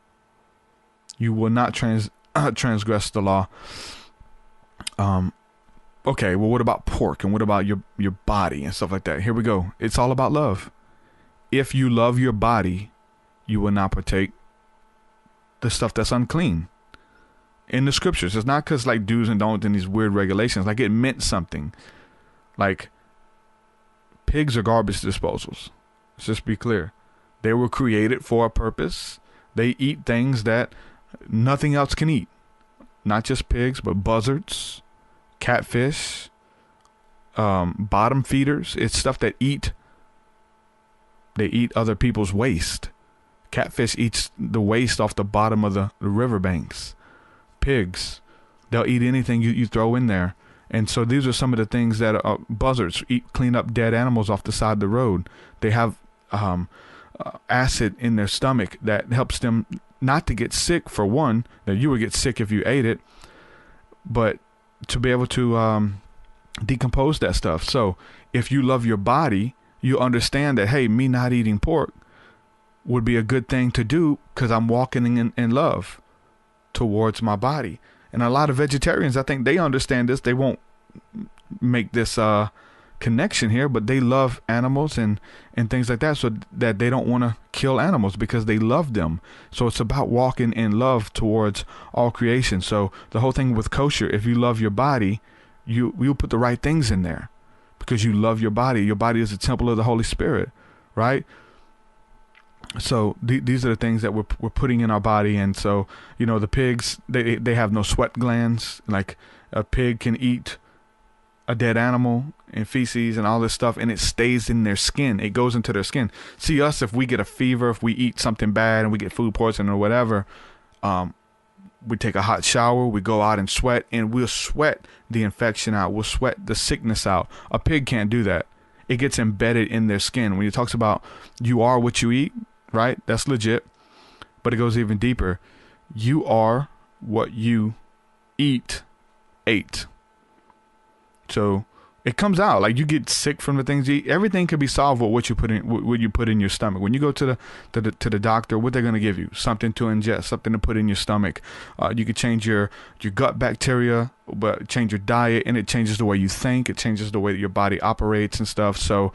You will not transgress the law. Okay, well, what about pork and what about your body and stuff like that? Here we go. It's all about love. If you love your body, you will not partake the stuff that's unclean. In the scriptures, it's not because like do's and don'ts and these weird regulations. Like it meant something. Like pigs are garbage disposals. Let's just be clear. They were created for a purpose. They eat things that nothing else can eat. Not just pigs, but buzzards, catfish, bottom feeders. It's stuff that they eat other people's waste. Catfish eats the waste off the bottom of the riverbanks. Pigs, they'll eat anything you throw in there. And so these are some of the things that buzzards clean up dead animals off the side of the road. They have acid in their stomach that helps them not to get sick, for one. That you would get sick if you ate it, but to be able to decompose that stuff. So if you love your body, you understand that, hey, me not eating pork would be a good thing to do because I'm walking in love towards my body. And a lot of vegetarians, I think they understand this. They won't make this connection here, but they love animals and things like that, so that they don't want to kill animals because they love them. So it's about walking in love towards all creation. So the whole thing with kosher, if you love your body, you'll put the right things in there because you love your body. Your body is a temple of the Holy Spirit, right? So these are the things that we're putting in our body. And so, the pigs, they have no sweat glands. Like a pig can eat a dead animal and feces and all this stuff, and it stays in their skin. It goes into their skin. See us, if we get a fever, if we eat something bad and we get food poisoning or whatever, we take a hot shower, we go out and sweat, and we'll sweat the infection out. We'll sweat the sickness out. A pig can't do that. It gets embedded in their skin. When he talks about you are what you eat, right? That's legit. But it goes even deeper. You are what you ate. So it comes out. Like, you get sick from the things you eat. Everything could be solved with what you put in your stomach. When you go to the doctor, what they're going to give you? Something to ingest, something to put in your stomach. You could change your gut bacteria, but change your diet, and it changes the way you think. It changes the way that your body operates and stuff. So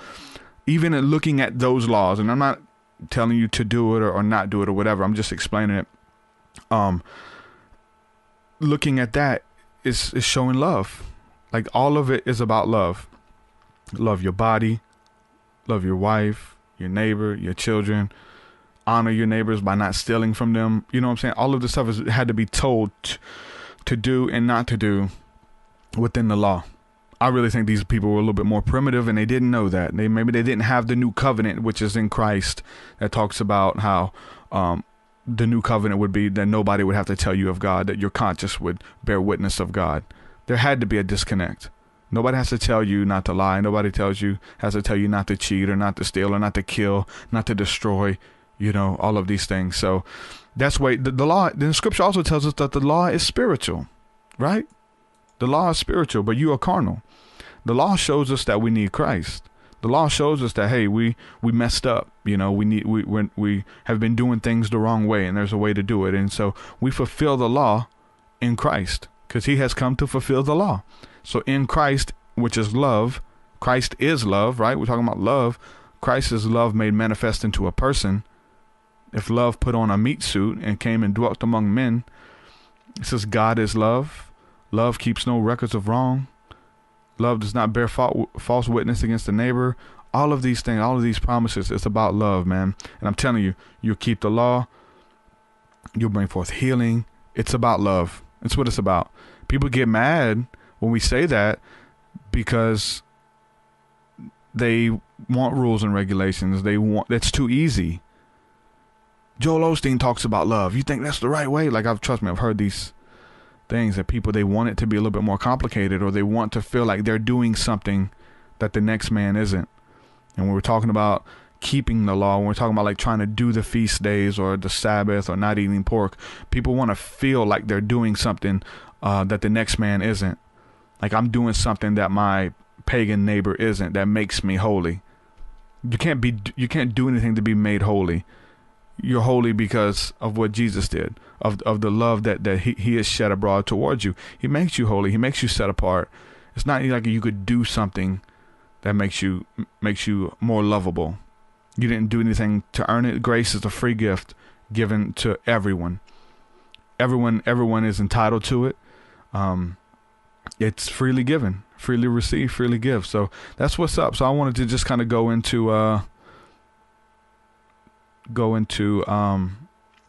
even in looking at those laws, and I'm not telling you to do it or not do it or whatever, I'm just explaining it. Looking at that is showing love. Like, all of it is about love. Love your body, love your wife, your neighbor, your children, honor your neighbors by not stealing from them. You know what I'm saying? All of this stuff had to be told to do and not to do within the law. I really think these people were a little bit more primitive, and they didn't know that. Maybe they didn't have the new covenant, which is in Christ, that talks about how the new covenant would be that nobody would have to tell you of God, that your conscience would bear witness of God. There had to be a disconnect. Nobody has to tell you not to lie. Nobody has to tell you not to cheat or not to steal or not to kill, not to destroy, all of these things. So that's why the law, the scripture also tells us that the law is spiritual, right? The law is spiritual, but you are carnal. The law shows us that we need Christ. The law shows us that, hey, we messed up. We have been doing things the wrong way, and there's a way to do it. And so we fulfill the law in Christ, because he has come to fulfill the law. So in Christ, which is love, Christ is love, right? We're talking about love. Christ is love made manifest into a person. If love put on a meat suit and came and dwelt among men, it says God is love. Love keeps no records of wrong. Love does not bear false witness against the neighbor. All of these things, all of these promises, it's about love, man. And I'm telling you, you'll keep the law. You'll bring forth healing. It's about love. That's what it's about. People get mad when we say that because they want rules and regulations. That's too easy. Joel Osteen talks about love. You think that's the right way? Like, trust me, I've heard these things that people, they want it to be a little bit more complicated, or they want to feel like they're doing something that the next man isn't. And when we're talking about keeping the law, when we're talking about like trying to do the feast days or the Sabbath or not eating pork, people want to feel like they're doing something that the next man isn't. Like, I'm doing something that my pagan neighbor isn't, that makes me holy. You can't do anything to be made holy. You're holy because of what Jesus did, of the love that he has shed abroad towards you. He makes you holy. He makes you set apart. It's not like you could do something that makes you more lovable. You didn't do anything to earn it. Grace is a free gift given to everyone. Everyone is entitled to it. It's freely given, freely received, freely give. So that's what's up. So I wanted to just kind of go into a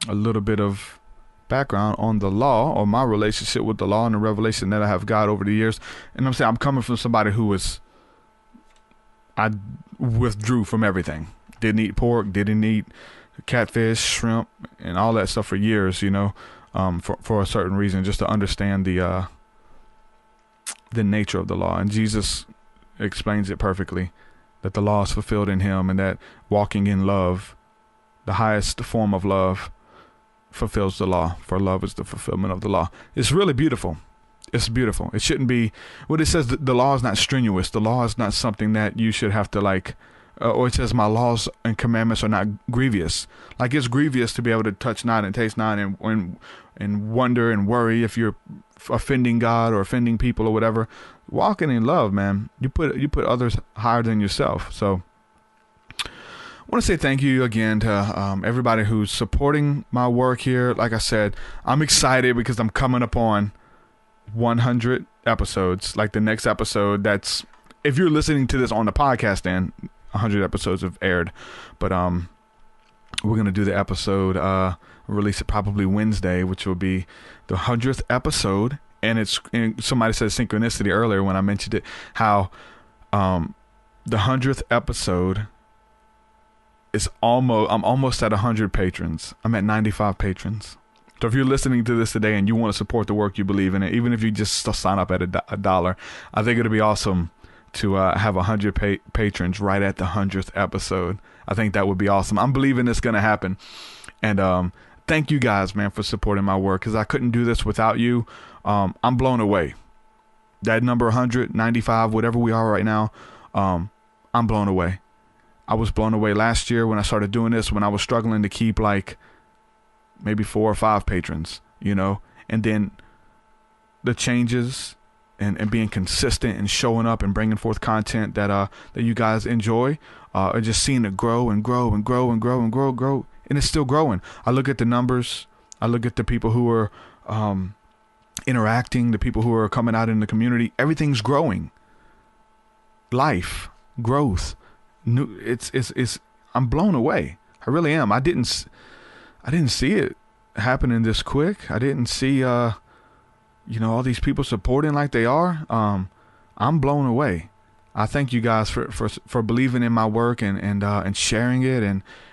little bit of background on the law, or my relationship with the law and the revelation that I have got over the years. And I'm saying, I'm coming from somebody I withdrew from everything. Didn't eat pork, didn't eat catfish, shrimp, and all that stuff for years, for a certain reason, just to understand the nature of the law. And Jesus explains it perfectly, that the law is fulfilled in him, and that walking in love, the highest form of love, fulfills the law, for love is the fulfillment of the law. It's really beautiful. It's beautiful. It shouldn't be what it says. The law is not strenuous. The law is not something that you should have to or it says my laws and commandments are not grievous. Like, it's grievous to be able to touch not and taste not and wonder and worry if you're offending God or offending people or whatever. Walking in love, man, you put others higher than yourself. So I want to say thank you again to everybody who's supporting my work here. Like I said, I'm excited because I'm coming up on 100 episodes. Like, the next episode, that's, if you're listening to this on the podcast, then 100 episodes have aired. But we're going to do the episode, release it probably Wednesday, which will be the 100th episode. And somebody said synchronicity earlier when I mentioned it, how the 100th episode is I'm almost at 100 patrons. I'm at 95 patrons. So if you're listening to this today and you want to support the work, you believe in it, even if you just sign up at $1, I think it'll be awesome to have 100 patrons right at the 100th episode. I think that would be awesome. I'm believing it's going to happen. And thank you guys, man, for supporting my work, because I couldn't do this without you. I'm blown away that number 100, 95, whatever we are right now, I'm blown away. I was blown away last year when I started doing this, when I was struggling to keep like maybe 4 or 5 patrons, you know, and then the changes and being consistent and showing up and bringing forth content that you guys enjoy, and just seeing it grow and grow and grow and grow and grow. And it's still growing. I look at the numbers. I look at the people who are interacting, the people who are coming out in the community. Everything's growing. Life, growth, new. It's. I'm blown away. I really am. I didn't see it happening this quick. I didn't see all these people supporting like they are. I'm blown away. I thank you guys for believing in my work and sharing it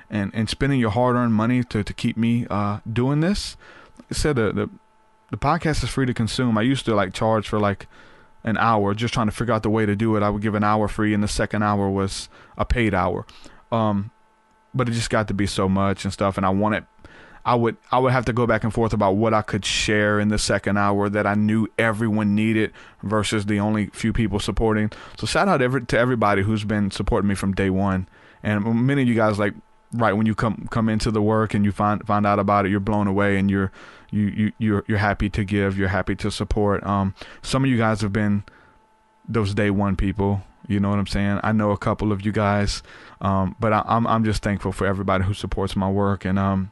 and spending your hard-earned money to keep me doing this. Like I said, the podcast is free to consume. I used to like charge for like an hour, just trying to figure out the way to do it. I would give an hour free, and the second hour was a paid hour. But it just got to be so much and stuff, and I would have to go back and forth about what I could share in the second hour that I knew everyone needed versus the only few people supporting. So shout out to everybody who's been supporting me from day one. And many of you guys, like right when you come into the work and you find out about it, you're blown away and you're happy to give, you're happy to support. Some of you guys have been those day one people. You know what I'm saying? I know a couple of you guys, but I'm just thankful for everybody who supports my work. And I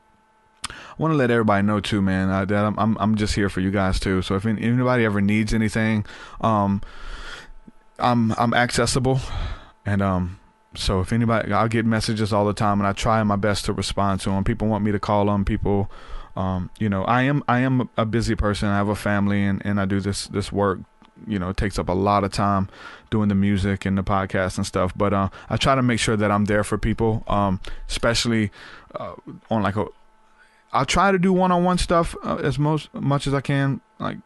want to let everybody know too, man, that I'm just here for you guys too. So if anybody ever needs anything, I'm accessible, and so if anybody, I'll get messages all the time, and I try my best to respond to them. People want me to call them. People, I am a busy person. I have a family, and I do this work. It takes up a lot of time doing the music and the podcast and stuff. But I try to make sure that I'm there for people, especially on like I'll try to do one-on-one stuff as much as I can. Like,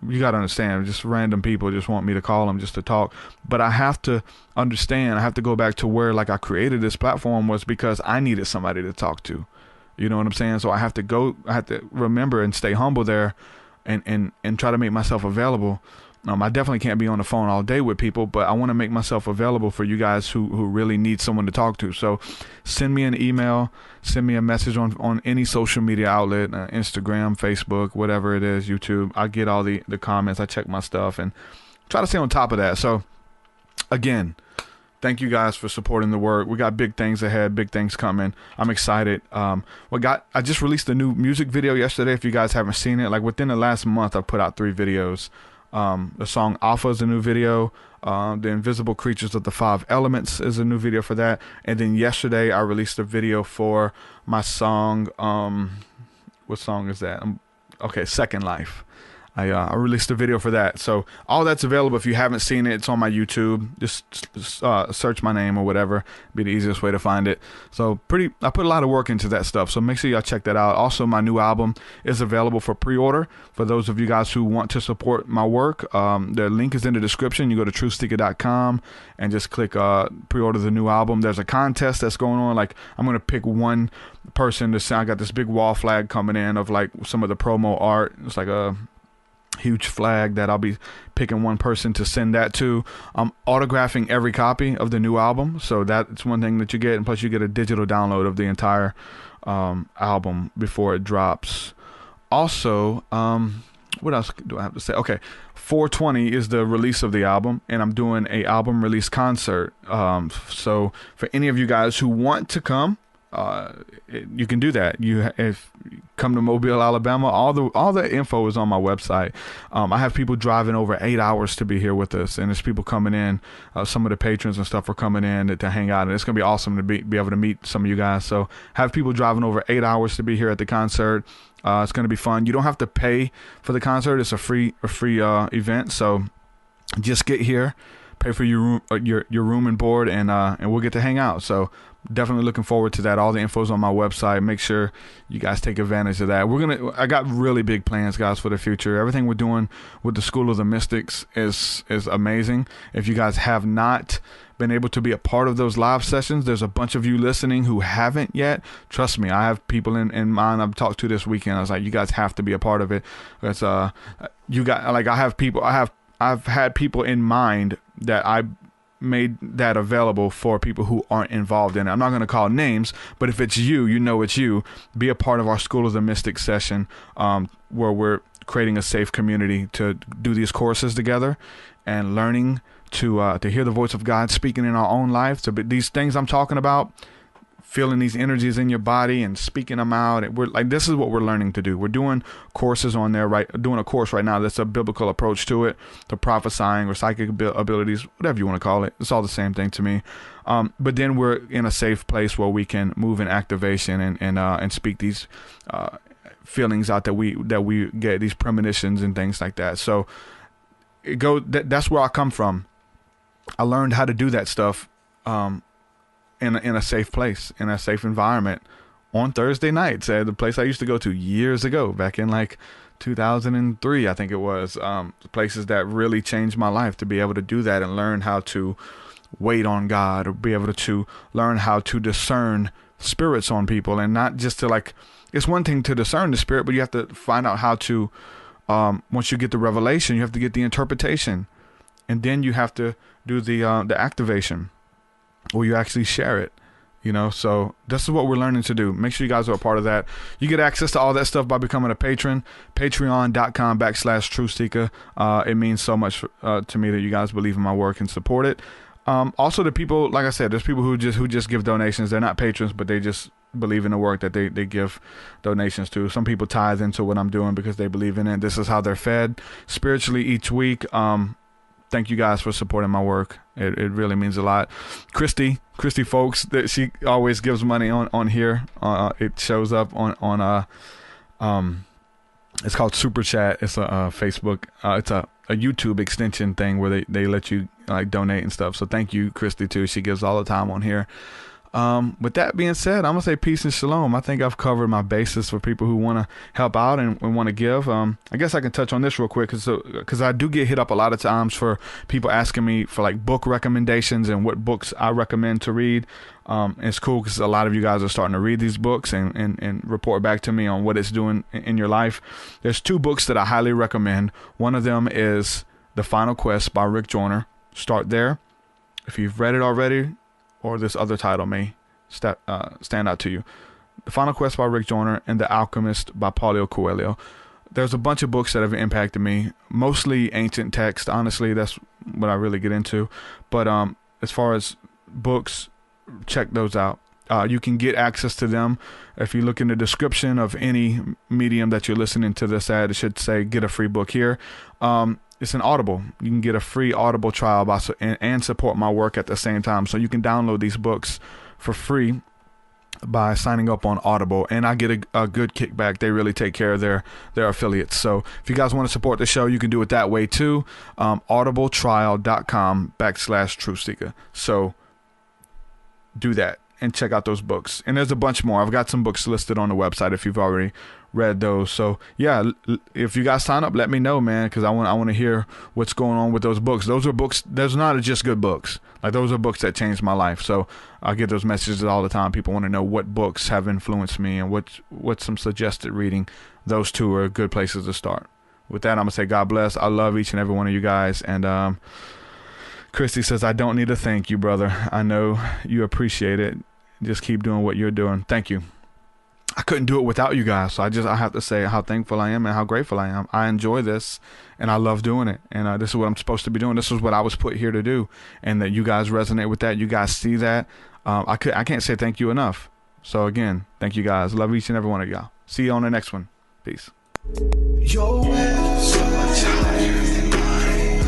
you got to understand, just random people just want me to call them just to talk. But I have to understand, I have to go back to where like I created this platform was because I needed somebody to talk to. You know what I'm saying? So I have to remember and stay humble there and try to make myself available. I definitely can't be on the phone all day with people, but I want to make myself available for you guys who really need someone to talk to. So send me an email, send me a message on any social media outlet, Instagram, Facebook, whatever it is, YouTube. I get all the comments. I check my stuff and try to stay on top of that. So again, thank you guys for supporting the work. We got big things ahead, big things coming. I'm excited. I just released a new music video yesterday. If you guys haven't seen it, like within the last month, I've put out 3 videos. The song Alpha is a new video. The Invisible Creatures of the 5 Elements is a new video for that. And then yesterday I released a video for my song. What song is that? Second Life. I released a video for that. So all that's available. If you haven't seen it, it's on my YouTube. Just search my name or whatever. Be the easiest way to find it. So I put a lot of work into that stuff. So make sure y'all check that out. Also, my new album is available for pre-order for those of you guys who want to support my work. The link is in the description. You go to TruthSeekah.com and just click pre-order the new album. There's a contest that's going on. Like, I'm going to pick one person to send. I got this big wall flag coming in of like some of the promo art. It's like a huge flag that I'll be picking one person to send that to. I'm autographing every copy of the new album, so that's one thing that you get, and plus you get a digital download of the entire album before it drops. Also, what else do I have to say? Okay, 4/20 is the release of the album, and I'm doing a album release concert. So for any of you guys who want to come, you can do that. If come to Mobile, Alabama, all the info is on my website. I have people driving over 8 hours to be here with us, and there's people coming in. Some of the patrons and stuff are coming in to hang out, and it's gonna be awesome to be able to meet some of you guys. So have people driving over 8 hours to be here at the concert. It's gonna be fun. You don't have to pay for the concert. It's a free event. So just get here, pay for your room and board, and we'll get to hang out. So definitely looking forward to that. All the info's on my website. Make sure you guys take advantage of that. I got really big plans, guys, for the future. Everything we're doing with the School of the Mystics is amazing. If you guys have not been able to be a part of those live sessions, there's a bunch of you listening who haven't yet. Trust me, I have people in mind I've talked to this weekend. I was like, you guys have to be a part of it. It's I have I've had people in mind that I made that available for people who aren't involved in it. I'm not going to call names, but if it's you, you know it's you. Be a part of our School of the Mystic session, where we're creating a safe community to do these courses together and learning to hear the voice of God speaking in our own life. So these things I'm talking about, feeling these energies in your body and speaking them out. We're like, this is what we're learning to do. We're doing courses on there, doing a course right now that's a biblical approach to it, to prophesying or psychic abilities, whatever you want to call it. It's all the same thing to me. But then we're in a safe place where we can move in activation and speak these feelings out that we get, these premonitions and things like that. So that's where I come from. I learned how to do that stuff in a safe place, in a safe environment on Thursday nights at the place I used to go to years ago, back in like 2003, I think it was. Places that really changed my life, to be able to do that and learn how to wait on God, or be able to learn how to discern spirits on people, and not just to like, it's one thing to discern the spirit, but you have to find out how to, once you get the revelation, you have to get the interpretation, and then you have to do the activation, where you actually share it, so this is what we're learning to do. Make sure you guys are a part of that. You get access to all that stuff by becoming a patron, patreon.com/TruthSeekah. It means so much to me that you guys believe in my work and support it. Also, the people, like I said, there's people who just give donations. They're not patrons, but they just believe in the work that they give donations to. Some people tithe into what I'm doing because they believe in it. This is how they're fed spiritually each week. Thank you guys for supporting my work. It really means a lot. Christy folks, that she always gives money on here. It shows up on it's called Super Chat. It's a Facebook. It's a YouTube extension thing where they let you like donate and stuff. So thank you, Christy, too. She gives all the time on here. With that being said, I'm going to say peace and shalom. I think I've covered my basis for people who want to help out and want to give. I guess I can touch on this real quick because I do get hit up a lot of times for people asking me for like book recommendations and what books I recommend to read. It's cool because a lot of you guys are starting to read these books and report back to me on what it's doing in your life. There's 2 books that I highly recommend. One of them is The Final Quest by Rick Joyner. Start there. If you've read it already, or this other title may stand out to you. The Final Quest by Rick Joyner and The Alchemist by Paulo Coelho. There's a bunch of books that have impacted me, mostly ancient text. Honestly, that's what I really get into. But as far as books, check those out. You can get access to them. If you look in the description of any medium that you're listening to this at, it should say get a free book here. It's an Audible. You can get a free Audible trial and support my work at the same time. So you can download these books for free by signing up on Audible, and I get a good kickback. They really take care of their affiliates. So if you guys want to support the show, you can do it that way too. audibletrial.com/TruthSeekah. So do that and check out those books. And there's a bunch more. I've got some books listed on the website if you've already read those. So yeah, if you guys sign up, let me know, man, because I want to hear what's going on with those books. Those are books. Those are not just good books. Like, those are books that changed my life. So I get those messages all the time. People want to know what books have influenced me and what's some suggested reading. Those 2 are good places to start. With that, I'm gonna say God bless. I love each and every one of you guys. And Christy says, I don't need to thank you, brother. I know you appreciate it. Just keep doing what you're doing. Thank you. I couldn't do it without you guys. So I have to say how thankful I am and how grateful I am. I enjoy this and I love doing it. And this is what I'm supposed to be doing. This is what I was put here to do. And that you guys resonate with that. You guys see that. I can't say thank you enough. So again, thank you guys. Love each and every one of y'all. See you on the next one. Peace. Your way so much higher than mine.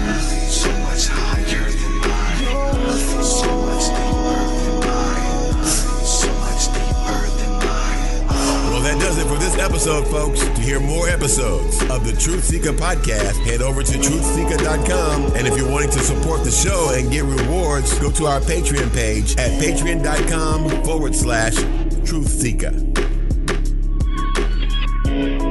So much higher than mine. So much deeper than mine. So much deeper than mine. Well, that does it for this episode, folks. To hear more episodes of the TruthSeekah podcast, head over to TruthSeekah.com. And if you're wanting to support the show and get rewards, go to our Patreon page at patreon.com/TruthSeekah.